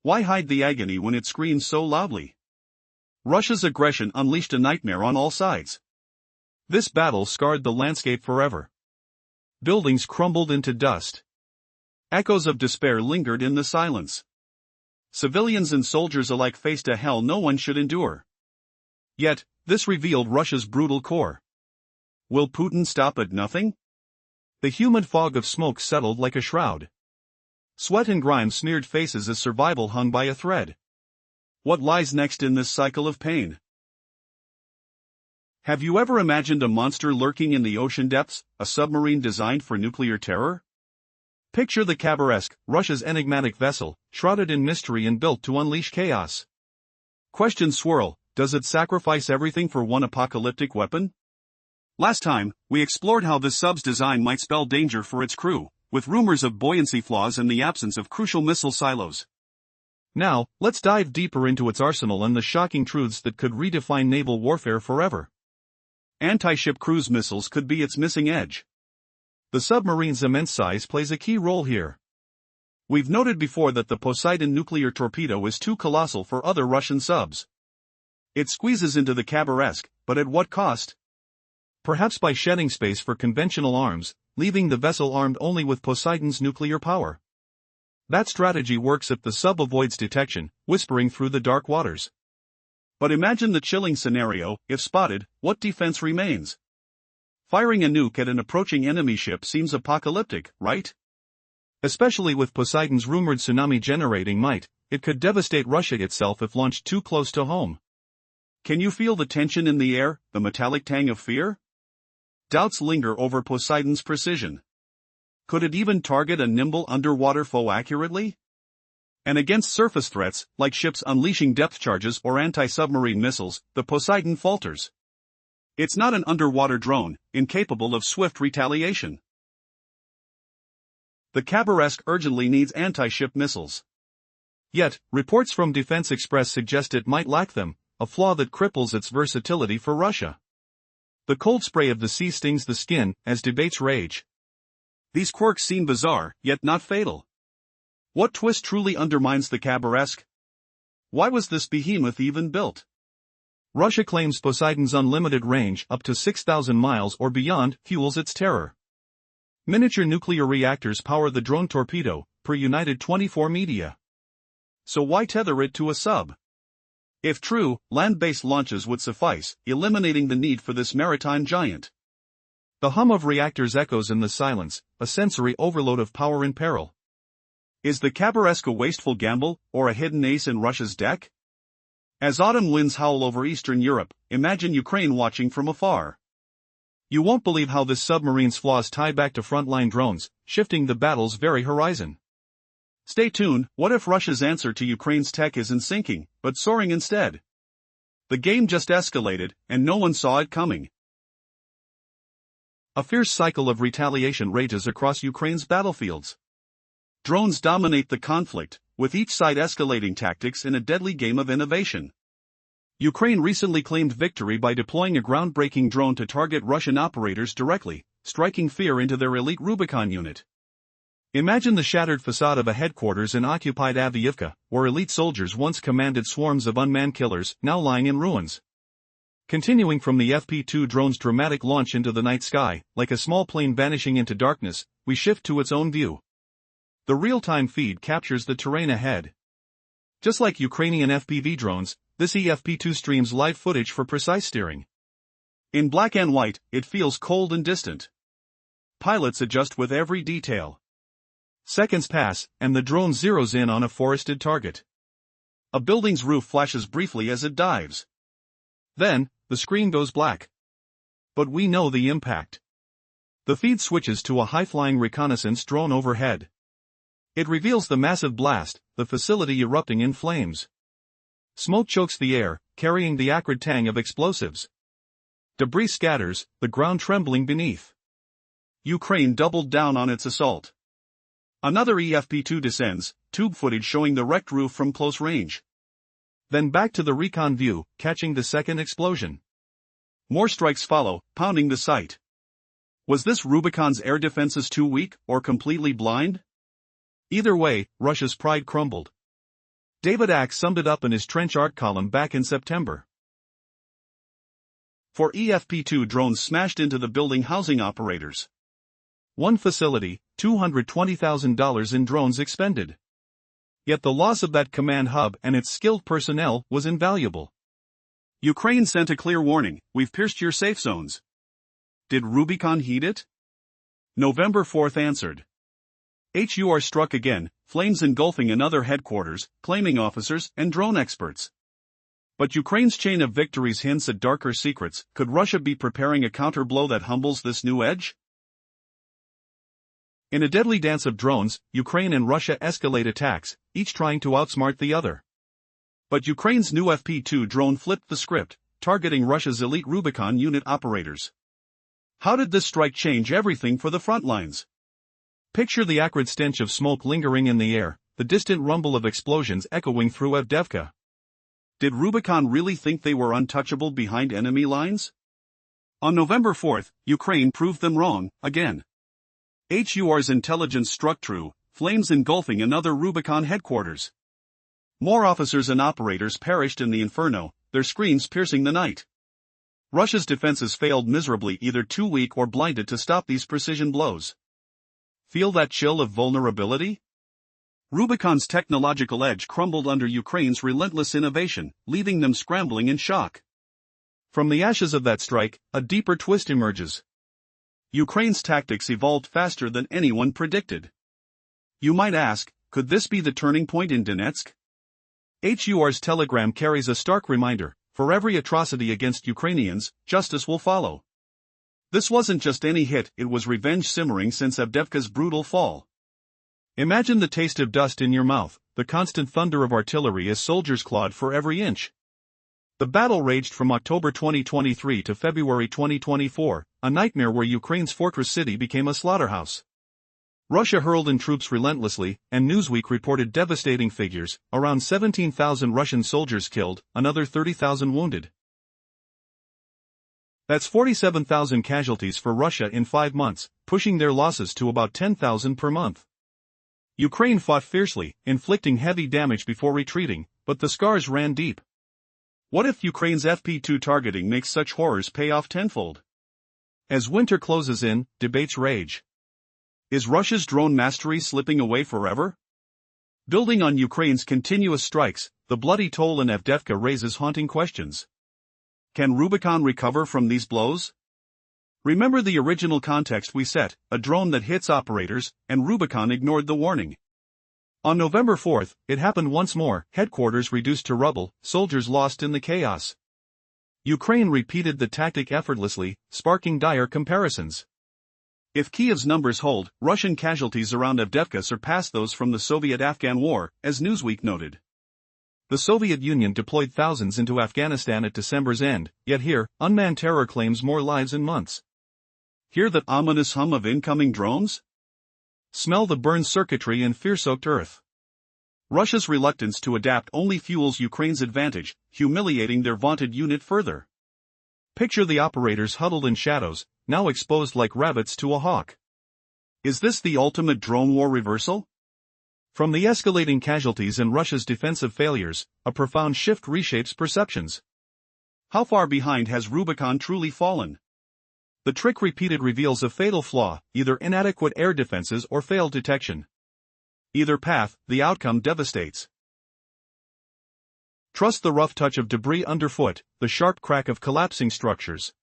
Why hide the agony when it screams so loudly? Russia's aggression unleashed a nightmare on all sides. This battle scarred the landscape forever. Buildings crumbled into dust. Echoes of despair lingered in the silence. Civilians and soldiers alike faced a hell no one should endure. Yet, this revealed Russia's brutal core. Will Putin stop at nothing? The humid fog of smoke settled like a shroud. Sweat and grime smeared faces as survival hung by a thread. What lies next in this cycle of pain? Have you ever imagined a monster lurking in the ocean depths, a submarine designed for nuclear terror? Picture the Khabarovsk, Russia's enigmatic vessel, shrouded in mystery and built to unleash chaos. Questions swirl: does it sacrifice everything for one apocalyptic weapon? Last time, we explored how this sub's design might spell danger for its crew, with rumors of buoyancy flaws and the absence of crucial missile silos. Now, let's dive deeper into its arsenal and the shocking truths that could redefine naval warfare forever. Anti-ship cruise missiles could be its missing edge. The submarine's immense size plays a key role here. We've noted before that the Poseidon nuclear torpedo is too colossal for other Russian subs. It squeezes into the Khabarovsk, but at what cost? Perhaps by shedding space for conventional arms, leaving the vessel armed only with Poseidon's nuclear power. That strategy works if the sub avoids detection, whispering through the dark waters. But imagine the chilling scenario: if spotted, what defense remains? Firing a nuke at an approaching enemy ship seems apocalyptic, right? Especially with Poseidon's rumored tsunami-generating might, it could devastate Russia itself if launched too close to home. Can you feel the tension in the air, the metallic tang of fear? Doubts linger over Poseidon's precision. Could it even target a nimble underwater foe accurately? And against surface threats, like ships unleashing depth charges or anti-submarine missiles, the Poseidon falters. It's not an underwater drone, incapable of swift retaliation. The Khabarovsk urgently needs anti-ship missiles. Yet, reports from Defense Express suggest it might lack them, a flaw that cripples its versatility for Russia. The cold spray of the sea stings the skin as debates rage. These quirks seem bizarre, yet not fatal. What twist truly undermines the Khabarovsk? Why was this behemoth even built? Russia claims Poseidon's unlimited range, up to 6,000 miles or beyond, fuels its terror. Miniature nuclear reactors power the drone torpedo, per United 24 media. So why tether it to a sub? If true, land-based launches would suffice, eliminating the need for this maritime giant. The hum of reactors echoes in the silence, a sensory overload of power in peril. Is the Khabarovsk a wasteful gamble, or a hidden ace in Russia's deck? As autumn winds howl over Eastern Europe, imagine Ukraine watching from afar. You won't believe how this submarine's flaws tie back to frontline drones, shifting the battle's very horizon. Stay tuned. What if Russia's answer to Ukraine's tech isn't sinking, but soaring instead? The game just escalated, and no one saw it coming. A fierce cycle of retaliation rages across Ukraine's battlefields. Drones dominate the conflict, with each side escalating tactics in a deadly game of innovation. Ukraine recently claimed victory by deploying a groundbreaking drone to target Russian operators directly, striking fear into their elite Rubicon unit. Imagine the shattered facade of a headquarters in occupied Avdiivka, where elite soldiers once commanded swarms of unmanned killers, now lying in ruins. Continuing from the FP2 drone's dramatic launch into the night sky, like a small plane vanishing into darkness, we shift to its own view. The real-time feed captures the terrain ahead. Just like Ukrainian FPV drones, this EFP2 streams live footage for precise steering. In black and white, it feels cold and distant. Pilots adjust with every detail. Seconds pass, and the drone zeroes in on a forested target. A building's roof flashes briefly as it dives. Then, the screen goes black. But we know the impact. The feed switches to a high-flying reconnaissance drone overhead. It reveals the massive blast, the facility erupting in flames. Smoke chokes the air, carrying the acrid tang of explosives. Debris scatters, the ground trembling beneath. Ukraine doubled down on its assault. Another EFP2 descends, tube footage showing the wrecked roof from close range. Then back to the recon view, catching the second explosion. More strikes follow, pounding the site. Was this Rubicon's air defenses too weak, or completely blind? Either way, Russia's pride crumbled. David Axe summed it up in his trench art column back in September. 4 EFP2 drones smashed into the building housing operators. One facility, $220,000 in drones expended. Yet the loss of that command hub and its skilled personnel was invaluable. Ukraine sent a clear warning, "We've pierced your safe zones." Did Rubicon heed it? November 4th answered. HUR struck again, flames engulfing another headquarters, claiming officers and drone experts. But Ukraine's chain of victories hints at darker secrets. Could Russia be preparing a counterblow that humbles this new edge? In a deadly dance of drones, Ukraine and Russia escalate attacks, each trying to outsmart the other. But Ukraine's new FP2 drone flipped the script, targeting Russia's elite Rubicon unit operators. How did this strike change everything for the front lines? Picture the acrid stench of smoke lingering in the air, the distant rumble of explosions echoing through Avdiivka. Did Rubicon really think they were untouchable behind enemy lines? On November 4th, Ukraine proved them wrong, again. HUR's intelligence struck true, flames engulfing another Rubicon headquarters. More officers and operators perished in the inferno, their screams piercing the night. Russia's defenses failed miserably, either too weak or blinded to stop these precision blows. Feel that chill of vulnerability? Rubicon's technological edge crumbled under Ukraine's relentless innovation, leaving them scrambling in shock. From the ashes of that strike, a deeper twist emerges. Ukraine's tactics evolved faster than anyone predicted. You might ask, could this be the turning point in Donetsk? HUR's telegram carries a stark reminder: for every atrocity against Ukrainians, justice will follow. This wasn't just any hit, it was revenge simmering since Avdiivka's brutal fall. Imagine the taste of dust in your mouth, the constant thunder of artillery as soldiers clawed for every inch. The battle raged from October 2023 to February 2024, a nightmare where Ukraine's fortress city became a slaughterhouse. Russia hurled in troops relentlessly, and Newsweek reported devastating figures: around 17,000 Russian soldiers killed, another 30,000 wounded. That's 47,000 casualties for Russia in 5 months, pushing their losses to about 10,000 per month. Ukraine fought fiercely, inflicting heavy damage before retreating, but the scars ran deep. What if Ukraine's FP2 targeting makes such horrors pay off tenfold? As winter closes in, debates rage. Is Russia's drone mastery slipping away forever? Building on Ukraine's continuous strikes, the bloody toll in Avdiivka raises haunting questions. Can Rubicon recover from these blows? Remember the original context we set: a drone that hits operators, and Rubicon ignored the warning. On November 4th, it happened once more: headquarters reduced to rubble, soldiers lost in the chaos. Ukraine repeated the tactic effortlessly, sparking dire comparisons. If Kyiv's numbers hold, Russian casualties around Avdiivka surpass those from the Soviet-Afghan War, as Newsweek noted. The Soviet Union deployed thousands into Afghanistan at December's end, yet here, unmanned terror claims more lives in months. Hear the ominous hum of incoming drones? Smell the burned circuitry and fear-soaked earth. Russia's reluctance to adapt only fuels Ukraine's advantage, humiliating their vaunted unit further. Picture the operators huddled in shadows, now exposed like rabbits to a hawk. Is this the ultimate drone war reversal? From the escalating casualties and Russia's defensive failures, a profound shift reshapes perceptions. How far behind has Rubicon truly fallen? The trick repeated reveals a fatal flaw, either inadequate air defenses or failed detection. Either path, the outcome devastates. Trust the rough touch of debris underfoot, the sharp crack of collapsing structures.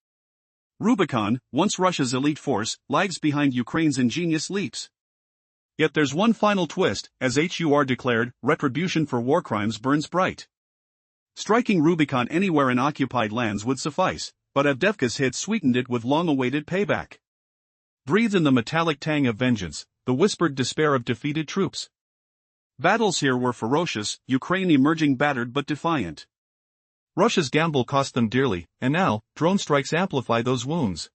Rubicon, once Russia's elite force, lags behind Ukraine's ingenious leaps. Yet there's one final twist, as HUR declared, retribution for war crimes burns bright. Striking Rubicon anywhere in occupied lands would suffice, but Avdiivka's hit sweetened it with long-awaited payback. Breathe in the metallic tang of vengeance, the whispered despair of defeated troops. Battles here were ferocious, Ukraine emerging battered but defiant. Russia's gamble cost them dearly, and now, drone strikes amplify those wounds.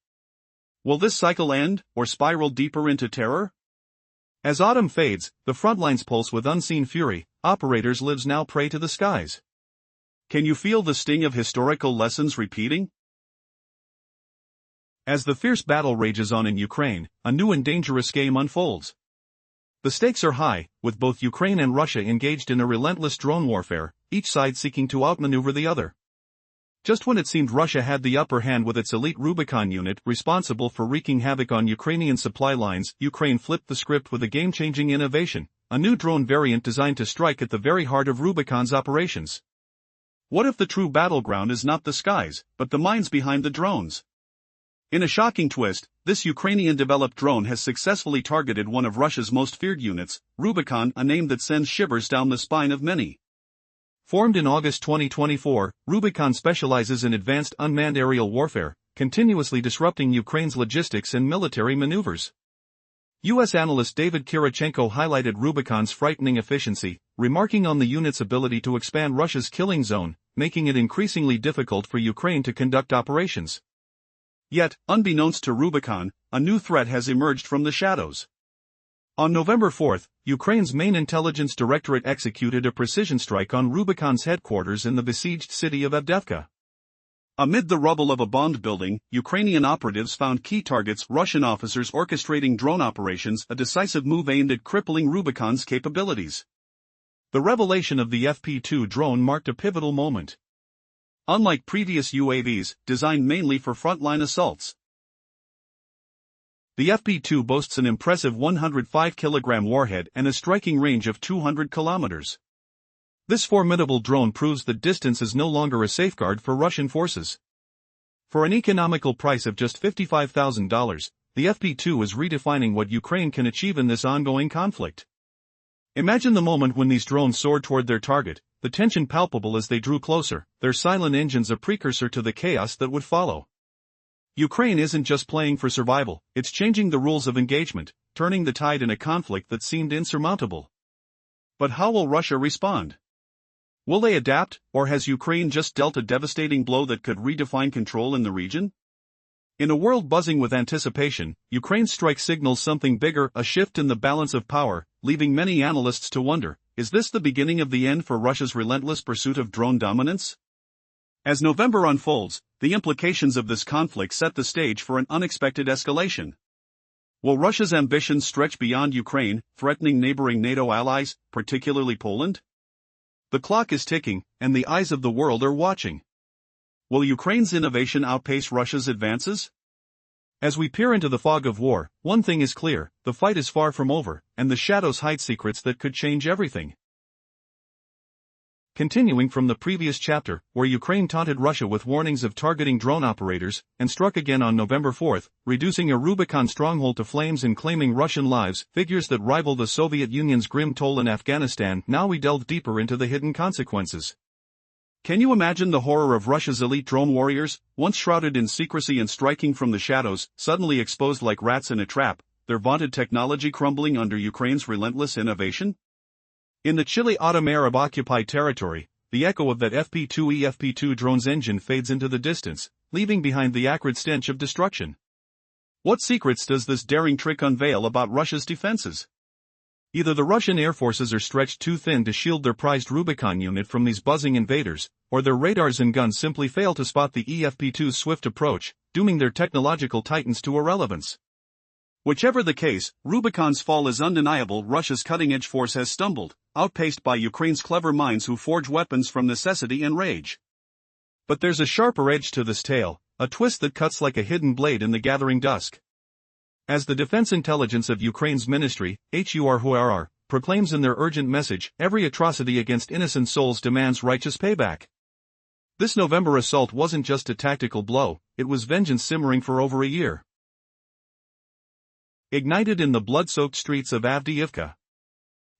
Will this cycle end, or spiral deeper into terror? As autumn fades, the front lines pulse with unseen fury, operators' lives now pray to the skies. Can you feel the sting of historical lessons repeating? As the fierce battle rages on in Ukraine, a new and dangerous game unfolds. The stakes are high, with both Ukraine and Russia engaged in a relentless drone warfare, each side seeking to outmaneuver the other. Just when it seemed Russia had the upper hand with its elite Rubicon unit responsible for wreaking havoc on Ukrainian supply lines, Ukraine flipped the script with a game-changing innovation, a new drone variant designed to strike at the very heart of Rubicon's operations. What if the true battleground is not the skies, but the minds behind the drones? In a shocking twist, this Ukrainian-developed drone has successfully targeted one of Russia's most feared units, Rubicon, a name that sends shivers down the spine of many. Formed in August 2024, Rubicon specializes in advanced unmanned aerial warfare, continuously disrupting Ukraine's logistics and military maneuvers. U.S. analyst David Kirichenko highlighted Rubicon's frightening efficiency, remarking on the unit's ability to expand Russia's killing zone, making it increasingly difficult for Ukraine to conduct operations. Yet, unbeknownst to Rubicon, a new threat has emerged from the shadows. On November 4, Ukraine's main intelligence directorate executed a precision strike on Rubicon's headquarters in the besieged city of Avdiivka. Amid the rubble of a bombed building, Ukrainian operatives found key targets, Russian officers orchestrating drone operations, a decisive move aimed at crippling Rubicon's capabilities. The revelation of the FP2 drone marked a pivotal moment. Unlike previous UAVs, designed mainly for frontline assaults, the FP2 boasts an impressive 105-kilogram warhead and a striking range of 200 kilometers. This formidable drone proves that distance is no longer a safeguard for Russian forces. For an economical price of just $55,000, the FP2 is redefining what Ukraine can achieve in this ongoing conflict. Imagine the moment when these drones soared toward their target, the tension palpable as they drew closer, their silent engines a precursor to the chaos that would follow. Ukraine isn't just playing for survival, it's changing the rules of engagement, turning the tide in a conflict that seemed insurmountable. But how will Russia respond? Will they adapt, or has Ukraine just dealt a devastating blow that could redefine control in the region? In a world buzzing with anticipation, Ukraine's strike signals something bigger, a shift in the balance of power, leaving many analysts to wonder, is this the beginning of the end for Russia's relentless pursuit of drone dominance? As November unfolds, the implications of this conflict set the stage for an unexpected escalation. Will Russia's ambitions stretch beyond Ukraine, threatening neighboring NATO allies, particularly Poland? The clock is ticking, and the eyes of the world are watching. Will Ukraine's innovation outpace Russia's advances? As we peer into the fog of war, one thing is clear, the fight is far from over, and the shadows hide secrets that could change everything. Continuing from the previous chapter, where Ukraine taunted Russia with warnings of targeting drone operators, and struck again on November 4, reducing a Rubicon stronghold to flames and claiming Russian lives, figures that rival the Soviet Union's grim toll in Afghanistan. Now we delve deeper into the hidden consequences. Can you imagine the horror of Russia's elite drone warriors, once shrouded in secrecy and striking from the shadows, suddenly exposed like rats in a trap, their vaunted technology crumbling under Ukraine's relentless innovation? In the chilly autumn air of occupied territory, the echo of that FP2 drone's engine fades into the distance, leaving behind the acrid stench of destruction. What secrets does this daring trick unveil about Russia's defenses? Either the Russian air forces are stretched too thin to shield their prized Rubicon unit from these buzzing invaders, or their radars and guns simply fail to spot the FP2's swift approach, dooming their technological titans to irrelevance. Whichever the case, Rubicon's fall is undeniable. Russia's cutting-edge force has stumbled, outpaced by Ukraine's clever minds who forge weapons from necessity and rage. But there's a sharper edge to this tale, a twist that cuts like a hidden blade in the gathering dusk. As the defense intelligence of Ukraine's ministry, HUR, proclaims in their urgent message, every atrocity against innocent souls demands righteous payback. This November assault wasn't just a tactical blow, it was vengeance simmering for over a year. Ignited in the blood-soaked streets of Avdiivka.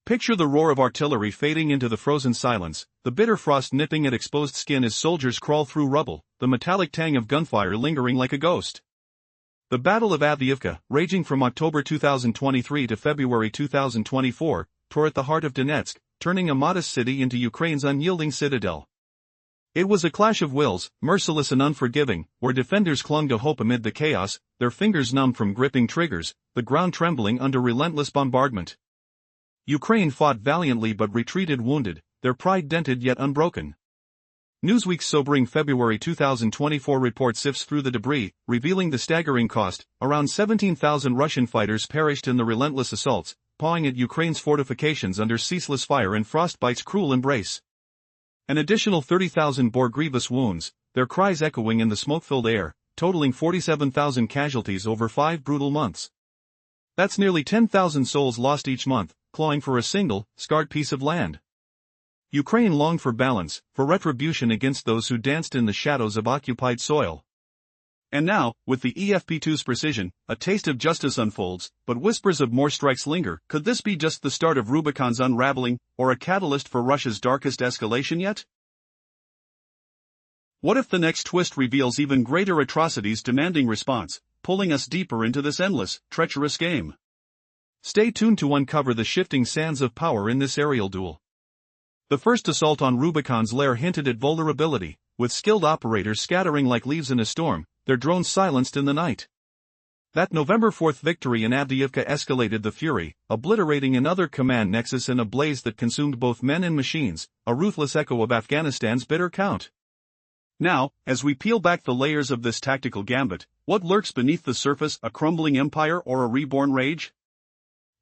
Picture the roar of artillery fading into the frozen silence, the bitter frost nipping at exposed skin as soldiers crawl through rubble, the metallic tang of gunfire lingering like a ghost. The Battle of Avdiivka, raging from October 2023 to February 2024, tore at the heart of Donetsk, turning a modest city into Ukraine's unyielding citadel. It was a clash of wills, merciless and unforgiving, where defenders clung to hope amid the chaos, their fingers numb from gripping triggers, the ground trembling under relentless bombardment. Ukraine fought valiantly but retreated wounded, their pride dented yet unbroken. Newsweek's sobering February 2024 report sifts through the debris, revealing the staggering cost. Around 17,000 Russian fighters perished in the relentless assaults, pawing at Ukraine's fortifications under ceaseless fire and frostbite's cruel embrace. An additional 30,000 bore grievous wounds, their cries echoing in the smoke-filled air, totaling 47,000 casualties over 5 brutal months. That's nearly 10,000 souls lost each month, clawing for a single, scarred piece of land. Ukraine longed for balance, for retribution against those who danced in the shadows of occupied soil. And now, with the EFP2's precision, a taste of justice unfolds, but whispers of more strikes linger. Could this be just the start of Rubicon's unraveling, or a catalyst for Russia's darkest escalation yet? What if the next twist reveals even greater atrocities demanding response, pulling us deeper into this endless, treacherous game? Stay tuned to uncover the shifting sands of power in this aerial duel. The first assault on Rubicon's lair hinted at vulnerability, with skilled operators scattering like leaves in a storm, their drones silenced in the night. That November 4th victory in Avdiivka escalated the fury, obliterating another command nexus in a blaze that consumed both men and machines, a ruthless echo of Afghanistan's bitter count. Now, as we peel back the layers of this tactical gambit, what lurks beneath the surface, a crumbling empire or a reborn rage?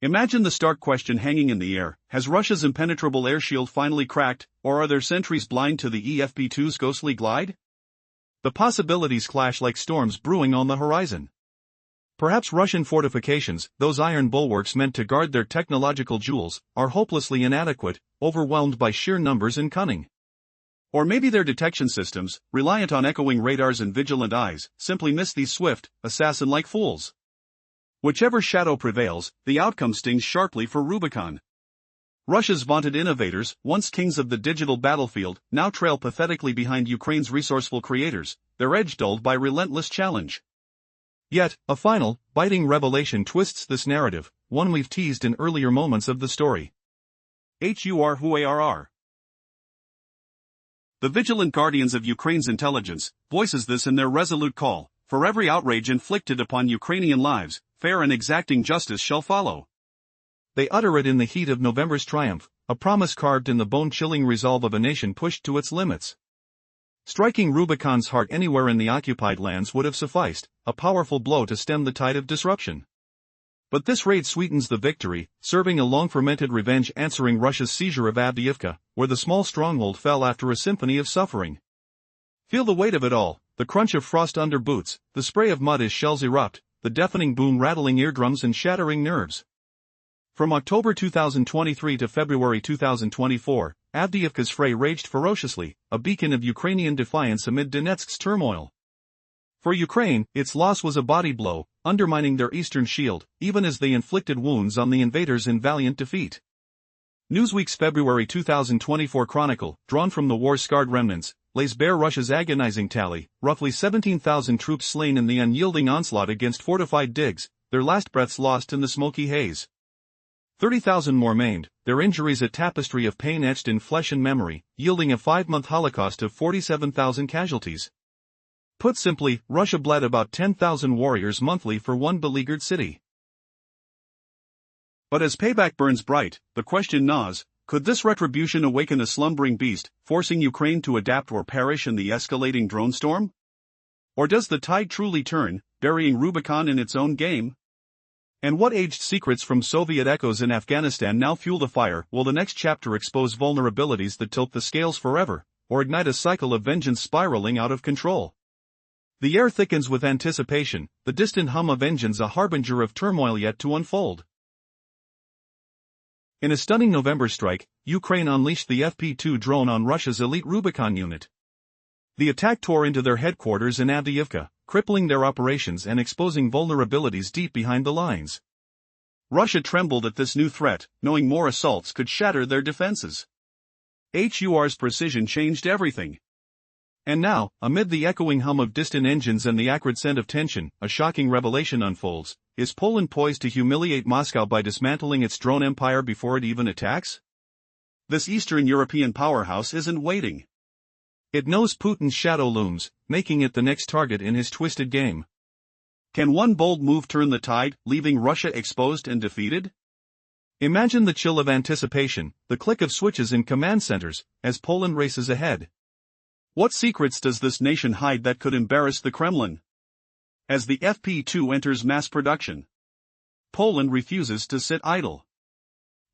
Imagine the stark question hanging in the air: has Russia's impenetrable air shield finally cracked, or are their sentries blind to the EFP2's ghostly glide? The possibilities clash like storms brewing on the horizon. Perhaps Russian fortifications, those iron bulwarks meant to guard their technological jewels, are hopelessly inadequate, overwhelmed by sheer numbers and cunning. Or maybe their detection systems, reliant on echoing radars and vigilant eyes, simply miss these swift, assassin-like fools. Whichever shadow prevails, the outcome stings sharply for Rubicon. Russia's vaunted innovators, once kings of the digital battlefield, now trail pathetically behind Ukraine's resourceful creators, their edge dulled by relentless challenge. Yet, a final, biting revelation twists this narrative, one we've teased in earlier moments of the story. HUR. The vigilant guardians of Ukraine's intelligence, voices this in their resolute call: for every outrage inflicted upon Ukrainian lives, fair and exacting justice shall follow. They utter it in the heat of November's triumph, a promise carved in the bone-chilling resolve of a nation pushed to its limits. Striking Rubicon's heart anywhere in the occupied lands would have sufficed, a powerful blow to stem the tide of disruption. But this raid sweetens the victory, serving a long-fermented revenge answering Russia's seizure of Avdiivka, where the small stronghold fell after a symphony of suffering. Feel the weight of it all, the crunch of frost under boots, the spray of mud as shells erupt, the deafening boom rattling eardrums and shattering nerves. From October 2023 to February 2024, Avdiivka's fray raged ferociously, a beacon of Ukrainian defiance amid Donetsk's turmoil. For Ukraine, its loss was a body blow, undermining their eastern shield, even as they inflicted wounds on the invaders in valiant defeat. Newsweek's February 2024 chronicle, drawn from the war-scarred remnants, lays bare Russia's agonizing tally: roughly 17,000 troops slain in the unyielding onslaught against fortified digs, their last breaths lost in the smoky haze. 30,000 more maimed, their injuries a tapestry of pain etched in flesh and memory, yielding a 5-month holocaust of 47,000 casualties. Put simply, Russia bled about 10,000 warriors monthly for one beleaguered city. But as payback burns bright, the question gnaws: could this retribution awaken a slumbering beast, forcing Ukraine to adapt or perish in the escalating drone storm? Or does the tide truly turn, burying Rubicon in its own game? And what aged secrets from Soviet echoes in Afghanistan now fuel the fire? Will the next chapter expose vulnerabilities that tilt the scales forever, or ignite a cycle of vengeance spiraling out of control? The air thickens with anticipation, the distant hum of engines a harbinger of turmoil yet to unfold. In a stunning November strike, Ukraine unleashed the FP-2 drone on Russia's elite Rubicon unit. The attack tore into their headquarters in Avdiivka, crippling their operations and exposing vulnerabilities deep behind the lines. Russia trembled at this new threat, knowing more assaults could shatter their defenses. HUR's precision changed everything. And now, amid the echoing hum of distant engines and the acrid scent of tension, a shocking revelation unfolds. Is Poland poised to humiliate Moscow by dismantling its drone empire before it even attacks? This Eastern European powerhouse isn't waiting. It knows Putin's shadow looms, making it the next target in his twisted game. Can one bold move turn the tide, leaving Russia exposed and defeated? Imagine the chill of anticipation, the click of switches in command centers, as Poland races ahead. What secrets does this nation hide that could embarrass the Kremlin? As the FP-2 enters mass production, Poland refuses to sit idle.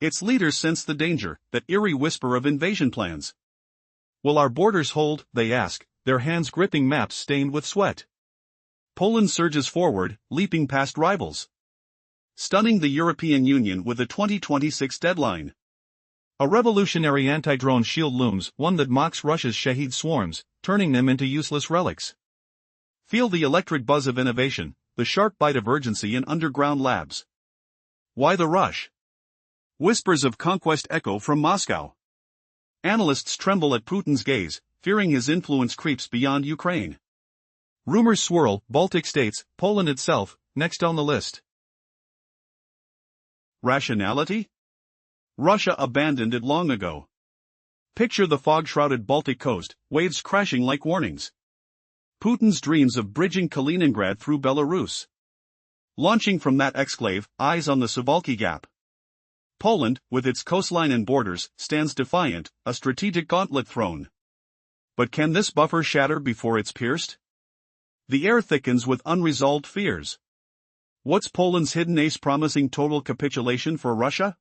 Its leaders sense the danger, that eerie whisper of invasion plans. Will our borders hold, they ask, their hands gripping maps stained with sweat. Poland surges forward, leaping past rivals, stunning the European Union with a 2026 deadline. A revolutionary anti-drone shield looms, one that mocks Russia's Shahed swarms, turning them into useless relics. Feel the electric buzz of innovation, the sharp bite of urgency in underground labs. Why the rush? Whispers of conquest echo from Moscow. Analysts tremble at Putin's gaze, fearing his influence creeps beyond Ukraine. Rumors swirl, Baltic states, Poland itself, next on the list. Rationality? Russia abandoned it long ago. Picture the fog-shrouded Baltic coast, waves crashing like warnings. Putin's dreams of bridging Kaliningrad through Belarus. Launching from that exclave, eyes on the Suwalki Gap. Poland, with its coastline and borders, stands defiant, a strategic gauntlet thrown. But can this buffer shatter before it's pierced? The air thickens with unresolved fears. What's Poland's hidden ace promising total capitulation for Russia?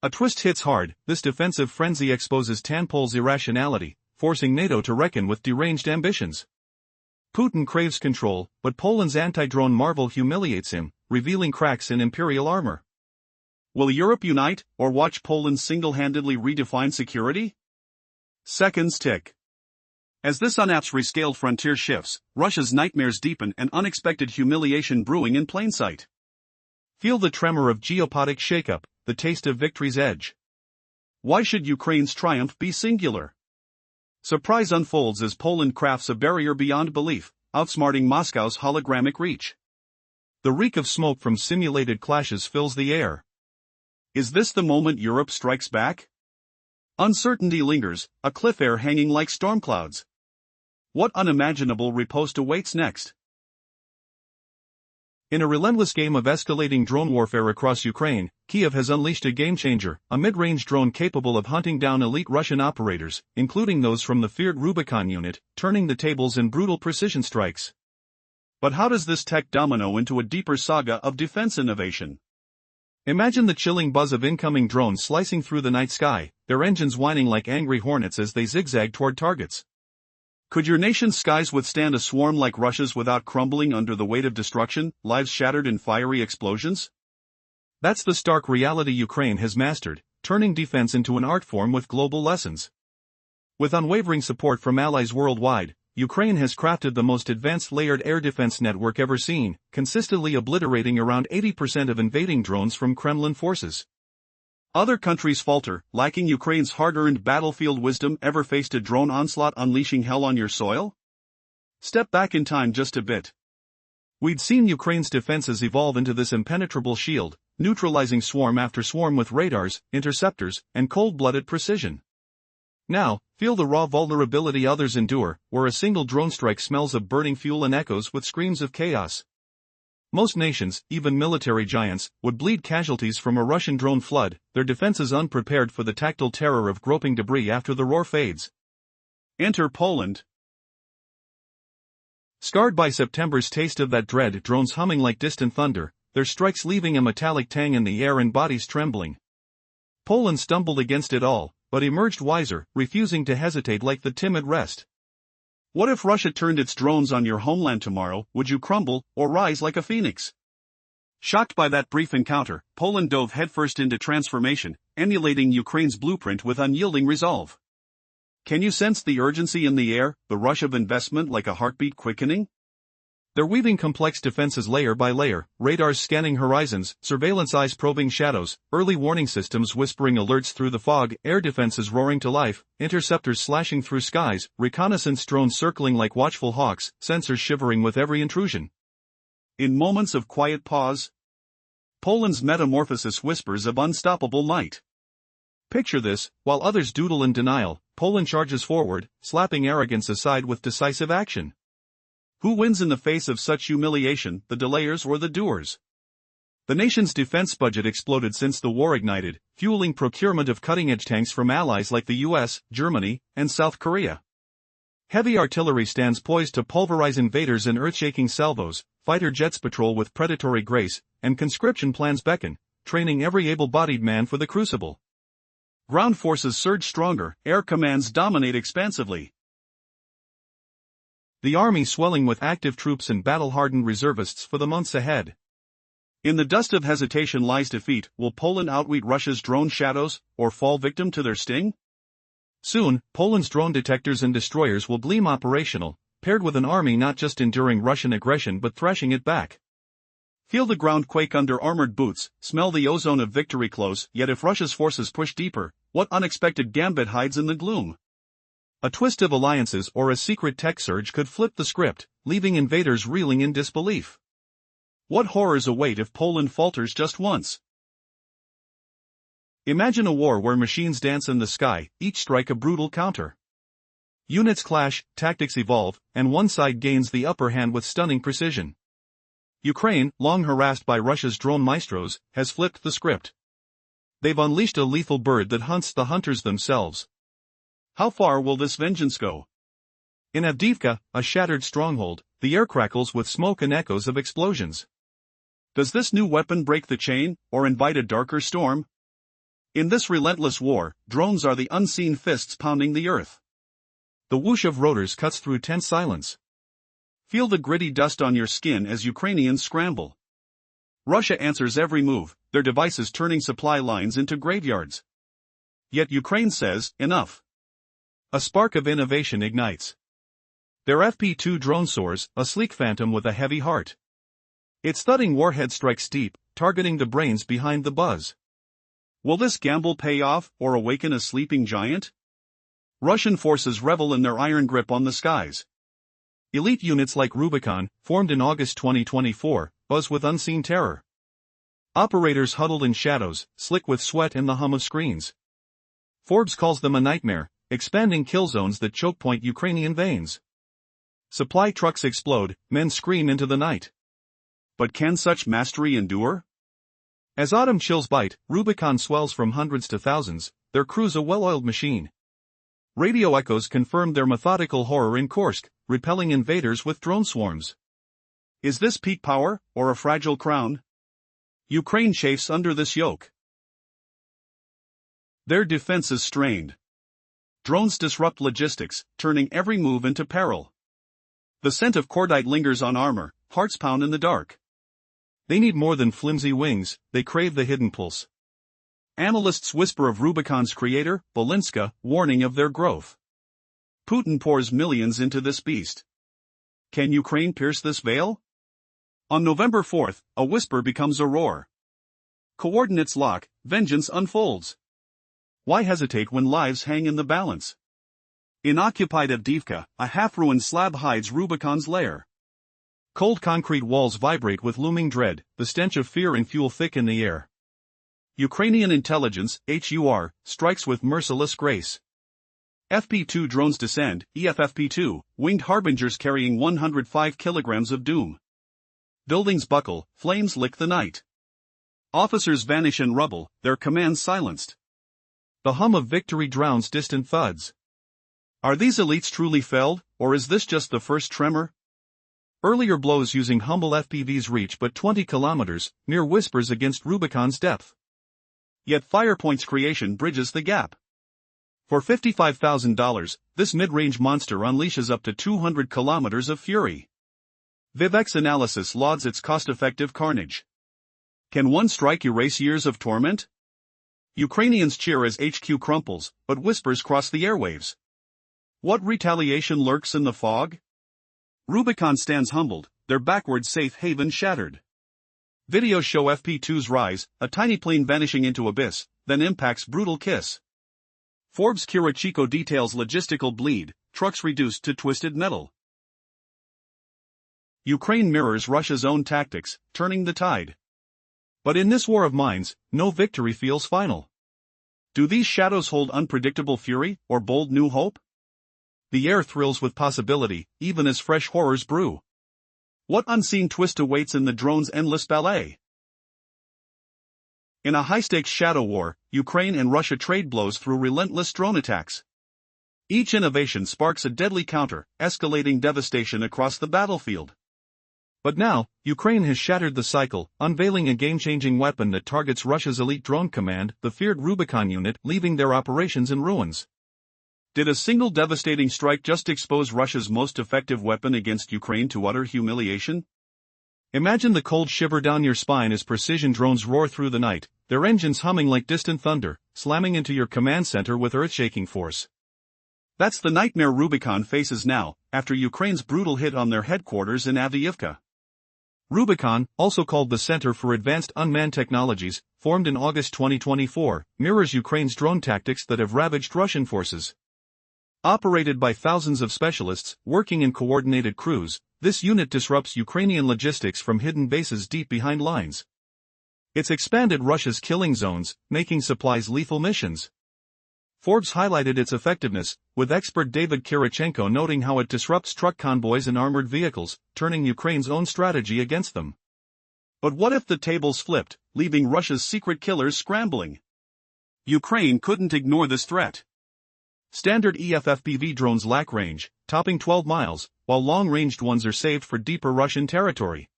A twist hits hard. This defensive frenzy exposes Tanpol's irrationality, forcing NATO to reckon with deranged ambitions. Putin craves control, but Poland's anti-drone marvel humiliates him, revealing cracks in imperial armor. Will Europe unite, or watch Poland single-handedly redefine security? Seconds tick. As this rescaled frontier shifts, Russia's nightmares deepen and unexpected humiliation brewing in plain sight. Feel the tremor of geopolitical shakeup, the taste of victory's edge. Why should Ukraine's triumph be singular? Surprise unfolds as Poland crafts a barrier beyond belief, outsmarting Moscow's hologramic reach. The reek of smoke from simulated clashes fills the air. Is this the moment Europe strikes back? Uncertainty lingers, a cliff air hanging like storm clouds. What unimaginable riposte awaits next? In a relentless game of escalating drone warfare across Ukraine, Kyiv has unleashed a game-changer, a mid-range drone capable of hunting down elite Russian operators, including those from the feared Rubicon unit, turning the tables in brutal precision strikes. But how does this tech domino into a deeper saga of defense innovation? Imagine the chilling buzz of incoming drones slicing through the night sky, their engines whining like angry hornets as they zigzag toward targets. Could your nation's skies withstand a swarm like Russia's without crumbling under the weight of destruction, lives shattered in fiery explosions? That's the stark reality Ukraine has mastered, turning defense into an art form with global lessons. With unwavering support from allies worldwide, Ukraine has crafted the most advanced layered air defense network ever seen, consistently obliterating around 80% of invading drones from Kremlin forces. Other countries falter, lacking Ukraine's hard-earned battlefield wisdom. Ever faced a drone onslaught unleashing hell on your soil? Step back in time just a bit. We'd seen Ukraine's defenses evolve into this impenetrable shield, neutralizing swarm after swarm with radars, interceptors, and cold-blooded precision. Now, feel the raw vulnerability others endure, where a single drone strike smells of burning fuel and echoes with screams of chaos. Most nations, even military giants, would bleed casualties from a Russian drone flood, their defenses unprepared for the tactile terror of groping debris after the roar fades. Enter Poland. Scarred by September's taste of that dread, drones humming like distant thunder, their strikes leaving a metallic tang in the air and bodies trembling. Poland stumbled against it all, but emerged wiser, refusing to hesitate like the timid rest. What if Russia turned its drones on your homeland tomorrow? Would you crumble, or rise like a phoenix? Shocked by that brief encounter, Poland dove headfirst into transformation, emulating Ukraine's blueprint with unyielding resolve. Can you sense the urgency in the air, the rush of investment like a heartbeat quickening? They're weaving complex defenses layer by layer, radars scanning horizons, surveillance eyes probing shadows, early warning systems whispering alerts through the fog, air defenses roaring to life, interceptors slashing through skies, reconnaissance drones circling like watchful hawks, sensors shivering with every intrusion. In moments of quiet pause, Poland's metamorphosis whispers of unstoppable might. Picture this: while others doodle in denial, Poland charges forward, slapping arrogance aside with decisive action. Who wins in the face of such humiliation, the delayers or the doers? The nation's defense budget exploded since the war ignited, fueling procurement of cutting-edge tanks from allies like the US, Germany, and South Korea. Heavy artillery stands poised to pulverize invaders in earth-shaking salvos, fighter jets patrol with predatory grace, and conscription plans beckon, training every able-bodied man for the crucible. Ground forces surge stronger, air commands dominate expansively. The army swelling with active troops and battle-hardened reservists for the months ahead. In the dust of hesitation lies defeat. Will Poland outwit Russia's drone shadows, or fall victim to their sting? Soon, Poland's drone detectors and destroyers will gleam operational, paired with an army not just enduring Russian aggression but thrashing it back. Feel the ground quake under armored boots, smell the ozone of victory close. Yet if Russia's forces push deeper, what unexpected gambit hides in the gloom? A twist of alliances or a secret tech surge could flip the script, leaving invaders reeling in disbelief. What horrors await if Poland falters just once? Imagine a war where machines dance in the sky, each strike a brutal counter. Units clash, tactics evolve, and one side gains the upper hand with stunning precision. Ukraine, long harassed by Russia's drone maestros, has flipped the script. They've unleashed a lethal bird that hunts the hunters themselves. How far will this vengeance go? In Avdiivka, a shattered stronghold, the air crackles with smoke and echoes of explosions. Does this new weapon break the chain, or invite a darker storm? In this relentless war, drones are the unseen fists pounding the earth. The whoosh of rotors cuts through tense silence. Feel the gritty dust on your skin as Ukrainians scramble. Russia answers every move, their devices turning supply lines into graveyards. Yet Ukraine says, enough. A spark of innovation ignites. Their FP2 drone soars, a sleek phantom with a heavy heart. Its thudding warhead strikes deep, targeting the brains behind the buzz. Will this gamble pay off, or awaken a sleeping giant? Russian forces revel in their iron grip on the skies. Elite units like Rubicon, formed in August 2024, buzz with unseen terror. Operators huddled in shadows, slick with sweat and the hum of screens. Forbes calls them a nightmare, expanding kill zones that chokepoint Ukrainian veins. Supply trucks explode, men scream into the night. But can such mastery endure? As autumn chills bite, Rubicon swells from hundreds to thousands, their crews a well-oiled machine. Radio echoes confirm their methodical horror in Kursk, repelling invaders with drone swarms. Is this peak power, or a fragile crown? Ukraine chafes under this yoke. Their defense is strained. Drones disrupt logistics, turning every move into peril. The scent of cordite lingers on armor, hearts pound in the dark. They need more than flimsy wings, they crave the hidden pulse. Analysts whisper of Rubicon's creator, Belinska, warning of their growth. Putin pours millions into this beast. Can Ukraine pierce this veil? On November 4th, a whisper becomes a roar. Coordinates lock, vengeance unfolds. Why hesitate when lives hang in the balance? In occupied Avdiivka, a half-ruined slab hides Rubicon's lair. Cold concrete walls vibrate with looming dread, the stench of fear and fuel thick in the air. Ukrainian intelligence, HUR, strikes with merciless grace. FP2 drones descend, EFFP2, winged harbingers carrying 105 kilograms of doom. Buildings buckle, flames lick the night. Officers vanish in rubble, their commands silenced. The hum of victory drowns distant thuds. Are these elites truly felled, or is this just the first tremor? Earlier blows using humble FPVs reach but 20 kilometers, mere whispers against Rubicon's depth. Yet Firepoint's creation bridges the gap. For $55,000, this mid-range monster unleashes up to 200 kilometers of fury. Vivek's analysis lauds its cost-effective carnage. Can one strike erase years of torment? Ukrainians cheer as HQ crumples, but whispers cross the airwaves. What retaliation lurks in the fog? Rubicon stands humbled, their backward safe haven shattered. Videos show FP2's rise, a tiny plane vanishing into abyss, then impact's brutal kiss. Forbes' Kirachiko details logistical bleed, trucks reduced to twisted metal. Ukraine mirrors Russia's own tactics, turning the tide. But in this war of minds, no victory feels final. Do these shadows hold unpredictable fury, or bold new hope? The air thrills with possibility, even as fresh horrors brew. What unseen twist awaits in the drone's endless ballet? In a high-stakes shadow war, Ukraine and Russia trade blows through relentless drone attacks. Each innovation sparks a deadly counter, escalating devastation across the battlefield. But now, Ukraine has shattered the cycle, unveiling a game-changing weapon that targets Russia's elite drone command, the feared Rubicon unit, leaving their operations in ruins. Did a single devastating strike just expose Russia's most effective weapon against Ukraine to utter humiliation? Imagine the cold shiver down your spine as precision drones roar through the night, their engines humming like distant thunder, slamming into your command center with earth-shaking force. That's the nightmare Rubicon faces now, after Ukraine's brutal hit on their headquarters in Avdiivka. Rubicon, also called the Center for Advanced Unmanned Technologies, formed in August 2024, mirrors Ukraine's drone tactics that have ravaged Russian forces. Operated by thousands of specialists, working in coordinated crews, this unit disrupts Ukrainian logistics from hidden bases deep behind lines. It's expanded Russia's killing zones, making supplies lethal missions. Forbes highlighted its effectiveness, with expert David Kirichenko noting how it disrupts truck convoys and armored vehicles, turning Ukraine's own strategy against them. But what if the tables flipped, leaving Russia's secret killers scrambling? Ukraine couldn't ignore this threat. Standard EF-FPV drones lack range, topping 12 miles, while long-ranged ones are saved for deeper Russian territory.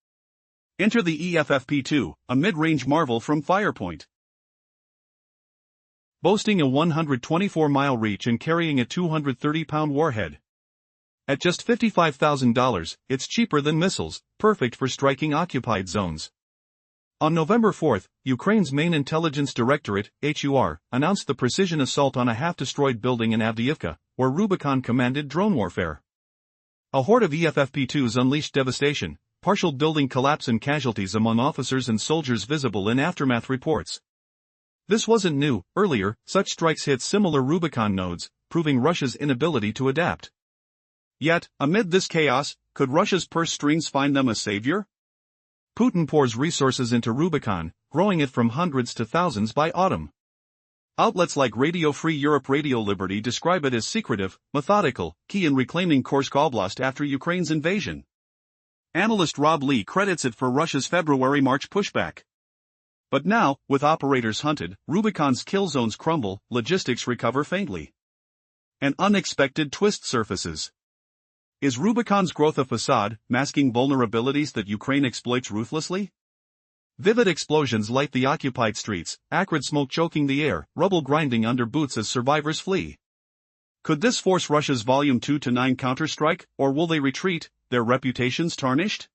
Enter the EF-FP2, a mid-range marvel from Firepoint. Boasting a 124-mile reach and carrying a 230-pound warhead. At just $55,000, it's cheaper than missiles, perfect for striking occupied zones. On November 4, Ukraine's main intelligence directorate, HUR, announced the precision assault on a half-destroyed building in Avdiivka, where Rubicon commanded drone warfare. A horde of EF-FP2s unleashed devastation, partial building collapse and casualties among officers and soldiers visible in aftermath reports. This wasn't new. Earlier, such strikes hit similar Rubicon nodes, proving Russia's inability to adapt. Yet, amid this chaos, could Russia's purse strings find them a savior? Putin pours resources into Rubicon, growing it from hundreds to thousands by autumn. Outlets like Radio Free Europe Radio Liberty describe it as secretive, methodical, key in reclaiming Kursk Oblast after Ukraine's invasion. Analyst Rob Lee credits it for Russia's February-March pushback. But now, with operators hunted, Rubicon's kill zones crumble, logistics recover faintly. An unexpected twist surfaces. Is Rubicon's growth a facade, masking vulnerabilities that Ukraine exploits ruthlessly? Vivid explosions light the occupied streets, acrid smoke choking the air, rubble grinding under boots as survivors flee. Could this force Russia's Volume 2-9 counterstrike, or will they retreat, their reputations tarnished?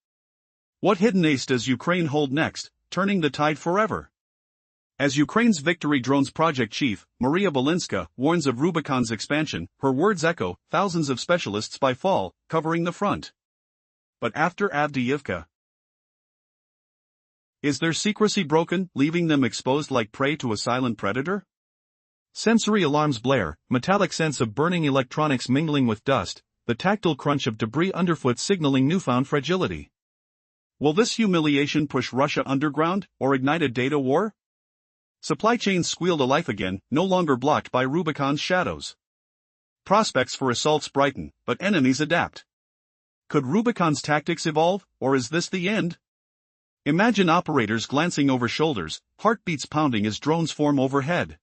What hidden ace does Ukraine hold next, turning the tide forever? As Ukraine's Victory Drones project chief, Maria Belinska, warns of Rubicon's expansion, her words echo, thousands of specialists by fall, covering the front. But after Avdiivka, is their secrecy broken, leaving them exposed like prey to a silent predator? Sensory alarms blare, metallic scents of burning electronics mingling with dust, the tactile crunch of debris underfoot signaling newfound fragility. Will this humiliation push Russia underground, or ignite a data war? Supply chains squeal to life again, no longer blocked by Rubicon's shadows. Prospects for assaults brighten, but enemies adapt. Could Rubicon's tactics evolve, or is this the end? Imagine operators glancing over shoulders, heartbeats pounding as drones form overhead.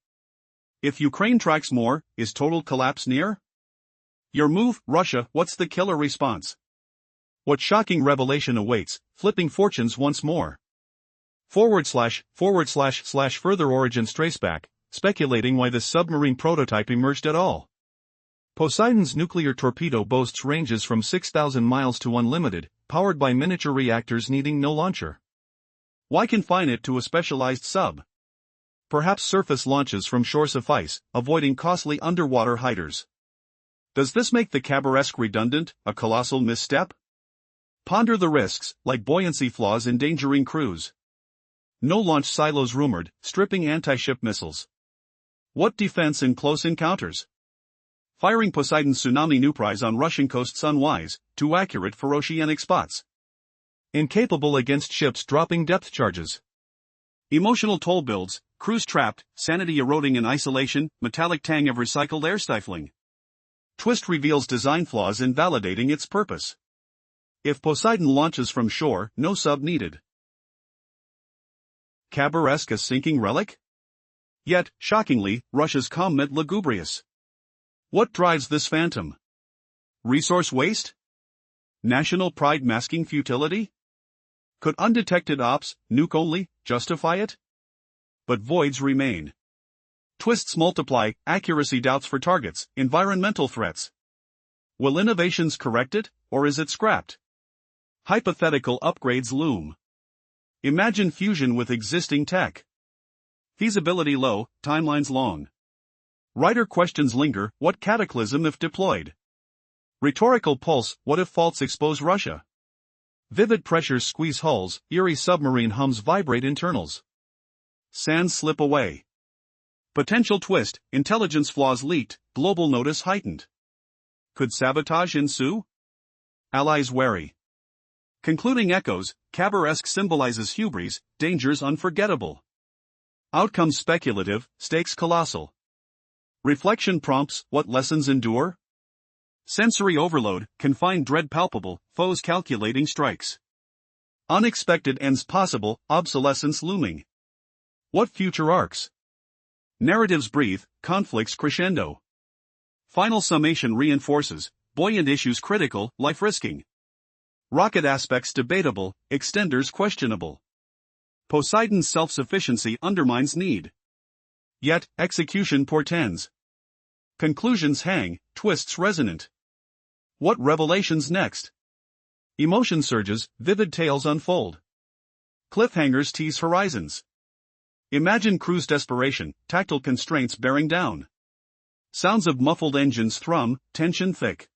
If Ukraine tracks more, is total collapse near? Your move, Russia, what's the killer response? What shocking revelation awaits, flipping fortunes once more? / further origins traceback, speculating why this submarine prototype emerged at all. Poseidon's nuclear torpedo boasts ranges from 6,000 miles to unlimited, powered by miniature reactors needing no launcher. Why confine it to a specialized sub? Perhaps surface launches from shore suffice, avoiding costly underwater hiders. Does this make the Khabarovsk redundant, a colossal misstep? Ponder the risks, like buoyancy flaws endangering crews. No launch silos rumored, stripping anti-ship missiles. What defense in close encounters? Firing Poseidon's tsunami nuprise on Russian coasts unwise, too accurate for oceanic spots. Incapable against ships dropping depth charges. Emotional toll builds, crews trapped, sanity eroding in isolation, metallic tang of recycled air stifling. Twist reveals design flaws invalidating its purpose. If Poseidon launches from shore, no sub needed. Khabarovsk a sinking relic? Yet, shockingly, Russia's Comet lugubrious. What drives this phantom? Resource waste? National pride masking futility? Could undetected ops, nuke only, justify it? But voids remain. Twists multiply, accuracy doubts for targets, environmental threats. Will innovations correct it, or is it scrapped? Hypothetical upgrades loom. Imagine fusion with existing tech. Feasibility low, timelines long. Writer questions linger, what cataclysm if deployed? Rhetorical pulse, what if faults expose Russia? Vivid pressures squeeze hulls, eerie submarine hums vibrate internals. Sands slip away. Potential twist, intelligence flaws leaked, global notice heightened. Could sabotage ensue? Allies wary. Concluding echoes, Khabarovsk symbolizes hubris, dangers unforgettable. Outcomes speculative, stakes colossal. Reflection prompts, what lessons endure? Sensory overload, confined dread palpable, foes calculating strikes. Unexpected ends possible, obsolescence looming. What future arcs? Narratives breathe, conflicts crescendo. Final summation reinforces, buoyant issues critical, life risking. Rocket aspects debatable, extenders questionable. Poseidon's self-sufficiency undermines need. Yet, execution portends. Conclusions hang, twists resonant. What revelations next? Emotion surges, vivid tales unfold. Cliffhangers tease horizons. Imagine crew's desperation, tactile constraints bearing down. Sounds of muffled engines thrum, tension thick.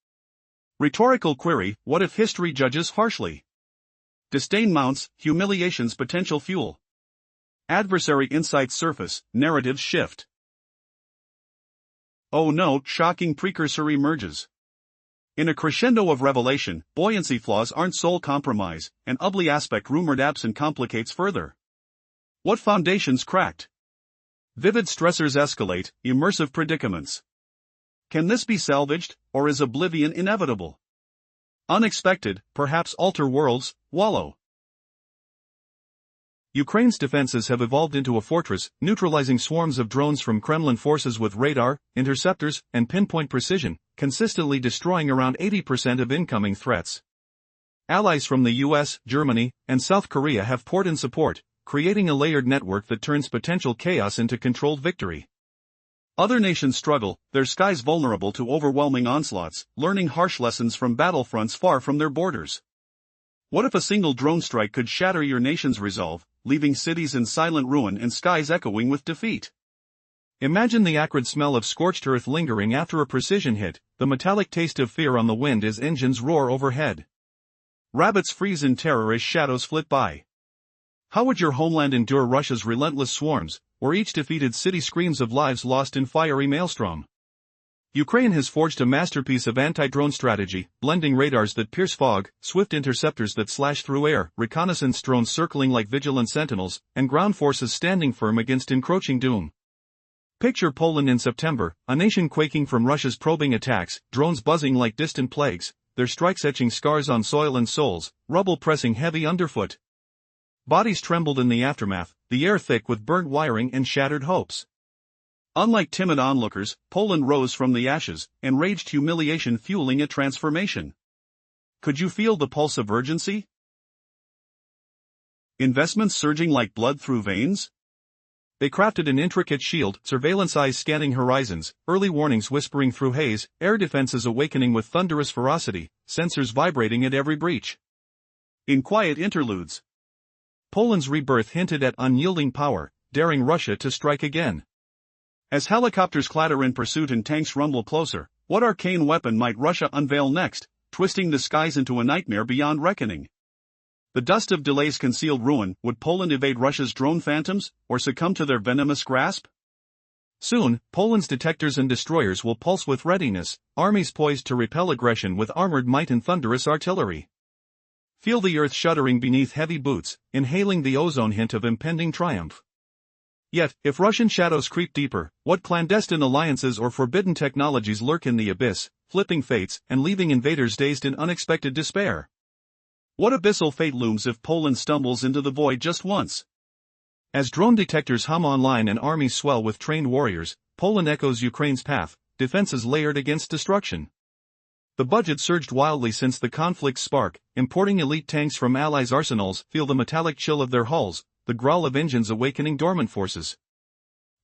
Rhetorical query, what if history judges harshly? Disdain mounts, humiliation's potential fuel. Adversary insights surface, narratives shift. Oh no, shocking precursor emerges. In a crescendo of revelation, buoyancy flaws aren't sole compromise, an ugly aspect rumored absent complicates further. What foundations cracked? Vivid stressors escalate, immersive predicaments. Can this be salvaged, or is oblivion inevitable? Unexpected, perhaps alter worlds, wallow. Ukraine's defenses have evolved into a fortress, neutralizing swarms of drones from Kremlin forces with radar, interceptors, and pinpoint precision, consistently destroying around 80% of incoming threats. Allies from the US, Germany, and South Korea have poured in support, creating a layered network that turns potential chaos into controlled victory. Other nations struggle, their skies vulnerable to overwhelming onslaughts, learning harsh lessons from battlefronts far from their borders. What if a single drone strike could shatter your nation's resolve, leaving cities in silent ruin and skies echoing with defeat? Imagine the acrid smell of scorched earth lingering after a precision hit, the metallic taste of fear on the wind as engines roar overhead. Rabbits freeze in terror as shadows flit by. How would your homeland endure Russia's relentless swarms, where each defeated city screams of lives lost in fiery maelstrom? Ukraine has forged a masterpiece of anti-drone strategy, blending radars that pierce fog, swift interceptors that slash through air, reconnaissance drones circling like vigilant sentinels, and ground forces standing firm against encroaching doom. Picture Poland in September, a nation quaking from Russia's probing attacks, drones buzzing like distant plagues, their strikes etching scars on soil and souls, rubble pressing heavy underfoot. Bodies trembled in the aftermath, the air thick with burnt wiring and shattered hopes. Unlike timid onlookers, Poland rose from the ashes, enraged humiliation fueling a transformation. Could you feel the pulse of urgency? Investments surging like blood through veins? They crafted an intricate shield, surveillance eyes scanning horizons, early warnings whispering through haze, air defenses awakening with thunderous ferocity, sensors vibrating at every breach. In quiet interludes, Poland's rebirth hinted at unyielding power, daring Russia to strike again. As helicopters clatter in pursuit and tanks rumble closer, what arcane weapon might Russia unveil next, twisting the skies into a nightmare beyond reckoning? The dust of delays concealed ruin. Would Poland evade Russia's drone phantoms, or succumb to their venomous grasp? Soon, Poland's detectors and destroyers will pulse with readiness, armies poised to repel aggression with armored might and thunderous artillery. Feel the earth shuddering beneath heavy boots, inhaling the ozone hint of impending triumph. Yet, if Russian shadows creep deeper, what clandestine alliances or forbidden technologies lurk in the abyss, flipping fates and leaving invaders dazed in unexpected despair? What abyssal fate looms if Poland stumbles into the void just once? As drone detectors hum online and armies swell with trained warriors, Poland echoes Ukraine's path, defenses layered against destruction. The budget surged wildly since the conflict's spark, importing elite tanks from allies' arsenals. Feel the metallic chill of their hulls, the growl of engines awakening dormant forces.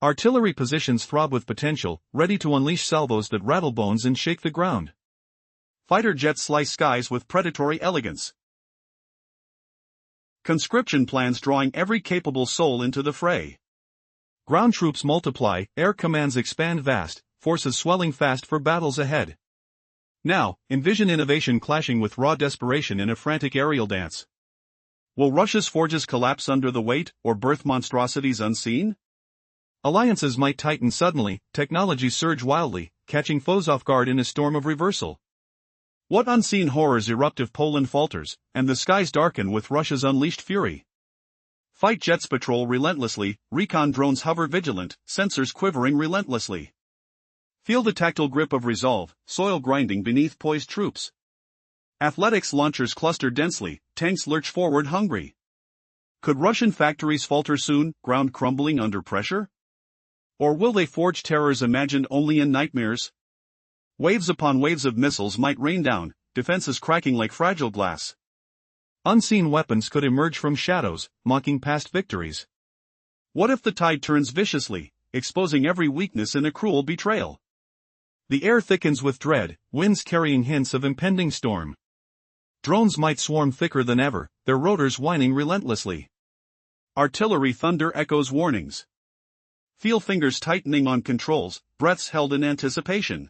Artillery positions throb with potential, ready to unleash salvos that rattle bones and shake the ground. Fighter jets slice skies with predatory elegance. Conscription plans drawing every capable soul into the fray. Ground troops multiply, air commands expand vast, forces swelling fast for battles ahead. Now, envision innovation clashing with raw desperation in a frantic aerial dance. Will Russia's forges collapse under the weight, or birth monstrosities unseen? Alliances might tighten suddenly, technologies surge wildly, catching foes off guard in a storm of reversal. What unseen horrors erupt if Poland falters, and the skies darken with Russia's unleashed fury? Fight jets patrol relentlessly, recon drones hover vigilant, sensors quivering relentlessly. Feel the tactile grip of resolve, soil grinding beneath poised troops. Athletics launchers cluster densely, tanks lurch forward hungry. Could Russian factories falter soon, ground crumbling under pressure? Or will they forge terrors imagined only in nightmares? Waves upon waves of missiles might rain down, defenses cracking like fragile glass. Unseen weapons could emerge from shadows, mocking past victories. What if the tide turns viciously, exposing every weakness in a cruel betrayal? The air thickens with dread, winds carrying hints of impending storm. Drones might swarm thicker than ever, their rotors whining relentlessly. Artillery thunder echoes warnings. Feel fingers tightening on controls, breaths held in anticipation.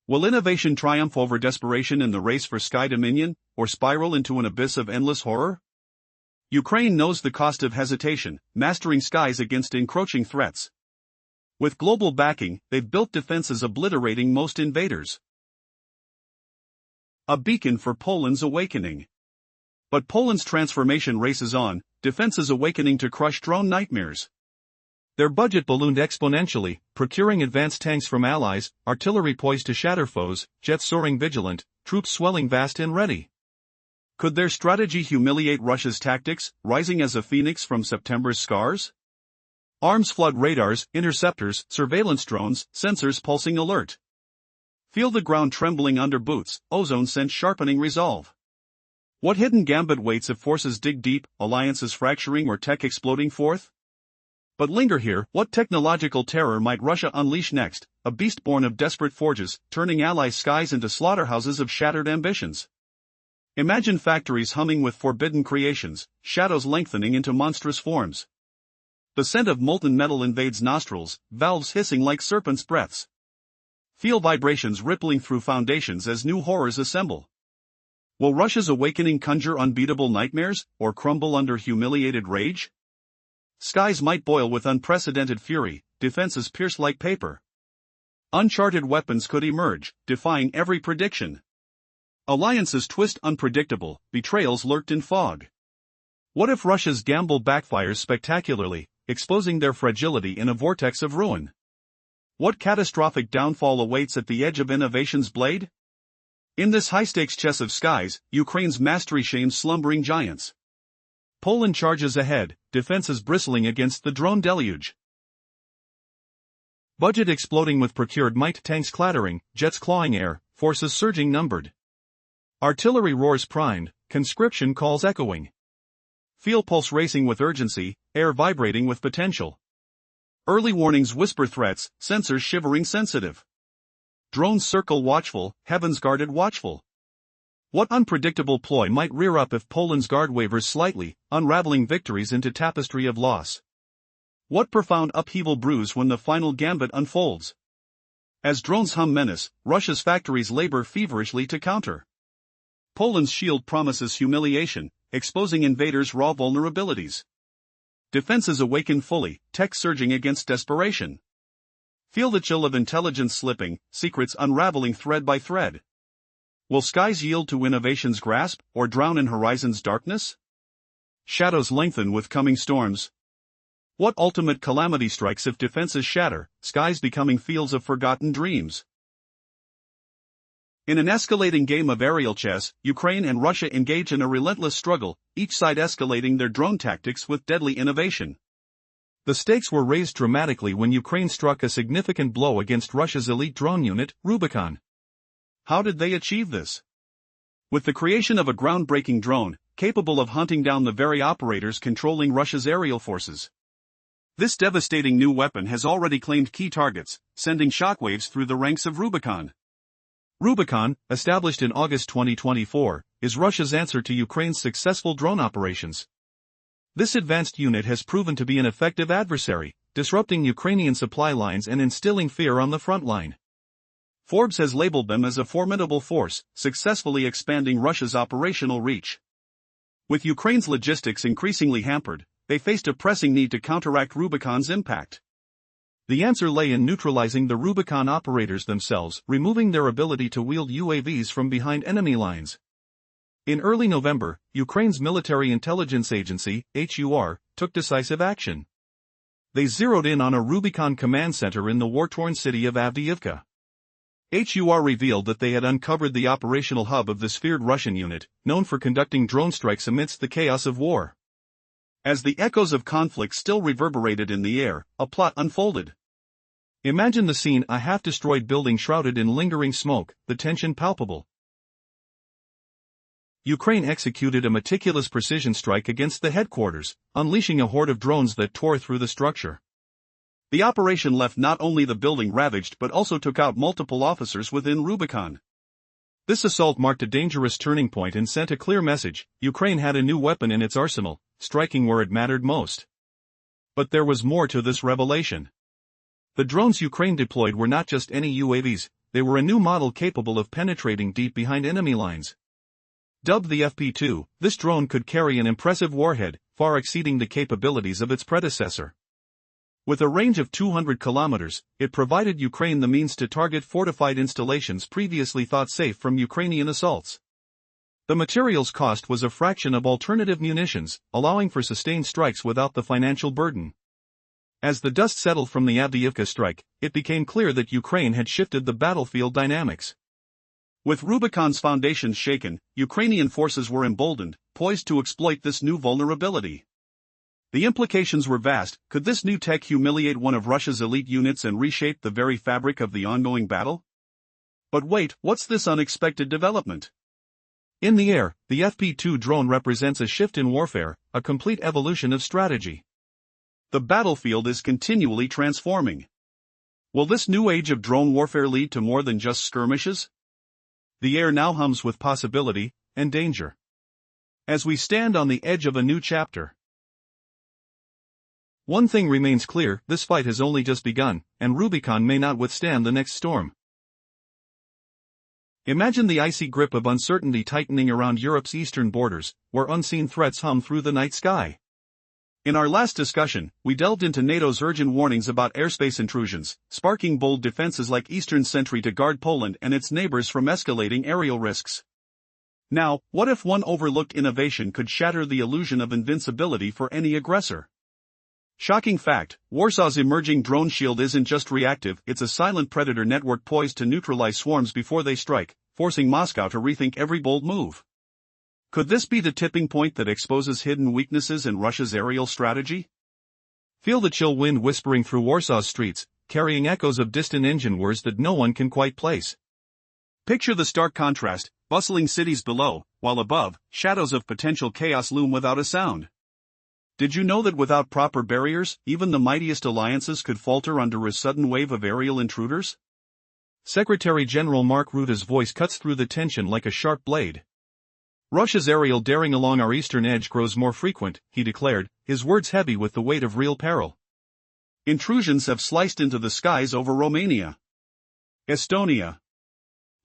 Will innovation triumph over desperation in the race for sky dominion, or spiral into an abyss of endless horror? Ukraine knows the cost of hesitation, mastering skies against encroaching threats. With global backing, they've built defenses obliterating most invaders. A beacon for Poland's awakening. But Poland's transformation races on, defenses awakening to crush drone nightmares. Their budget ballooned exponentially, procuring advanced tanks from allies, artillery poised to shatter foes, jets soaring vigilant, troops swelling vast and ready. Could their strategy humiliate Russia's tactics, rising as a phoenix from September's scars? Arms flood radars, interceptors, surveillance drones, sensors pulsing alert. Feel the ground trembling under boots, ozone scent sharpening resolve. What hidden gambit waits if forces dig deep, alliances fracturing or tech exploding forth? But linger here, what technological terror might Russia unleash next, a beast born of desperate forges, turning allies' skies into slaughterhouses of shattered ambitions? Imagine factories humming with forbidden creations, shadows lengthening into monstrous forms. The scent of molten metal invades nostrils, valves hissing like serpents' breaths. Feel vibrations rippling through foundations as new horrors assemble. Will Russia's awakening conjure unbeatable nightmares, or crumble under humiliated rage? Skies might boil with unprecedented fury, defenses pierce like paper. Uncharted weapons could emerge, defying every prediction. Alliances twist unpredictable, betrayals lurked in fog. What if Russia's gamble backfires spectacularly, exposing their fragility in a vortex of ruin? What catastrophic downfall awaits at the edge of innovation's blade? In this high-stakes chess of skies, Ukraine's mastery shames slumbering giants. Poland charges ahead, defenses bristling against the drone deluge. Budget exploding with procured might, tanks clattering, jets clawing air, forces surging numbered. Artillery roars primed, conscription calls echoing. Feel pulse racing with urgency, air vibrating with potential. Early warnings whisper threats, sensors shivering sensitive. Drones circle watchful, heavens guarded watchful. What unpredictable ploy might rear up if Poland's guard wavers slightly, unraveling victories into tapestry of loss? What profound upheaval brews when the final gambit unfolds? As drones hum menace, Russia's factories labor feverishly to counter. Poland's shield promises humiliation, exposing invaders' raw vulnerabilities. Defenses awaken fully, tech surging against desperation. Feel the chill of intelligence slipping, secrets unraveling thread by thread. Will skies yield to innovation's grasp, or drown in horizon's darkness? Shadows lengthen with coming storms. What ultimate calamity strikes if defenses shatter, skies becoming fields of forgotten dreams? In an escalating game of aerial chess, Ukraine and Russia engage in a relentless struggle, each side escalating their drone tactics with deadly innovation. The stakes were raised dramatically when Ukraine struck a significant blow against Russia's elite drone unit, Rubicon. How did they achieve this? With the creation of a groundbreaking drone, capable of hunting down the very operators controlling Russia's aerial forces. This devastating new weapon has already claimed key targets, sending shockwaves through the ranks of Rubicon. Rubicon, established in August 2024, is Russia's answer to Ukraine's successful drone operations. This advanced unit has proven to be an effective adversary, disrupting Ukrainian supply lines and instilling fear on the front line. Forbes has labeled them as a formidable force, successfully expanding Russia's operational reach. With Ukraine's logistics increasingly hampered, they faced a pressing need to counteract Rubicon's impact. The answer lay in neutralizing the Rubicon operators themselves, removing their ability to wield UAVs from behind enemy lines. In early November, Ukraine's military intelligence agency, HUR, took decisive action. They zeroed in on a Rubicon command center in the war-torn city of Avdiivka. HUR revealed that they had uncovered the operational hub of this feared Russian unit, known for conducting drone strikes amidst the chaos of war. As the echoes of conflict still reverberated in the air, a plot unfolded. Imagine the scene: a half-destroyed building shrouded in lingering smoke, the tension palpable. Ukraine executed a meticulous precision strike against the headquarters, unleashing a horde of drones that tore through the structure. The operation left not only the building ravaged but also took out multiple officers within Rubicon. This assault marked a dangerous turning point and sent a clear message: Ukraine had a new weapon in its arsenal, striking where it mattered most. But there was more to this revelation. The drones Ukraine deployed were not just any UAVs, they were a new model capable of penetrating deep behind enemy lines. Dubbed the FP2, this drone could carry an impressive warhead, far exceeding the capabilities of its predecessor. With a range of 200 kilometers, it provided Ukraine the means to target fortified installations previously thought safe from Ukrainian assaults. The materials cost was a fraction of alternative munitions, allowing for sustained strikes without the financial burden. As the dust settled from the Avdiivka strike, it became clear that Ukraine had shifted the battlefield dynamics. With Rubicon's foundations shaken, Ukrainian forces were emboldened, poised to exploit this new vulnerability. The implications were vast. Could this new tech humiliate one of Russia's elite units and reshape the very fabric of the ongoing battle? But wait, what's this unexpected development? In the air, the FP2 drone represents a shift in warfare, a complete evolution of strategy. The battlefield is continually transforming. Will this new age of drone warfare lead to more than just skirmishes? The air now hums with possibility and danger. As we stand on the edge of a new chapter, one thing remains clear: this fight has only just begun, and Rubicon may not withstand the next storm. Imagine the icy grip of uncertainty tightening around Europe's eastern borders, where unseen threats hum through the night sky. In our last discussion, we delved into NATO's urgent warnings about airspace intrusions, sparking bold defenses like Eastern Sentry to guard Poland and its neighbors from escalating aerial risks. Now, what if one overlooked innovation could shatter the illusion of invincibility for any aggressor? Shocking fact: Warsaw's emerging drone shield isn't just reactive, it's a silent predator network poised to neutralize swarms before they strike, forcing Moscow to rethink every bold move. Could this be the tipping point that exposes hidden weaknesses in Russia's aerial strategy? Feel the chill wind whispering through Warsaw's streets, carrying echoes of distant engine whirs that no one can quite place. Picture the stark contrast: bustling cities below, while above, shadows of potential chaos loom without a sound. Did you know that without proper barriers, even the mightiest alliances could falter under a sudden wave of aerial intruders? Secretary General Mark Rutte's voice cuts through the tension like a sharp blade. Russia's aerial daring along our eastern edge grows more frequent, he declared, his words heavy with the weight of real peril. Intrusions have sliced into the skies over Romania, Estonia,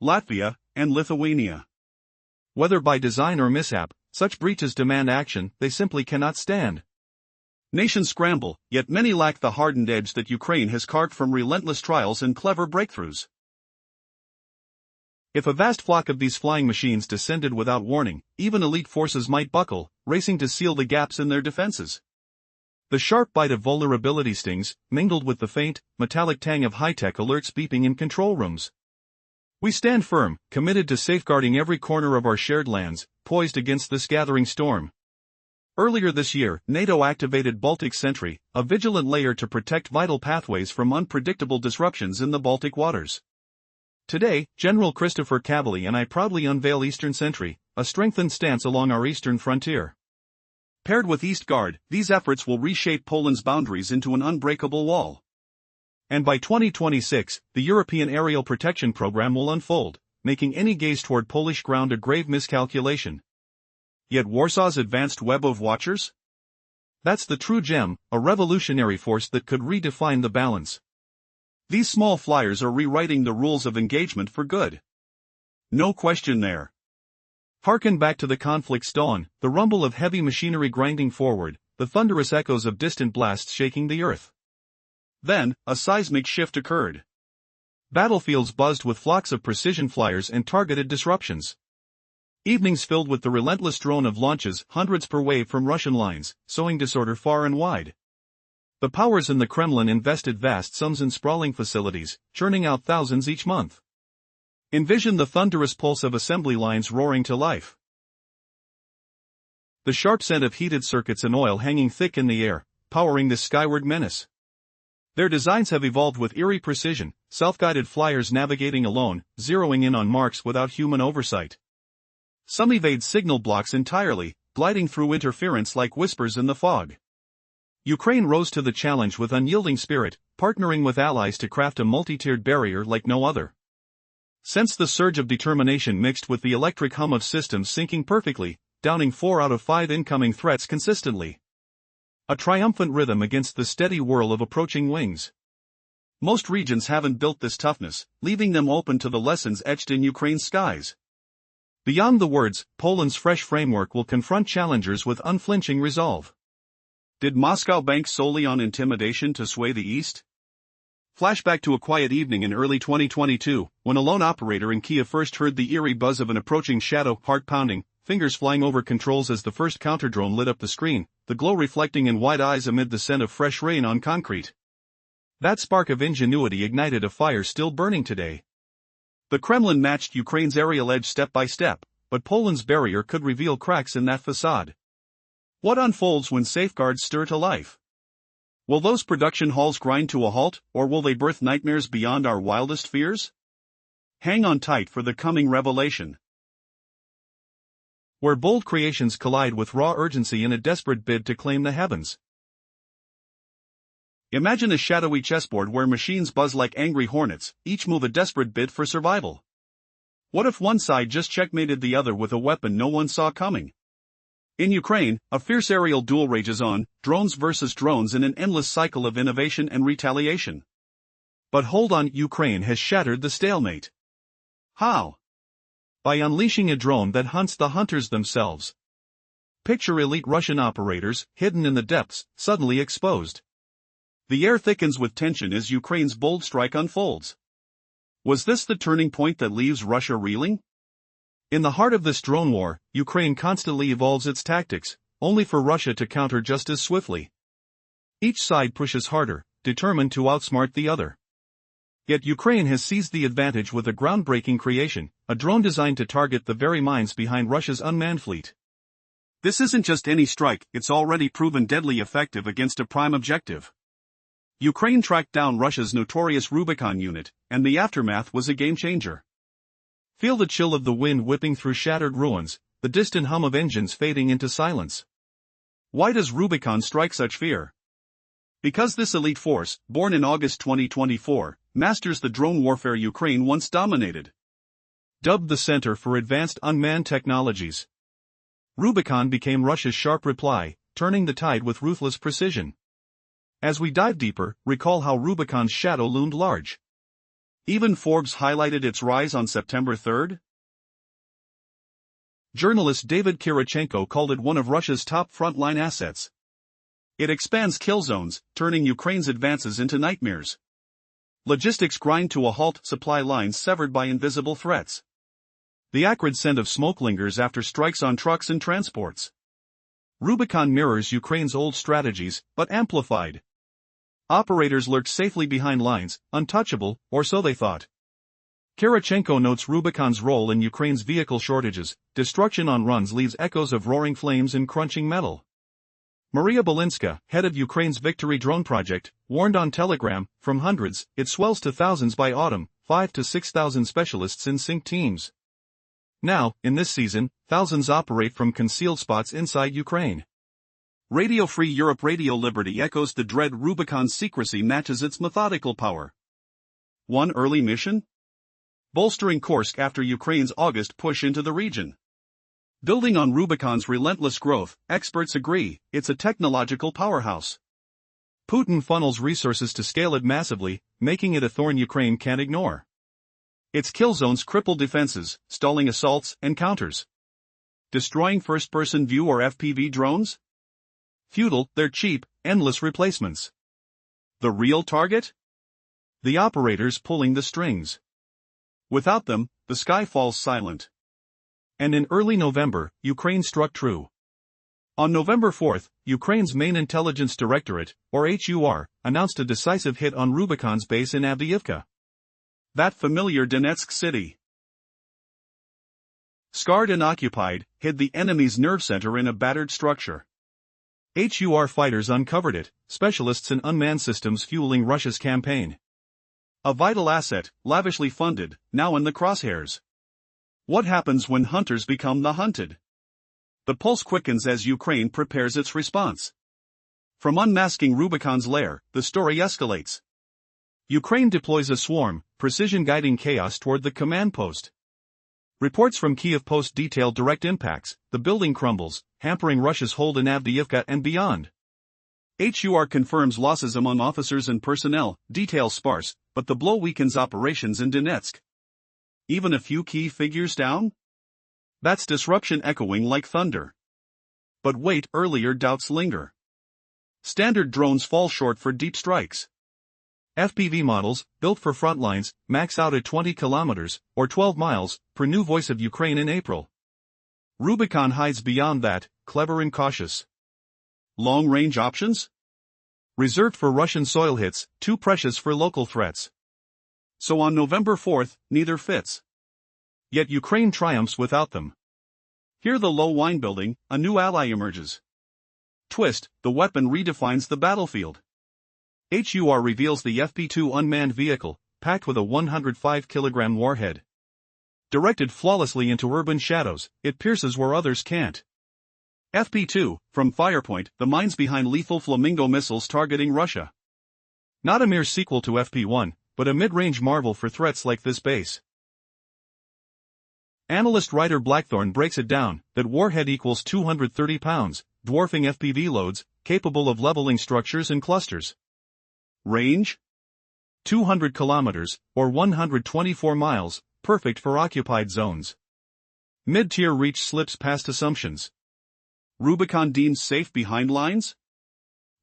Latvia, and Lithuania. Whether by design or mishap, such breaches demand action they simply cannot stand. Nations scramble, yet many lack the hardened edge that Ukraine has carved from relentless trials and clever breakthroughs. If a vast flock of these flying machines descended without warning, even elite forces might buckle, racing to seal the gaps in their defenses. The sharp bite of vulnerability stings, mingled with the faint, metallic tang of high-tech alerts beeping in control rooms. We stand firm, committed to safeguarding every corner of our shared lands, poised against this gathering storm. Earlier this year, NATO activated Baltic Sentry, a vigilant layer to protect vital pathways from unpredictable disruptions in the Baltic waters. Today, General Christopher Cavalli and I proudly unveil Eastern Sentry, a strengthened stance along our eastern frontier. Paired with East Guard, these efforts will reshape Poland's boundaries into an unbreakable wall. And by 2026, the European Aerial Protection Program will unfold, making any gaze toward Polish ground a grave miscalculation. Yet Warsaw's advanced web of watchers? That's the true gem, a revolutionary force that could redefine the balance. These small flyers are rewriting the rules of engagement for good. No question there. Harken back to the conflict's dawn, the rumble of heavy machinery grinding forward, the thunderous echoes of distant blasts shaking the earth. Then, a seismic shift occurred. Battlefields buzzed with flocks of precision flyers and targeted disruptions. Evenings filled with the relentless drone of launches, hundreds per wave from Russian lines, sowing disorder far and wide. The powers in the Kremlin invested vast sums in sprawling facilities, churning out thousands each month. Envision the thunderous pulse of assembly lines roaring to life. The sharp scent of heated circuits and oil hanging thick in the air, powering this skyward menace. Their designs have evolved with eerie precision, self-guided flyers navigating alone, zeroing in on marks without human oversight. Some evade signal blocks entirely, gliding through interference like whispers in the fog. Ukraine rose to the challenge with unyielding spirit, partnering with allies to craft a multi-tiered barrier like no other. Sense the surge of determination mixed with the electric hum of systems syncing perfectly, downing 4 out of 5 incoming threats consistently. A triumphant rhythm against the steady whirl of approaching wings. Most regions haven't built this toughness, leaving them open to the lessons etched in Ukraine's skies. Beyond the words, Poland's fresh framework will confront challengers with unflinching resolve. Did Moscow bank solely on intimidation to sway the East? Flashback to a quiet evening in early 2022, when a lone operator in Kiev first heard the eerie buzz of an approaching shadow, heart pounding, fingers flying over controls as the first counter-drone lit up the screen, the glow reflecting in wide eyes amid the scent of fresh rain on concrete. That spark of ingenuity ignited a fire still burning today. The Kremlin matched Ukraine's aerial edge step by step, but Poland's barrier could reveal cracks in that facade. What unfolds when safeguards stir to life? Will those production halls grind to a halt, or will they birth nightmares beyond our wildest fears? Hang on tight for the coming revelation. Where bold creations collide with raw urgency in a desperate bid to claim the heavens. Imagine a shadowy chessboard where machines buzz like angry hornets, each move a desperate bid for survival. What if one side just checkmated the other with a weapon no one saw coming? In Ukraine, a fierce aerial duel rages on, drones versus drones in an endless cycle of innovation and retaliation. But hold on, Ukraine has shattered the stalemate. How? By unleashing a drone that hunts the hunters themselves. Picture elite Russian operators, hidden in the depths, suddenly exposed. The air thickens with tension as Ukraine's bold strike unfolds. Was this the turning point that leaves Russia reeling? In the heart of this drone war, Ukraine constantly evolves its tactics, only for Russia to counter just as swiftly. Each side pushes harder, determined to outsmart the other. Yet Ukraine has seized the advantage with a groundbreaking creation, a drone designed to target the very minds behind Russia's unmanned fleet. This isn't just any strike, it's already proven deadly effective against a prime objective. Ukraine tracked down Russia's notorious Rubicon unit, and the aftermath was a game-changer. Feel the chill of the wind whipping through shattered ruins, the distant hum of engines fading into silence. Why does Rubicon strike such fear? Because this elite force, born in August 2024, masters the drone warfare Ukraine once dominated. Dubbed the Center for Advanced Unmanned Technologies, Rubicon became Russia's sharp reply, turning the tide with ruthless precision. As we dive deeper, recall how Rubicon's shadow loomed large. Even Forbes highlighted its rise on September 3. Journalist David Kirichenko called it one of Russia's top frontline assets. It expands kill zones, turning Ukraine's advances into nightmares. Logistics grind to a halt, supply lines severed by invisible threats. The acrid scent of smoke lingers after strikes on trucks and transports. Rubicon mirrors Ukraine's old strategies, but amplified. Operators lurked safely behind lines, untouchable, or so they thought. Kirichenko notes Rubicon's role in Ukraine's vehicle shortages. Destruction on runs leaves echoes of roaring flames and crunching metal. Maria Belinska, head of Ukraine's Victory drone project, warned on Telegram, from hundreds, it swells to thousands by autumn, 5,000 to 6,000 specialists in sync teams. Now, in this season, thousands operate from concealed spots inside Ukraine. Radio Free Europe Radio Liberty echoes the dread Rubicon's secrecy matches its methodical power. One early mission? Bolstering Kursk after Ukraine's August push into the region. Building on Rubicon's relentless growth, experts agree, it's a technological powerhouse. Putin funnels resources to scale it massively, making it a thorn Ukraine can't ignore. Its kill zones cripple defenses, stalling assaults and counters. Destroying first-person view or FPV drones? Futile, they're cheap, endless replacements. The real target? The operators pulling the strings. Without them, the sky falls silent. And in early November, Ukraine struck true. On November 4, Ukraine's main intelligence directorate, or HUR, announced a decisive hit on Rubicon's base in Avdiivka. That familiar Donetsk city. Scarred and occupied, hid the enemy's nerve center in a battered structure. HUR fighters uncovered it, specialists in unmanned systems fueling Russia's campaign. A vital asset, lavishly funded, now in the crosshairs. What happens when hunters become the hunted? The pulse quickens as Ukraine prepares its response. From unmasking Rubicon's lair, the story escalates. Ukraine deploys a swarm, precision-guiding chaos toward the command post. Reports from Kiev Post detail direct impacts. The building crumbles, hampering Russia's hold in Avdiivka and beyond. HUR confirms losses among officers and personnel, details sparse, but the blow weakens operations in Donetsk. Even a few key figures down? That's disruption echoing like thunder. But wait, earlier doubts linger. Standard drones fall short for deep strikes. FPV models, built for front lines, max out at 20 kilometers, or 12 miles, per new Voice of Ukraine in April. Rubicon hides beyond that, clever and cautious. Long-range options? Reserved for Russian soil hits, too precious for local threats. So on November 4, neither fits. Yet Ukraine triumphs without them. Here the low wine building, a new ally emerges. Twist, the weapon redefines the battlefield. HUR reveals the FP2 unmanned vehicle, packed with a 105-kilogram warhead. Directed flawlessly into urban shadows, it pierces where others can't. FP2, from Firepoint, the minds behind lethal Flamingo missiles targeting Russia. Not a mere sequel to FP1, but a mid-range marvel for threats like this base. Analyst Ryder Blackthorne breaks it down, that warhead equals 230 pounds, dwarfing FPV loads, capable of leveling structures and clusters. Range? 200 kilometers, or 124 miles, perfect for occupied zones. Mid-tier reach slips past assumptions. Rubicon deemed safe behind lines?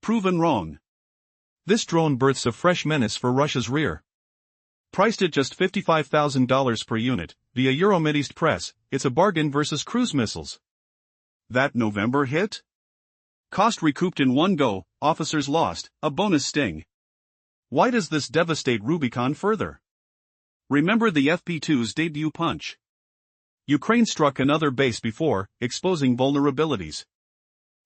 Proven wrong. This drone births a fresh menace for Russia's rear. Priced at just $55,000 per unit, via Euromedist Press, it's a bargain versus cruise missiles. That November hit? Cost recouped in one go, officers lost, a bonus sting. Why does this devastate Rubicon further? Remember the FP2's debut punch. Ukraine struck another base before, exposing vulnerabilities.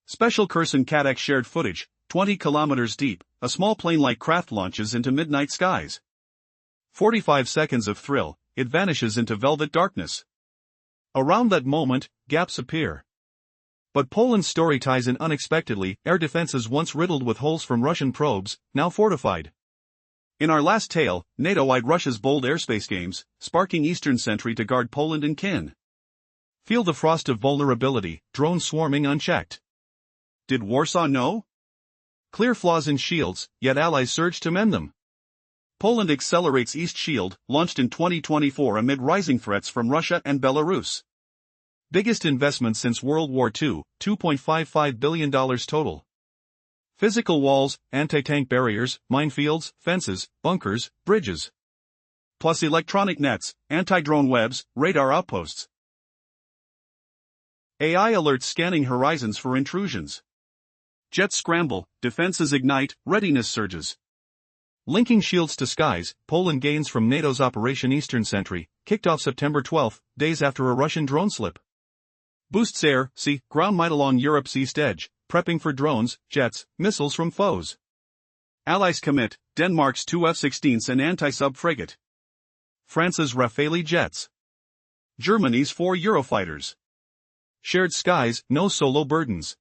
Special Kherson Kadak shared footage, 20 kilometers deep, a small plane-like craft launches into midnight skies. 45 seconds of thrill, it vanishes into velvet darkness. Around that moment, gaps appear. But Poland's story ties in unexpectedly, air defenses once riddled with holes from Russian probes, now fortified. In our last tale, NATO eyed Russia's bold airspace games, sparking Eastern sentry to guard Poland and kin. Feel the frost of vulnerability, drones swarming unchecked. Did Warsaw know? Clear flaws in shields, yet allies surge to mend them. Poland accelerates East Shield, launched in 2024 amid rising threats from Russia and Belarus. Biggest investment since World War II, $2.55 billion total. Physical walls, anti-tank barriers, minefields, fences, bunkers, bridges. Plus electronic nets, anti-drone webs, radar outposts. AI alerts scanning horizons for intrusions. Jets scramble, defenses ignite, readiness surges. Linking shields to skies, Poland gains from NATO's Operation Eastern Sentry, kicked off September 12, days after a Russian drone slip. Boosts air, sea, ground might along Europe's east edge, prepping for drones, jets, missiles from foes. Allies commit, Denmark's 2 F-16s and anti-sub frigate. France's Rafale jets. Germany's 4 Eurofighters. Shared skies, no solo burdens.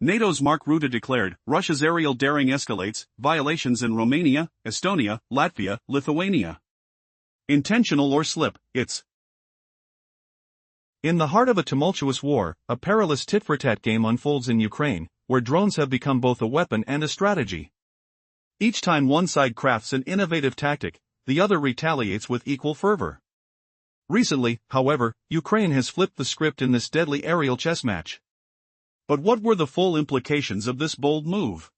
NATO's Mark Rutte declared, Russia's aerial daring escalates, violations in Romania, Estonia, Latvia, Lithuania. Intentional or slip, it's. In the heart of a tumultuous war, a perilous tit-for-tat game unfolds in Ukraine, where drones have become both a weapon and a strategy. Each time one side crafts an innovative tactic, the other retaliates with equal fervor. Recently, however, Ukraine has flipped the script in this deadly aerial chess match. But what were the full implications of this bold move?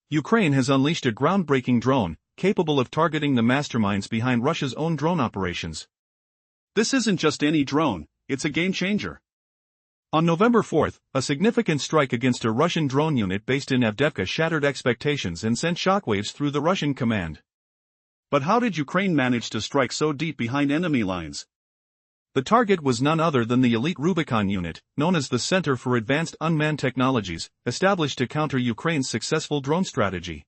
Ukraine has unleashed a groundbreaking drone, capable of targeting the masterminds behind Russia's own drone operations. This isn't just any drone, it's a game changer. On November 4, a significant strike against a Russian drone unit based in Avdiivka shattered expectations and sent shockwaves through the Russian command. But how did Ukraine manage to strike so deep behind enemy lines? The target was none other than the elite Rubicon unit, known as the Center for Advanced Unmanned Technologies, established to counter Ukraine's successful drone strategy.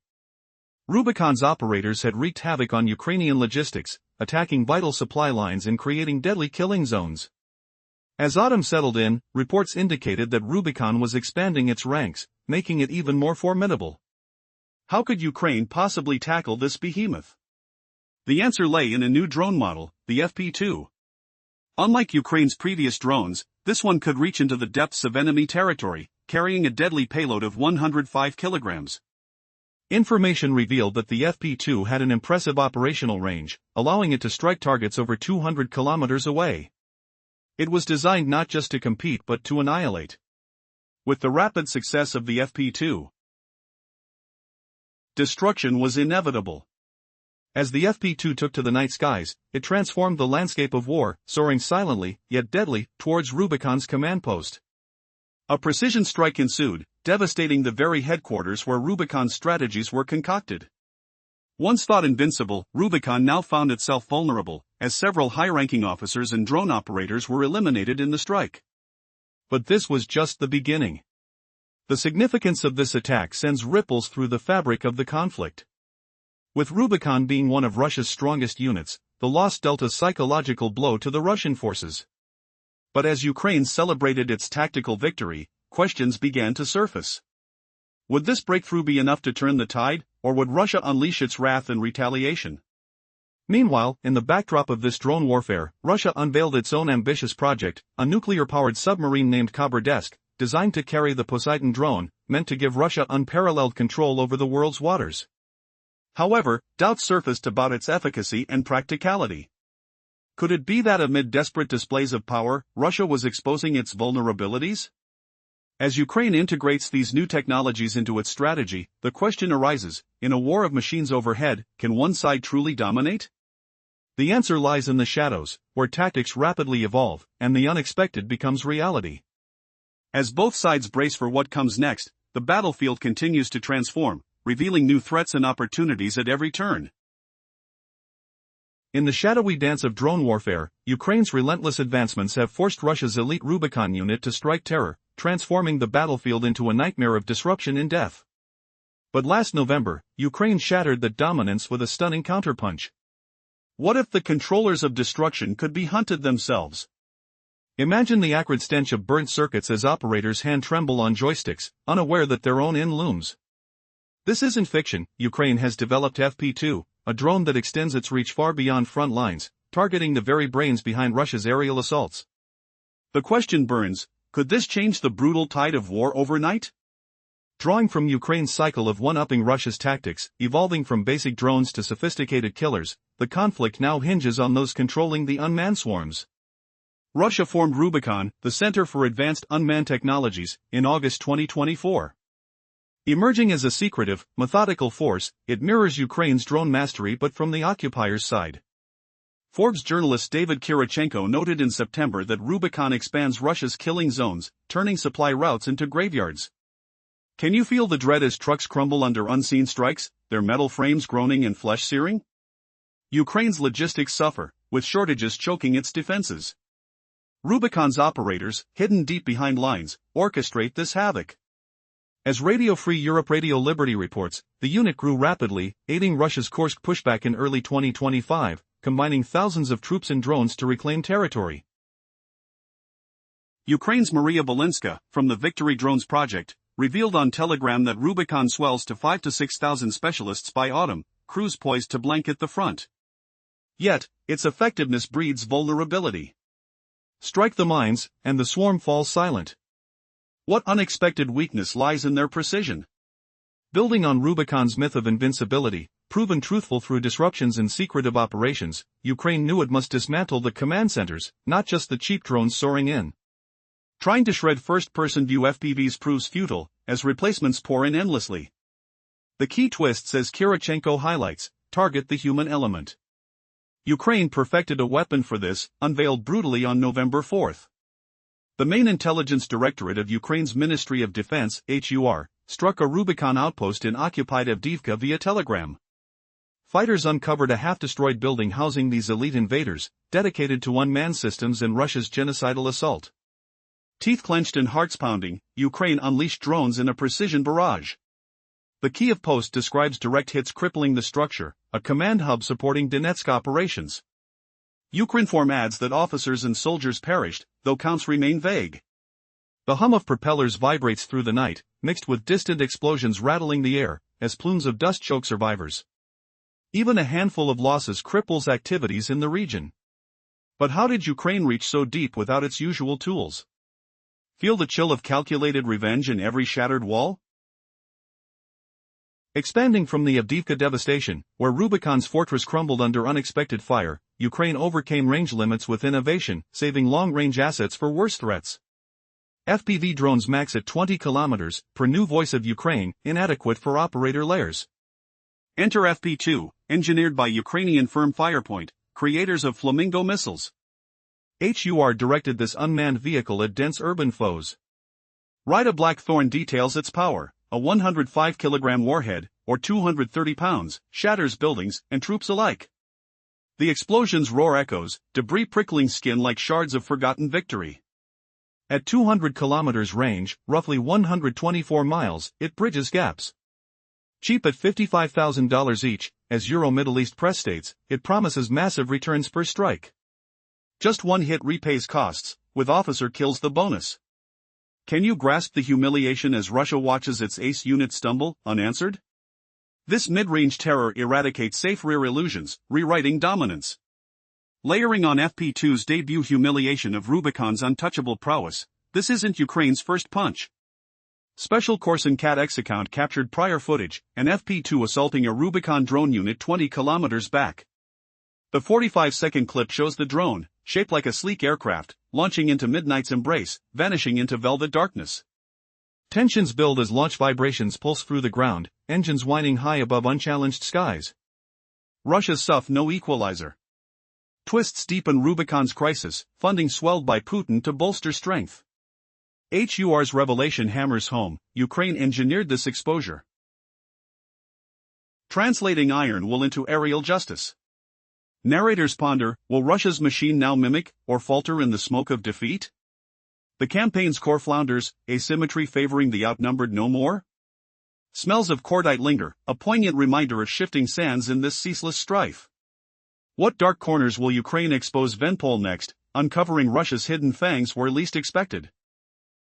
Rubicon's operators had wreaked havoc on Ukrainian logistics, attacking vital supply lines and creating deadly killing zones. As autumn settled in, reports indicated that Rubicon was expanding its ranks, making it even more formidable. How could Ukraine possibly tackle this behemoth? The answer lay in a new drone model, the FP2. Unlike Ukraine's previous drones, this one could reach into the depths of enemy territory, carrying a deadly payload of 105 kilograms. Information revealed that the FP2 had an impressive operational range, allowing it to strike targets over 200 kilometers away. It was designed not just to compete but to annihilate. With the rapid success of the FP2, destruction was inevitable. As the FP2 took to the night skies, it transformed the landscape of war, soaring silently, yet deadly, towards Rubicon's command post. A precision strike ensued, devastating the very headquarters where Rubicon's strategies were concocted. Once thought invincible, Rubicon now found itself vulnerable, as several high-ranking officers and drone operators were eliminated in the strike. But this was just the beginning. The significance of this attack sends ripples through the fabric of the conflict. With Rubicon being one of Russia's strongest units, the loss dealt a psychological blow to the Russian forces. But as Ukraine celebrated its tactical victory, questions began to surface. Would this breakthrough be enough to turn the tide, or would Russia unleash its wrath and retaliation? Meanwhile, in the backdrop of this drone warfare, Russia unveiled its own ambitious project, a nuclear-powered submarine named Khyber-Desk, designed to carry the Poseidon drone, meant to give Russia unparalleled control over the world's waters. However, doubts surfaced about its efficacy and practicality. Could it be that amid desperate displays of power, Russia was exposing its vulnerabilities? As Ukraine integrates these new technologies into its strategy, the question arises, in a war of machines overhead, can one side truly dominate? The answer lies in the shadows, where tactics rapidly evolve, and the unexpected becomes reality. As both sides brace for what comes next, the battlefield continues to transform, revealing new threats and opportunities at every turn. In the shadowy dance of drone warfare, Ukraine's relentless advancements have forced Russia's elite Rubicon unit to strike terror, transforming the battlefield into a nightmare of disruption and death. But last November, Ukraine shattered that dominance with a stunning counterpunch. What if the controllers of destruction could be hunted themselves? Imagine the acrid stench of burnt circuits as operators hand tremble on joysticks, unaware that their own end looms. This isn't fiction. Ukraine has developed FP2, a drone that extends its reach far beyond front lines, targeting the very brains behind Russia's aerial assaults. The question burns, could this change the brutal tide of war overnight? Drawing from Ukraine's cycle of one-upping Russia's tactics, evolving from basic drones to sophisticated killers, the conflict now hinges on those controlling the unmanned swarms. Russia formed Rubicon, the Center for Advanced Unmanned Technologies, in August 2024. Emerging as a secretive, methodical force, it mirrors Ukraine's drone mastery but from the occupier's side. Forbes journalist David Kirichenko noted in September that Rubicon expands Russia's killing zones, turning supply routes into graveyards. Can you feel the dread as trucks crumble under unseen strikes, their metal frames groaning and flesh searing? Ukraine's logistics suffer, with shortages choking its defenses. Rubicon's operators, hidden deep behind lines, orchestrate this havoc. As Radio Free Europe Radio Liberty reports, the unit grew rapidly, aiding Russia's Kursk pushback in early 2025, combining thousands of troops and drones to reclaim territory. Ukraine's Maria Belinska, from the Victory Drones Project, revealed on Telegram that Rubicon swells to 5,000 to 6,000 specialists by autumn, crews poised to blanket the front. Yet, its effectiveness breeds vulnerability. Strike the mines, and the swarm falls silent. What unexpected weakness lies in their precision? Building on Rubicon's myth of invincibility, proven truthful through disruptions and secretive operations, Ukraine knew it must dismantle the command centers, not just the cheap drones soaring in. Trying to shred first-person view FPVs proves futile, as replacements pour in endlessly. The key twists, as Kirichenko highlights, target the human element. Ukraine perfected a weapon for this, unveiled brutally on November 4. The main intelligence directorate of Ukraine's Ministry of Defense, HUR, struck a Rubicon outpost in occupied Avdiivka via telegram. Fighters uncovered a half-destroyed building housing these elite invaders, dedicated to unmanned systems and Russia's genocidal assault. Teeth clenched and hearts pounding, Ukraine unleashed drones in a precision barrage. The Kiev Post describes direct hits crippling the structure, a command hub supporting Donetsk operations. Ukrinform adds that officers and soldiers perished, though counts remain vague. The hum of propellers vibrates through the night, mixed with distant explosions rattling the air, as plumes of dust choke survivors. Even a handful of losses cripples activities in the region. But how did Ukraine reach so deep without its usual tools? Feel the chill of calculated revenge in every shattered wall? Expanding from the Avdiivka devastation, where Rubicon's fortress crumbled under unexpected fire, Ukraine overcame range limits with innovation, saving long-range assets for worse threats. FPV drones max at 20 kilometers, per new Voice of Ukraine, inadequate for operator layers. Enter FP2, engineered by Ukrainian firm Firepoint, creators of Flamingo missiles. HUR directed this unmanned vehicle at dense urban foes. Rida Blackthorn details its power. A 105-kilogram warhead, or 230 pounds, shatters buildings and troops alike. The explosions roar echoes, debris prickling skin like shards of forgotten victory. At 200 kilometers range, roughly 124 miles, it bridges gaps. Cheap at $55,000 each, as Euro Middle East press states, it promises massive returns per strike. Just one hit repays costs, with officer kills the bonus. Can you grasp the humiliation as Russia watches its ace unit stumble, unanswered? This mid-range terror eradicates safe rear illusions, rewriting dominance. Layering on FP2's debut humiliation of Rubicon's untouchable prowess, this isn't Ukraine's first punch. Special Korsun Cat-X account captured prior footage, and FP2 assaulting a Rubicon drone unit 20 kilometers back. The 45-second clip shows the drone, shaped like a sleek aircraft, launching into midnight's embrace, vanishing into velvet darkness. Tensions build as launch vibrations pulse through the ground, engines whining high above unchallenged skies. Russia's SUF no equalizer. Twists deepen Rubicon's crisis, funding swelled by Putin to bolster strength. HUR's revelation hammers home, Ukraine engineered this exposure. Translating iron wool into aerial justice. Narrators ponder, will Russia's machine now mimic, or falter in the smoke of defeat? The campaign's core flounders, asymmetry favoring the outnumbered no more? Smells of cordite linger, a poignant reminder of shifting sands in this ceaseless strife. What dark corners will Ukraine expose Venpol next, uncovering Russia's hidden fangs where least expected?